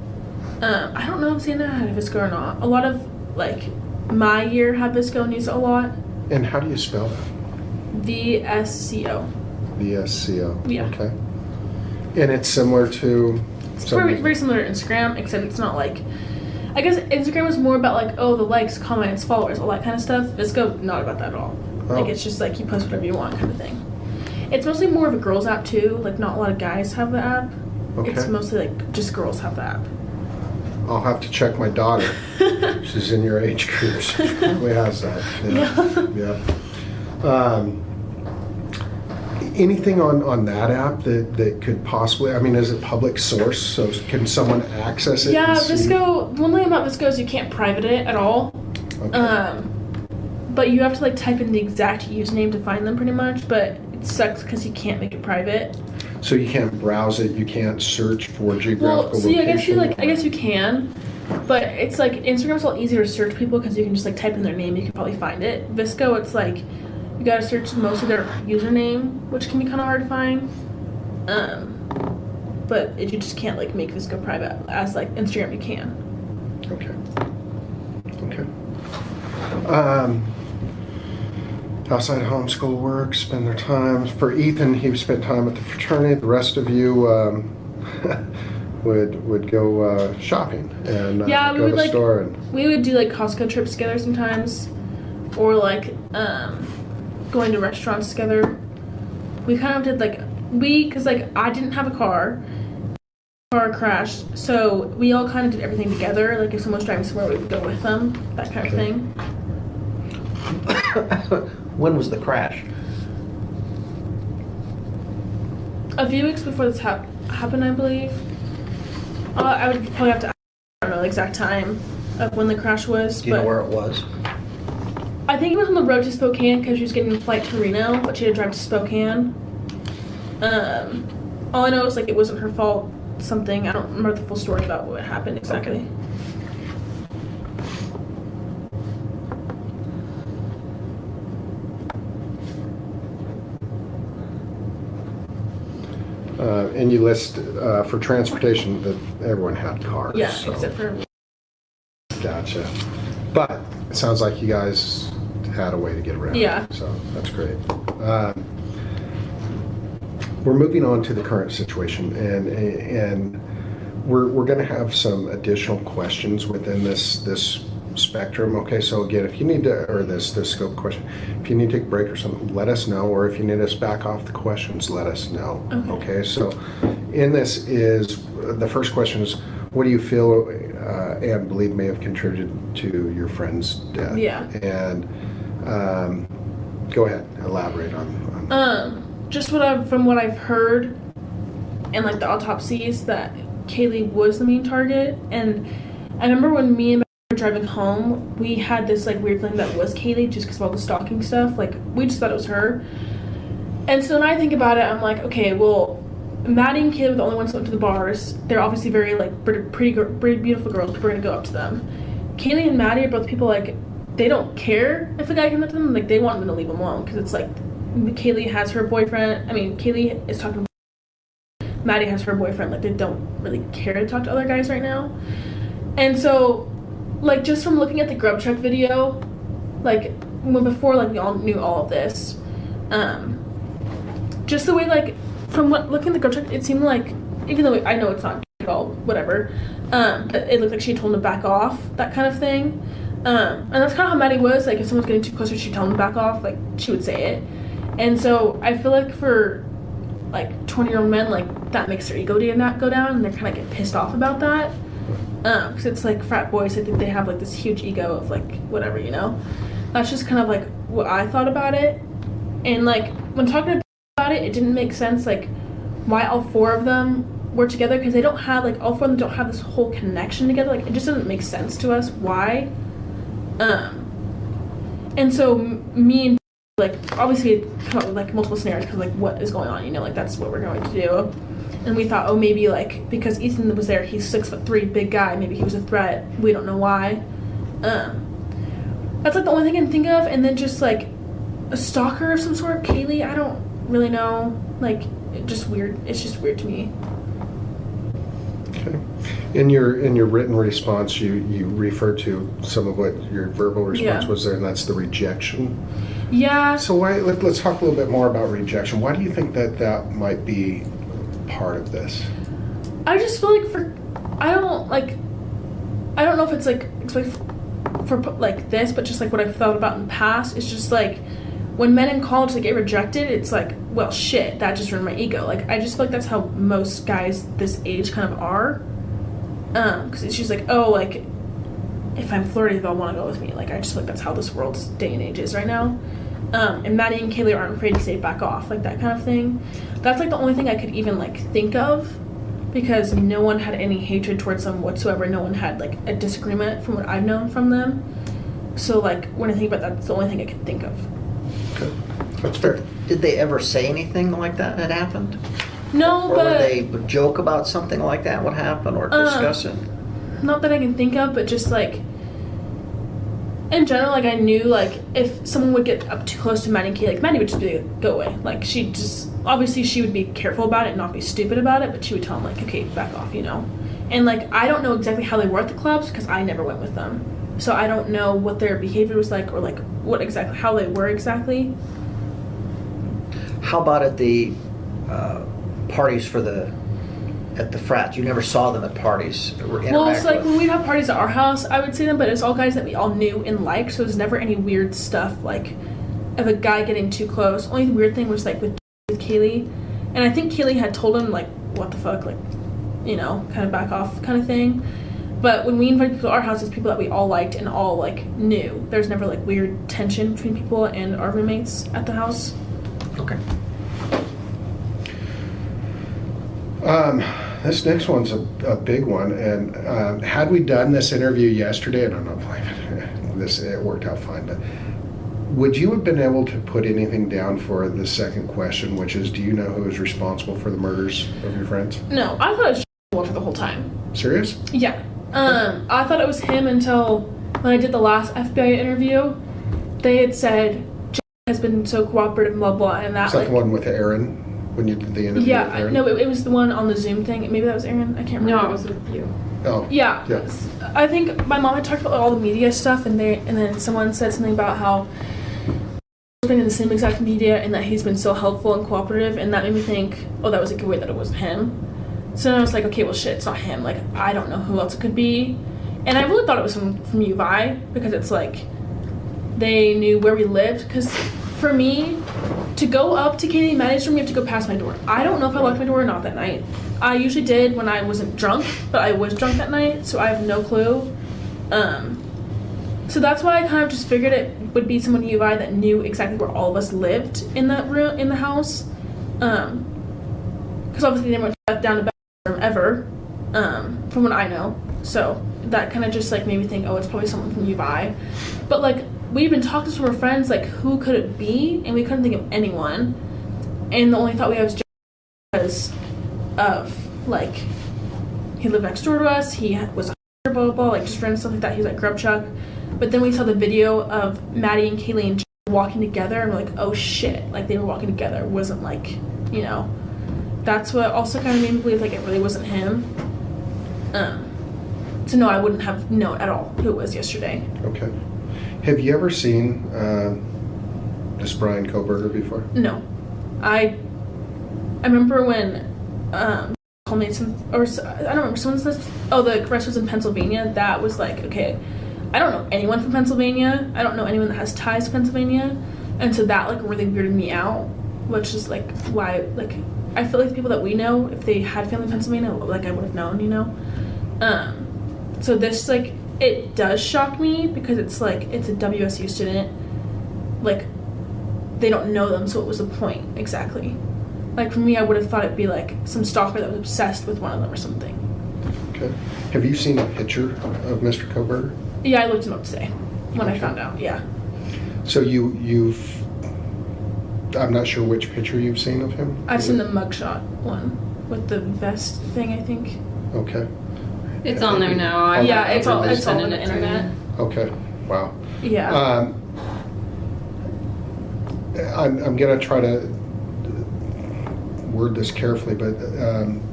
I don't know if Xana had a Visco or not. A lot of like my year had Visco and used it a lot. And how do you spell that? VSCO. VSCO. Yeah. Okay. And it's similar to. It's very similar to Instagram, except it's not like. I guess Instagram is more about like the likes, comments, followers, all that kind of stuff. Visco not about that at all. Like it's just like you post whatever you want kind of thing. It's mostly more of a girls app too. Like not a lot of guys have the app. Okay. It's mostly like just girls have the app. I'll have to check my daughter. She's in your age group. She probably has that. Yeah. Anything on that app that could possibly, I mean, is it public source? So can someone access it? Yeah, Visco, one thing about Visco is you can't private it at all. Okay. But you have to like type in the exact username to find them pretty much, but it sucks because you can't make it private. So you can't browse it, you can't search for geographical location? I guess you can, but it's like Instagram's a lot easier to search people because you can just like type in their name, you can probably find it. Visco, it's like you gotta search most of their username, which can be kind of hard to find. But you just can't like make Visco private as like Instagram you can. Okay. Outside homeschool work, spend their time. For Ethan, he spent time at the fraternity. The rest of you, would go shopping and Yeah, we go would to the like store and we would do like Costco trips together sometimes, or like going to restaurants together. We kind of did like because like I didn't have a car crashed, so we all kind of did everything together. Like if someone's driving somewhere, we would go with them, that kind of thing. When was the crash? A few weeks before this happened, I believe. I would probably have to. I don't know the exact time of when the crash was. Do you know where it was? I think it was on the road to Spokane because she was getting a flight to Reno, but she had to drive to Spokane. All I know is like it wasn't her fault. Something I don't remember the full story about what happened exactly. And you list for transportation that everyone had cars. Yeah, so. except for me. Gotcha. But it sounds like you guys had a way to get around. Yeah. So that's great. We're moving on to the current situation, and we're going to have some additional questions within this spectrum. Okay, so again, if you need to, or this scope question, if you need to take a break or something, let us know, or if you need us back off the questions, let us know. Okay, so in this is the first question is, what do you feel and believe may have contributed to your friend's death? Yeah. And go ahead, elaborate on. Just from what I've heard, and like the autopsies, that Kaylee was the main target. And I remember when me and my were driving home, we had this like weird feeling that was Kaylee just because of all the stalking stuff. Like we just thought it was her. And so when I think about it, I'm like, okay, well, Maddie and Kaylee were the only ones that went to the bars. They're obviously very like pretty beautiful girls. People are gonna go up to them. Kaylee and Maddie are both people like they don't care if a guy comes up to them. Like they want them to leave them alone because it's like Kaylee has her boyfriend. I mean, Kaylee is talking. Maddie has her boyfriend. Like they don't really care to talk to other guys right now. And so, like just from looking at the grub truck video, like before like we all knew all of this, just the way like from looking at the grub truck, it seemed like even though I know it's not at all, whatever, it looked like she told him to back off, that kind of thing. And that's kind of how Maddie was. Like if someone's getting too close, she'd tell him to back off. Like she would say it. And so I feel like for like 20-year-old men, like that makes their ego go down, and they kind of get pissed off about that. Because it's like frat boys, I think they have like this huge ego of like whatever, you know. That's just kind of like what I thought about it. And like when talking about it, it didn't make sense like why all four of them were together, because they don't have like all four of them don't have this whole connection together. Like it just doesn't make sense to us why. And so me and like obviously come up with like multiple scenarios because like what is going on, you know, like that's what we're going to do. And we thought, oh, maybe like because Ethan was there, he's 6'3", big guy, maybe he was a threat. We don't know why. That's like the only thing I can think of. And then just like a stalker of some sort, Kaylee, I don't really know. Like it's just weird to me. Okay. In your written response, you referred to some of what your verbal response was there, and that's the rejection. Yeah. So let's talk a little bit more about rejection. Why do you think that might be part of this? I just feel like I don't know if it's like for like this, but just like what I've thought about in the past, it's just like when men in college like get rejected, it's like, well, shit, that just ruined my ego. Like I just feel like that's how most guys this age kind of are. Because it's just like, oh, like if I'm flirty, they'll want to go with me. Like I just feel like that's how this world's day and age is right now. And Maddie and Kaylee aren't afraid to say back off, like that kind of thing. That's like the only thing I could even like think of, because no one had any hatred towards them whatsoever. No one had like a disagreement from what I've known from them. So like when I think about that, that's the only thing I could think of. Okay, that's fair. Did they ever say anything like that had happened? No, or but would they joke about something like that would happen or discuss it? Not that I can think of, but just like in general, like I knew like if someone would get up too close to Maddie and Kay, like Maddie would just be like, go away. Like she just obviously she would be careful about it and not be stupid about it, but she would tell them like, okay, back off, you know. And like I don't know exactly how they were at the clubs because I never went with them, so I don't know what their behavior was like or like how they were exactly. How about at the parties for the at the frats. You never saw them at parties or interact Well, it's like with. when we'd have parties at our house, I would see them, but it's all guys that we all knew and liked, so there's never any weird stuff like of a guy getting too close. Only the weird thing was like with Kaylee, and I think Kaylee had told him like, what the fuck, like, you know, kind of back off kind of thing. But when we invited people to our house, it's people that we all liked and all like knew. There's never like weird tension between people and our roommates at the house. Okay. This next one's a big one, and had we done this interview yesterday, I don't know if it worked out fine, but would you have been able to put anything down for the second question, which is, do you know who is responsible for the murders of your friends? No, I thought it was Walter the whole time. Serious? Yeah. I thought it was him until when I did the last FBI interview. They had said Jay has been so cooperative, blah blah, and that Is that like the one with Aaron when you did the interview? yeah, with Aaron? no, it was the one on the Zoom thing. Maybe that was Aaron. I can't remember. No, it was with you. Oh. Yeah. Yeah. I think my mom had talked about all the media stuff, and then someone said something about how he's been in the same exact media and that he's been so helpful and cooperative, and that made me think, oh, that was a good way that it wasn't him. So then I was like, okay, well, shit, it's not him. Like, I don't know who else it could be. And I really thought it was from UVI, because it's like they knew where we lived. Because for me, to go up to Katie and Maddie's room, you have to go past my door. I don't know if I locked my door or not that night. I usually did when I wasn't drunk, but I was drunk that night, so I have no clue. So that's why I kind of just figured it would be someone in UVI that knew exactly where all of us lived in that room, in the house. Because obviously they never went down to bed ever, from what I know. So that kind of just like made me think, oh, it's probably someone from UVI. But like we've been talking to our friends, like who could it be? And we couldn't think of anyone. And the only thought we had was because of like he lived next door to us. He was a blah blah blah, like just random stuff like that. He was like grub chuck. But then we saw the video of Maddie and Kaylee and walking together, and we're like, oh shit, like they were walking together. It wasn't like, you know. That's what also kind of made me believe like it really wasn't him. So no, I wouldn't have known at all who it was yesterday. Okay. Have you ever seen this Bryankohberger before? No. I remember when called me some, or I don't remember, someone said, oh, the arrest was in Pennsylvania. That was like, okay, I don't know anyone from Pennsylvania. I don't know anyone that has ties to Pennsylvania. And so that like really weirded me out, which is like why, like, I feel like the people that we know, if they had family in Pennsylvania, like I would have known, you know? So this, like, it does shock me because it's like, it's a WSU student. Like, they don't know them, so what was the point exactly? Like, for me, I would have thought it'd be like some stalker that was obsessed with one of them or something. Okay. Have you seen a picture of Mr. Kohberger? Yeah, I looked him up today when I found out, yeah. So you've, I'm not sure which picture you've seen of him? I've seen the mugshot one with the vest thing, I think. Okay. It's on there now. Yeah, it's all on the internet. Okay. Wow. Yeah. I'm gonna try to word this carefully, but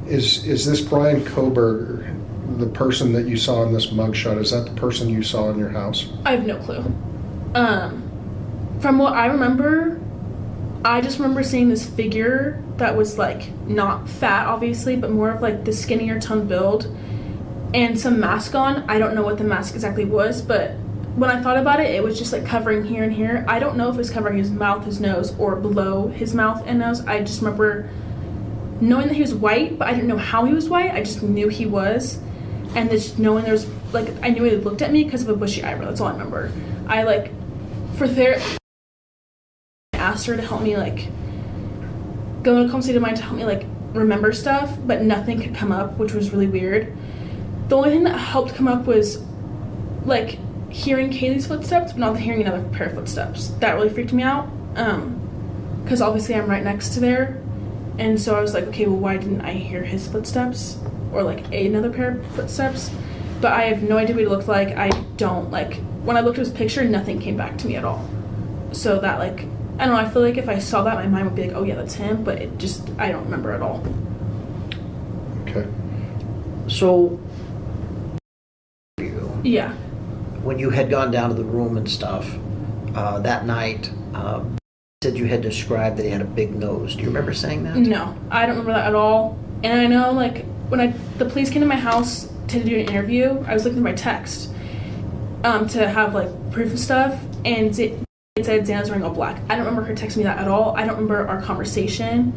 is this Bryankohberger the person that you saw in this mugshot? Is that the person you saw in your house? I have no clue. From what I remember, I just remember seeing this figure that was like not fat, obviously, but more of like the skinnier toned build and some mask on. I don't know what the mask exactly was, but when I thought about it, it was just like covering here and here. I don't know if it was covering his mouth, his nose, or below his mouth and nose. I just remember knowing that he was white, but I didn't know how he was white. I just knew he was. And just knowing there was, like, I knew he looked at me because of a bushy eyebrow. That's all I remember. I, like, for therapy, I asked her to help me, like, go in a calm state of mind to help me, like, remember stuff, but nothing could come up, which was really weird. The only thing that helped come up was, like, hearing Kaylee's footsteps, but not hearing another pair of footsteps. That really freaked me out, because obviously I'm right next to there, and so I was like, okay, well, why didn't I hear his footsteps? Or like another pair of footsteps, but I have no idea what he looked like. I don't, like, when I looked at his picture, nothing came back to me at all. So that, like, I don't know, I feel like if I saw that, my mind would be like, oh yeah, that's him, but it just, I don't remember at all. Okay. So, yeah, when you had gone down to the room and stuff that night, said you had described that he had a big nose. Do you remember saying that? No, I don't remember that at all. And I know, like, when the police came to my house to do an interview, I was looking at my text to have like proof of stuff, and it said Xana's wearing all black. I don't remember her texting me that at all. I don't remember our conversation.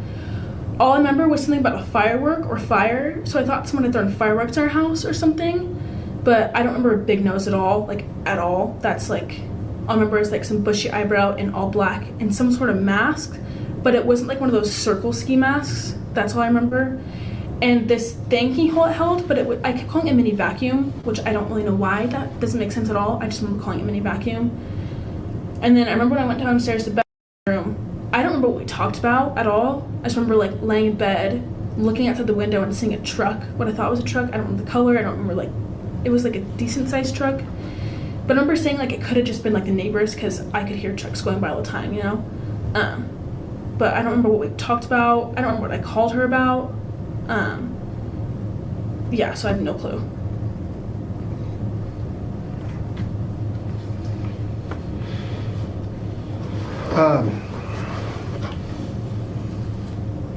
All I remember was something about a firework or fire, so I thought someone had thrown fireworks in our house or something, but I don't remember a big nose at all, like at all. That's like, all I remember is like some bushy eyebrow and all black and some sort of mask, but it wasn't like one of those circle ski masks. That's all I remember. And this thing he held, but I kept calling it mini vacuum, which I don't really know why. That doesn't make sense at all. I just remember calling it mini vacuum. And then I remember when I went downstairs to the bedroom, I don't remember what we talked about at all. I just remember like laying in bed, looking outside the window and seeing a truck, what I thought was a truck. I don't remember the color. I don't remember, like, it was like a decent sized truck. But I remember saying like it could have just been like the neighbors because I could hear trucks going by all the time, you know? But I don't remember what we talked about. I don't remember what I called her about. Yeah, so I have no clue.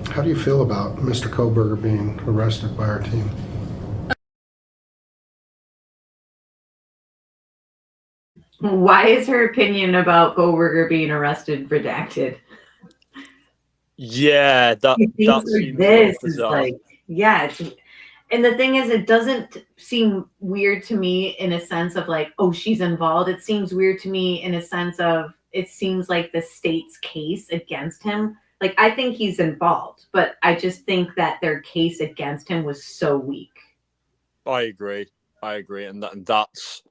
How do you feel about Mr. Kohberger being arrested by our team? Why is her opinion about Kohberger being arrested redacted? Yeah, that seems this is bizarre. like, yeah, and the thing is, it doesn't seem weird to me in a sense of like, oh, she's involved. It seems weird to me in a sense of it seems like the state's case against him. Like, I think he's involved, but I just think that their case against him was so weak. I agree, and that's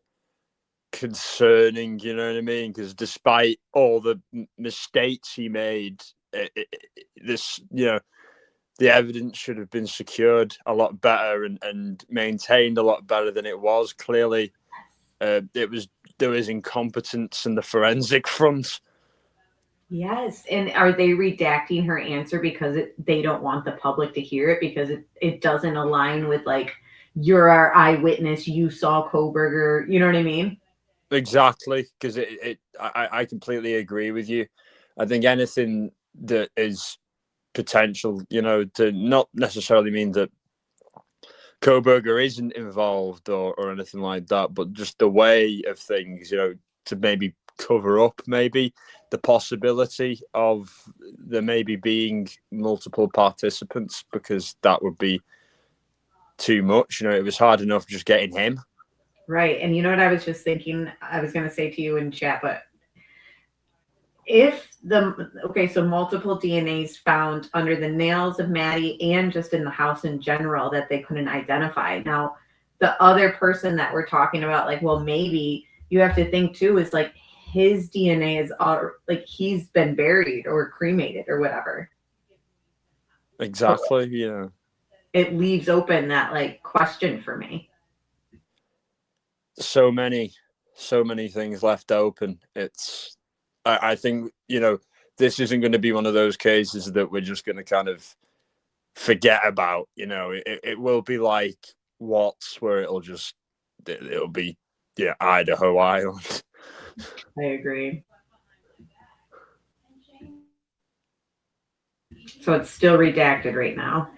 concerning. You know what I mean? Because despite all the mistakes he made, this, you know, the evidence should have been secured a lot better and maintained a lot better than it was. Clearly, there was incompetence in the forensic front. Yes, and are they redacting her answer because they don't want the public to hear it because it doesn't align with like, you're our eyewitness, you saw Kohberger, you know what I mean? Exactly, because I completely agree with you. I think anything that is potential, you know, to not necessarily mean that Kohberger isn't involved or anything like that, but just the way of things, you know, to maybe cover up maybe the possibility of there maybe being multiple participants, because that would be too much. You know, it was hard enough just getting him. Right. And you know what I was just thinking? I was going to say to you in chat, but if so multiple DNAs found under the nails of Maddie and just in the house in general that they couldn't identify. Now, the other person that we're talking about, like, well, maybe you have to think too is like his DNA is like he's been buried or cremated or whatever. Exactly. Yeah. It leaves open that like question for me. So many things left open. I think, you know, this isn't going to be one of those cases that we're just going to kind of forget about. You know, it will be like Watts, where it'll be, yeah, Idaho Island. I agree. So it's still redacted right now.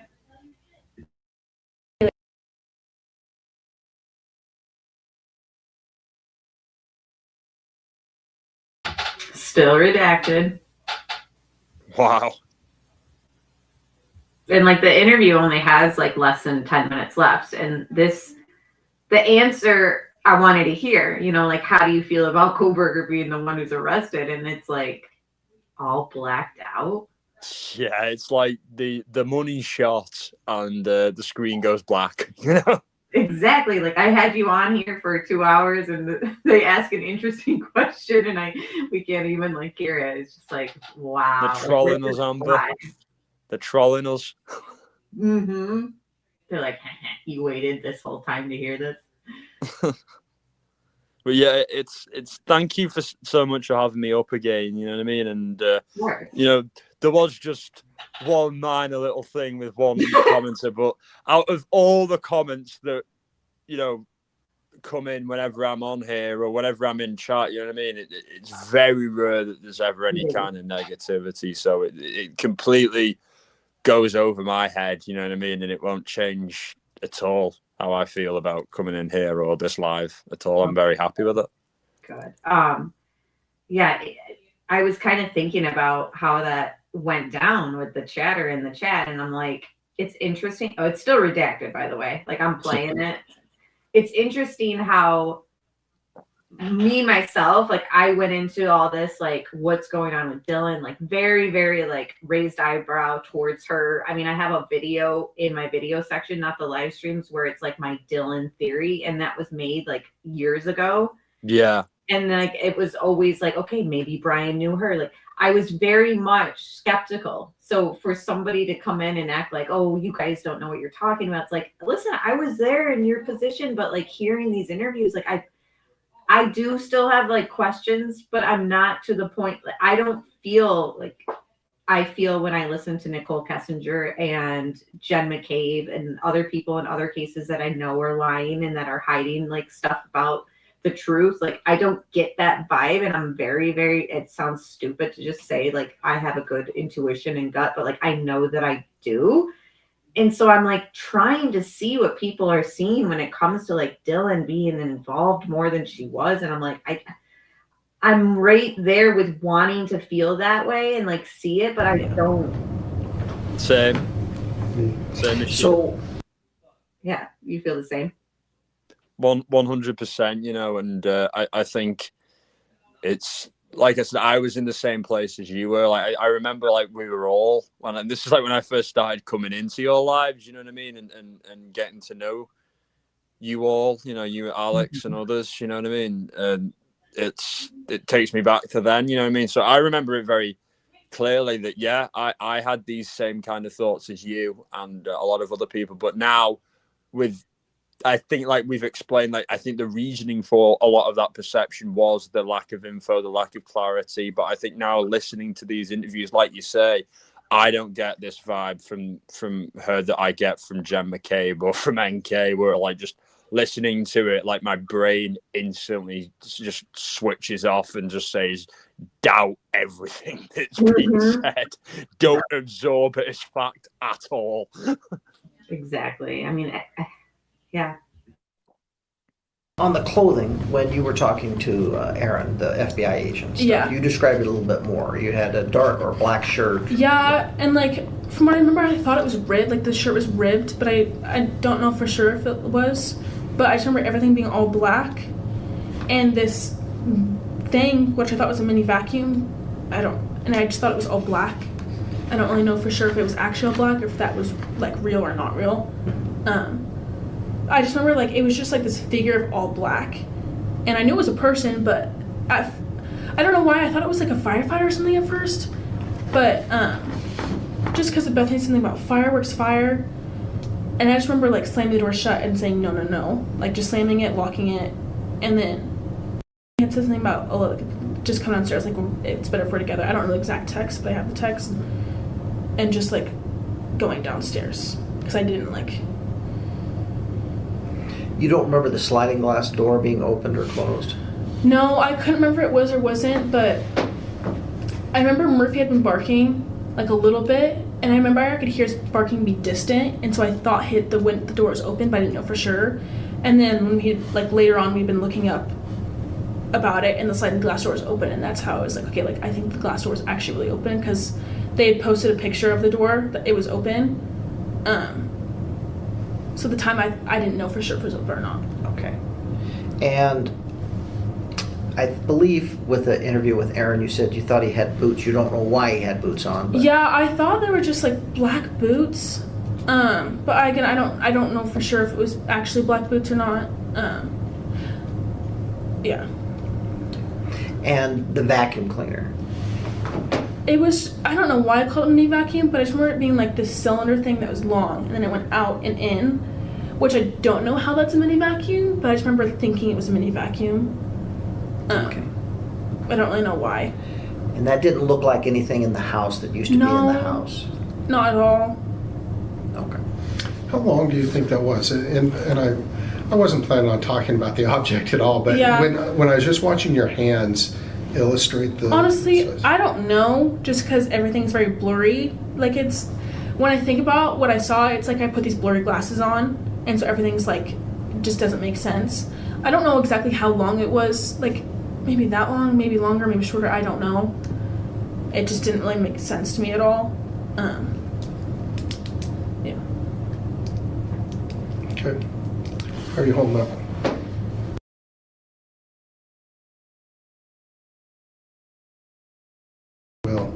Still redacted. Wow. And like the interview only has like less than 10 minutes left. And the answer I wanted to hear, you know, like, how do you feel about Kohberger being the one who's arrested? And it's like all blacked out. Yeah, it's like the money shot and the screen goes black, you know? Exactly. Like, I had you on here for 2 hours and they ask an interesting question and we can't even like hear it. It's just like, wow. They're trolling us, Amber. They're trolling us. Mm-hmm. They're like, you waited this whole time to hear this. But yeah, it's thank you for so much for having me up again, you know what I mean? And you know, there was just one minor little thing with one commenter, but out of all the comments that, you know, come in whenever I'm on here or whenever I'm in chat, you know what I mean? It's very rare that there's ever any kind of negativity. So it completely goes over my head, you know what I mean? And it won't change at all how I feel about coming in here or this live at all. I'm very happy with it. Good. Yeah, I was kind of thinking about how that went down with the chatter in the chat, and I'm like, it's interesting. Oh, it's still redacted, by the way. Like, I'm playing it. It's interesting how myself, like, I went into all this, like, what's going on with Dylan, like, very, very, like, raised eyebrow towards her. I mean, I have a video in my video section, not the live streams, where it's like my Dylan theory, and that was made like years ago. Yeah. And like, it was always like, okay, maybe Brian knew her. Like, I was very much skeptical. So for somebody to come in and act like, oh, you guys don't know what you're talking about. It's like, listen, I was there in your position, but like hearing these interviews, like I do still have like questions, but I'm not to the point. Like, I don't feel like I feel when I listen to Nicole Kessinger and Jen McCabe and other people in other cases that I know are lying and that are hiding like stuff about the truth. Like, I don't get that vibe, and I'm very, very, it sounds stupid to just say like I have a good intuition and gut, but like I know that I do. And so I'm like trying to see what people are seeing when it comes to like Dylan being involved more than she was. And I'm like, I'm right there with wanting to feel that way and like see it, but I don't. Same as So, yeah, you feel the same. 100%, you know, and I think it's like I said, I was in the same place as you were. Like I remember, like we were all, and this is like when I first started coming into your lives, you know what I mean, and getting to know you all, you know, you, Alex, and others, you know what I mean. And it takes me back to then, you know what I mean. So I remember it very clearly that yeah, I had these same kind of thoughts as you and a lot of other people, but now with, I think, like we've explained, like I think the reasoning for a lot of that perception was the lack of info, the lack of clarity. But I think now listening to these interviews, like you say, I don't get this vibe from her that I get from Jen McCabe or from NK, where like just listening to it, like my brain instantly just switches off and just says, doubt everything that's being said. Don't absorb it as fact at all. Exactly. I mean, yeah. On the clothing, when you were talking to Aaron, the FBI agent, you described it a little bit more. You had a dark or black shirt. Yeah, and like from what I remember, I thought it was ribbed, like the shirt was ribbed, but I don't know for sure if it was. But I just remember everything being all black, and this thing, which I thought was a mini vacuum, and I just thought it was all black. I don't really know for sure if it was actual black or if that was like real or not real. I just remember like it was just like this figure of all black, and I knew it was a person, but I don't know why I thought it was like a firefighter or something at first, but just because of Bethany something about fireworks fire, and I just remember like slamming the door shut and saying no, like just slamming it, locking it, and then it said something about just come downstairs, like it's better if we're together. I don't know the exact text, but I have the text, and just like going downstairs because I didn't like. You don't remember the sliding glass door being opened or closed? No, I couldn't remember if it was or wasn't, but I remember Murphy had been barking like a little bit, and I remember I could hear his barking be distant, and so I thought the door was open, but I didn't know for sure. And then when later on we'd been looking up about it, and the sliding glass door was open, and that's how I was like, okay, like I think the glass door was actually really open because they had posted a picture of the door that it was open. So the time I didn't know for sure if it was open or not. Okay. And I believe with the interview with Aaron, you said you thought he had boots. You don't know why he had boots on. But... Yeah, I thought they were just like black boots. But again, I don't know for sure if it was actually black boots or not. Yeah. And the vacuum cleaner. It was, I don't know why I called it a mini vacuum, but I just remember it being like this cylinder thing that was long, and then it went out and in, which I don't know how that's a mini vacuum, but I just remember thinking it was a mini vacuum. Okay. I don't really know why. And that didn't look like anything in the house that used to be in the house? Not at all. Okay. How long do you think that was? And I wasn't planning on talking about the object at all, but when I was just watching your hands illustrate the... Honestly, I don't know, just because everything's very blurry. Like when I think about what I saw, it's like I put these blurry glasses on, and so everything's like, just doesn't make sense. I don't know exactly how long it was, like maybe that long, maybe longer, maybe shorter, I don't know. It just didn't really make sense to me at all. Yeah. Okay. How are you holding up? Well,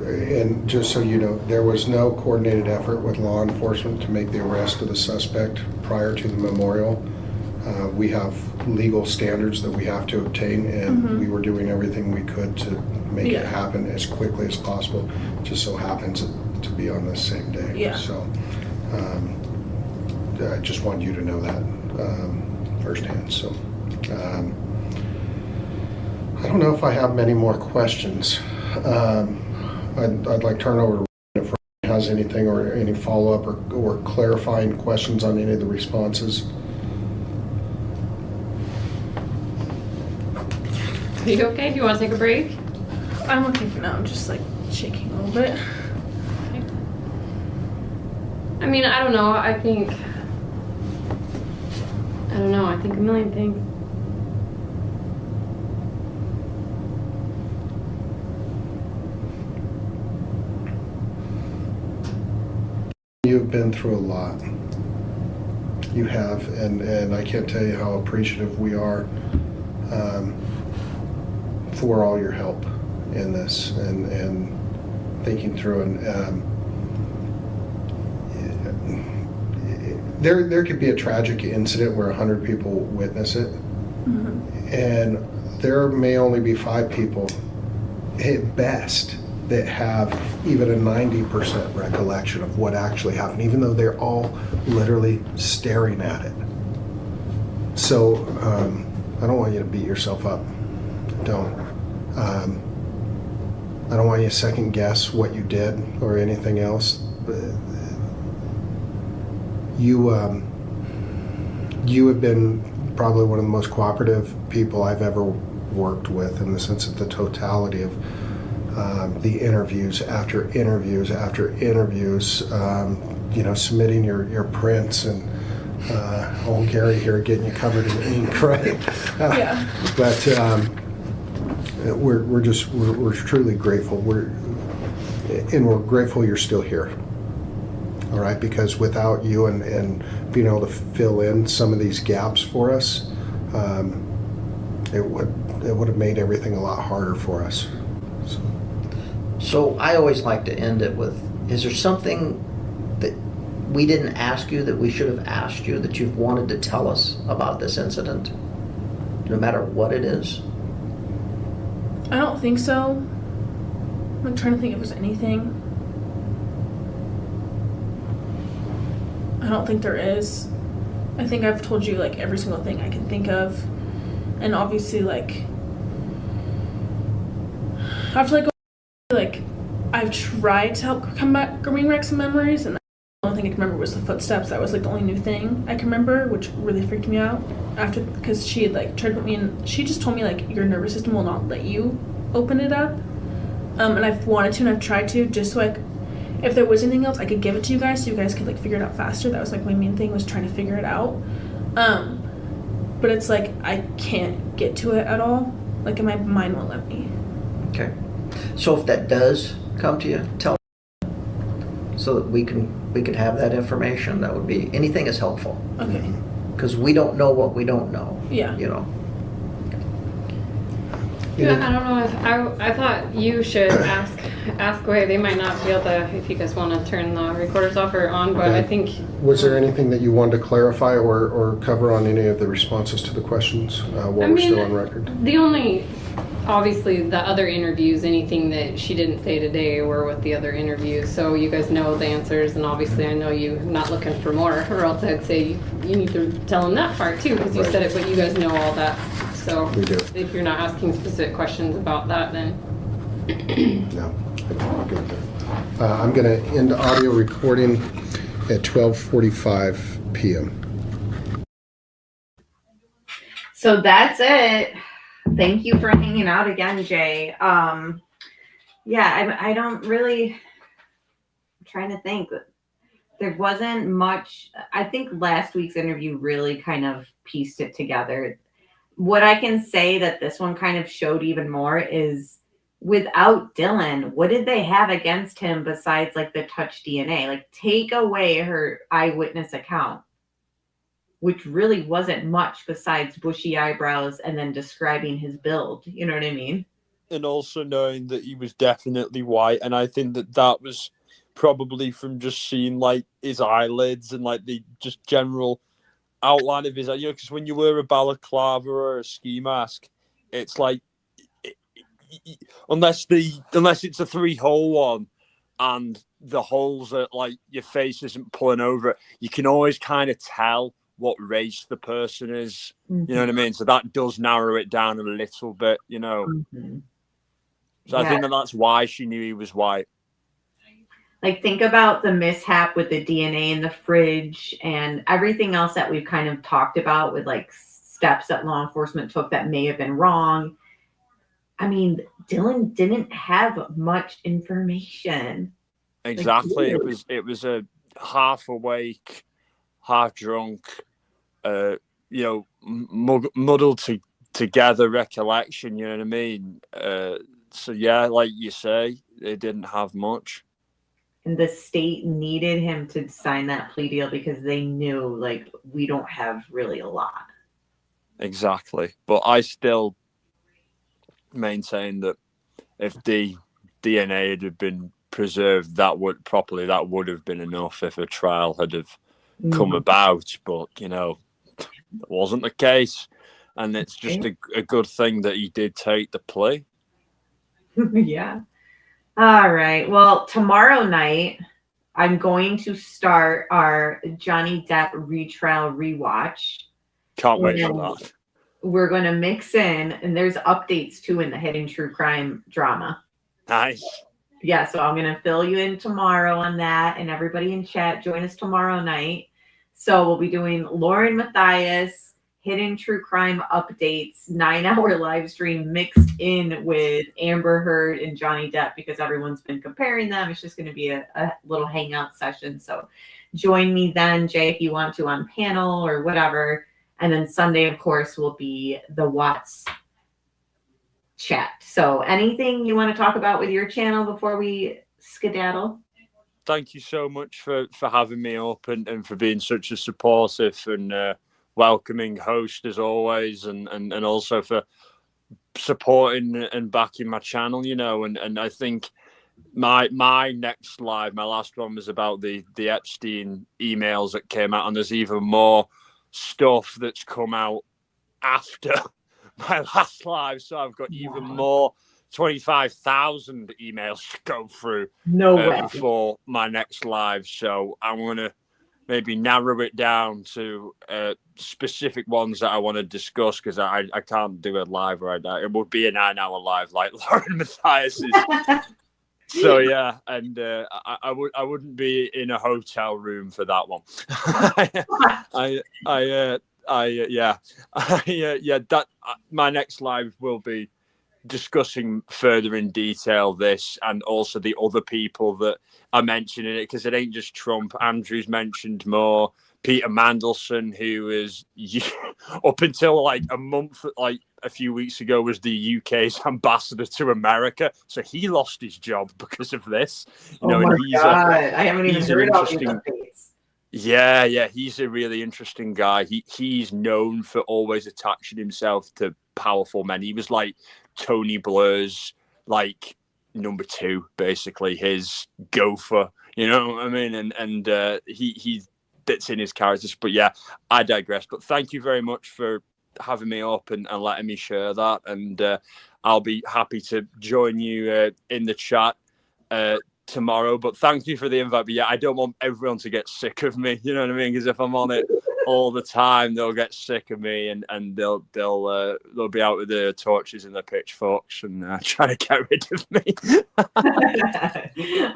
and just so you know, there was no coordinated effort with law enforcement to make the arrest of the suspect prior to the memorial. We have legal standards that we have to obtain, and we were doing everything we could to make it happen as quickly as possible. It just so happens to be on the same day. Yeah. So I just wanted you to know that firsthand. So I don't know if I have many more questions. I'd like to turn over to Ryan if he has anything or any follow-up or clarifying questions on any of the responses. Are you okay? Do you want to take a break? I'm okay for now. I'm just like shaking a little bit. I mean, I don't know. I think a million things. You've been through a lot. You have, and I can't tell you how appreciative we are for all your help in this and thinking through. And there could be a tragic incident where 100 people witness it, and there may only be 5 people at best that have even a 90% recollection of what actually happened, even though they're all literally staring at it. So I don't want you to beat yourself up. Don't. I don't want you to second guess what you did or anything else. But you have been probably one of the most cooperative people I've ever worked with, in the sense of the totality of the interviews after interviews after interviews, submitting your prints and old Gary here getting you covered in ink, right? Yeah. But we're truly grateful. We're grateful you're still here. All right, because without you and being able to fill in some of these gaps for us, it would have made everything a lot harder for us. So I always like to end it with, is there something that we didn't ask you that we should have asked you that you've wanted to tell us about this incident, no matter what it is? I don't think so. I'm trying to think if there's anything. I don't think there is. I think I've told you like every single thing I can think of. And obviously like after like I've tried to help bring back some memories, and the only thing I can remember was the footsteps. That was like the only new thing I can remember, which really freaked me out after, because she had like tried to put me in, she just told me like your nervous system will not let you open it up. And I've wanted to and I've tried to, just so like if there was anything else I could give it to you guys so you guys could like figure it out faster. That was like my main thing, was trying to figure it out. But it's like I can't get to it at all. Like my mind won't let me. Okay. So if that does come to you, tell me so that we can have that information. That would be, anything is helpful. Okay. Because we don't know what we don't know. Yeah. You know. Yeah, I don't know if I thought you should ask away. They might not be able to, if you guys want to turn the recorders off or on, but I think. Was there anything that you wanted to clarify or cover on any of the responses to the questions while we're still on record? The only, obviously, the other interviews, anything that she didn't say today were with the other interviews, so you guys know the answers, and obviously I know you're not looking for more, or else I'd say you need to tell them that part too, because you said it, but you guys know all that. So we do. If you're not asking specific questions about that, then No, I'm good there. I'm going to end audio recording at 12:45 p.m. So that's it. Thank you for hanging out again, Jay. Yeah, I don't really, I'm trying to think. There wasn't much. I think last week's interview really kind of pieced it together. What I can say that this one kind of showed even more is without Dylan, what did they have against him besides like the touch DNA? Like take away her eyewitness account, which really wasn't much besides bushy eyebrows and then describing his build. You know what I mean? And also knowing that he was definitely white. And I think that was probably from just seeing like his eyelids and like the just general outline of his, because when you wear a balaclava or a ski mask, it's like, unless it's a 3-hole one and the holes are like your face isn't pulling over it, you can always kind of tell what race the person is. You know what I mean? So that does narrow it down a little bit, So I think that's why she knew he was white. Like think about the mishap with the DNA in the fridge and everything else that we've kind of talked about with like steps that law enforcement took that may have been wrong. I mean, Dylan didn't have much information. Exactly. It was a half awake, half drunk, muddled together recollection, you know what I mean? So yeah, like you say, they didn't have much. And the state needed him to sign that plea deal because they knew like we don't have really a lot. Exactly. But I still maintain that if the DNA had been preserved, that would have been enough if a trial had have come about. But that wasn't the case, and it's just a good thing that he did take the plea. Yeah. All right. Well, tomorrow night I'm going to start our Johnny Depp retrial rewatch. Can't wait for that. We're going to mix in, and there's updates too in the hidden true crime drama. Nice. Yeah, so I'm going to fill you in tomorrow on that, and everybody in chat, join us tomorrow night. So we'll be doing Lauren Matthias, hidden true crime updates, 9-hour live stream mixed in with Amber Heard and Johnny Depp because everyone's been comparing them. It's just going to be a little hangout session. So join me then, Jay, if you want to on panel or whatever. And then Sunday, of course, will be the Watts chat. So anything you want to talk about with your channel before we skedaddle? Thank you so much for having me up and for being such a supportive and welcoming host as always, and also for supporting and backing my channel, and I think my next live, my last one was about the Epstein emails that came out, and there's even more stuff that's come out after my last live, so I've got even more 25,000 emails to go through before my next live. So I'm going to maybe narrow it down to specific ones that I want to discuss, because I can't do a live right now. It would be a 9-hour live like Lauren Matthias's. So yeah, and I wouldn't be in a hotel room for that one. My next live will be discussing further in detail this, and also the other people that are mentioning it, because it ain't just Trump. Andrew's mentioned more. Peter Mandelson, who is up until like a few weeks ago was the UK's ambassador to America, so he lost his job because of this. God, I haven't even heard all these updates. Yeah, he's a really interesting guy. He's known for always attaching himself to powerful men. He was like Tony Blair's like number 2, basically, his gopher. You know what I mean? And he fits in his characters. But yeah, I digress. But thank you very much for having me up and letting me share that. And I'll be happy to join you in the chat tomorrow. But thank you for the invite. But yeah, I don't want everyone to get sick of me. You know what I mean? Because if I'm on it all the time, they'll get sick of me, and they'll be out with their torches and their pitchforks and trying to get rid of me.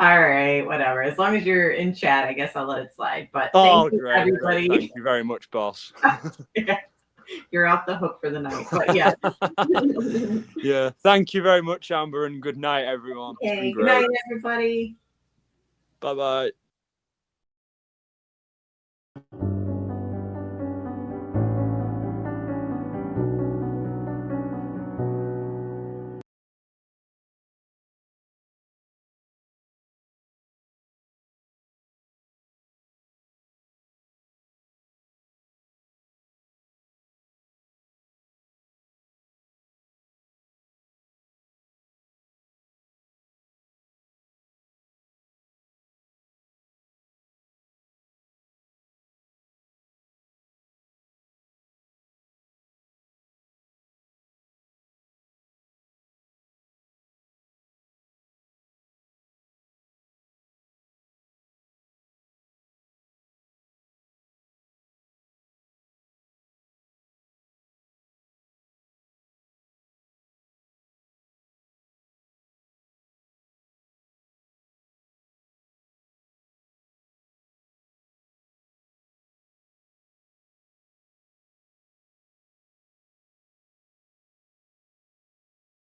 All right, whatever. As long as you're in chat, I guess I'll let it slide. But thank you, great, everybody. Great. Thank you very much, boss. Yeah. You're off the hook for the night. But yeah. Yeah. Thank you very much, Amber, and good night, everyone. It's been Okay. Good great. night, everybody. Bye bye.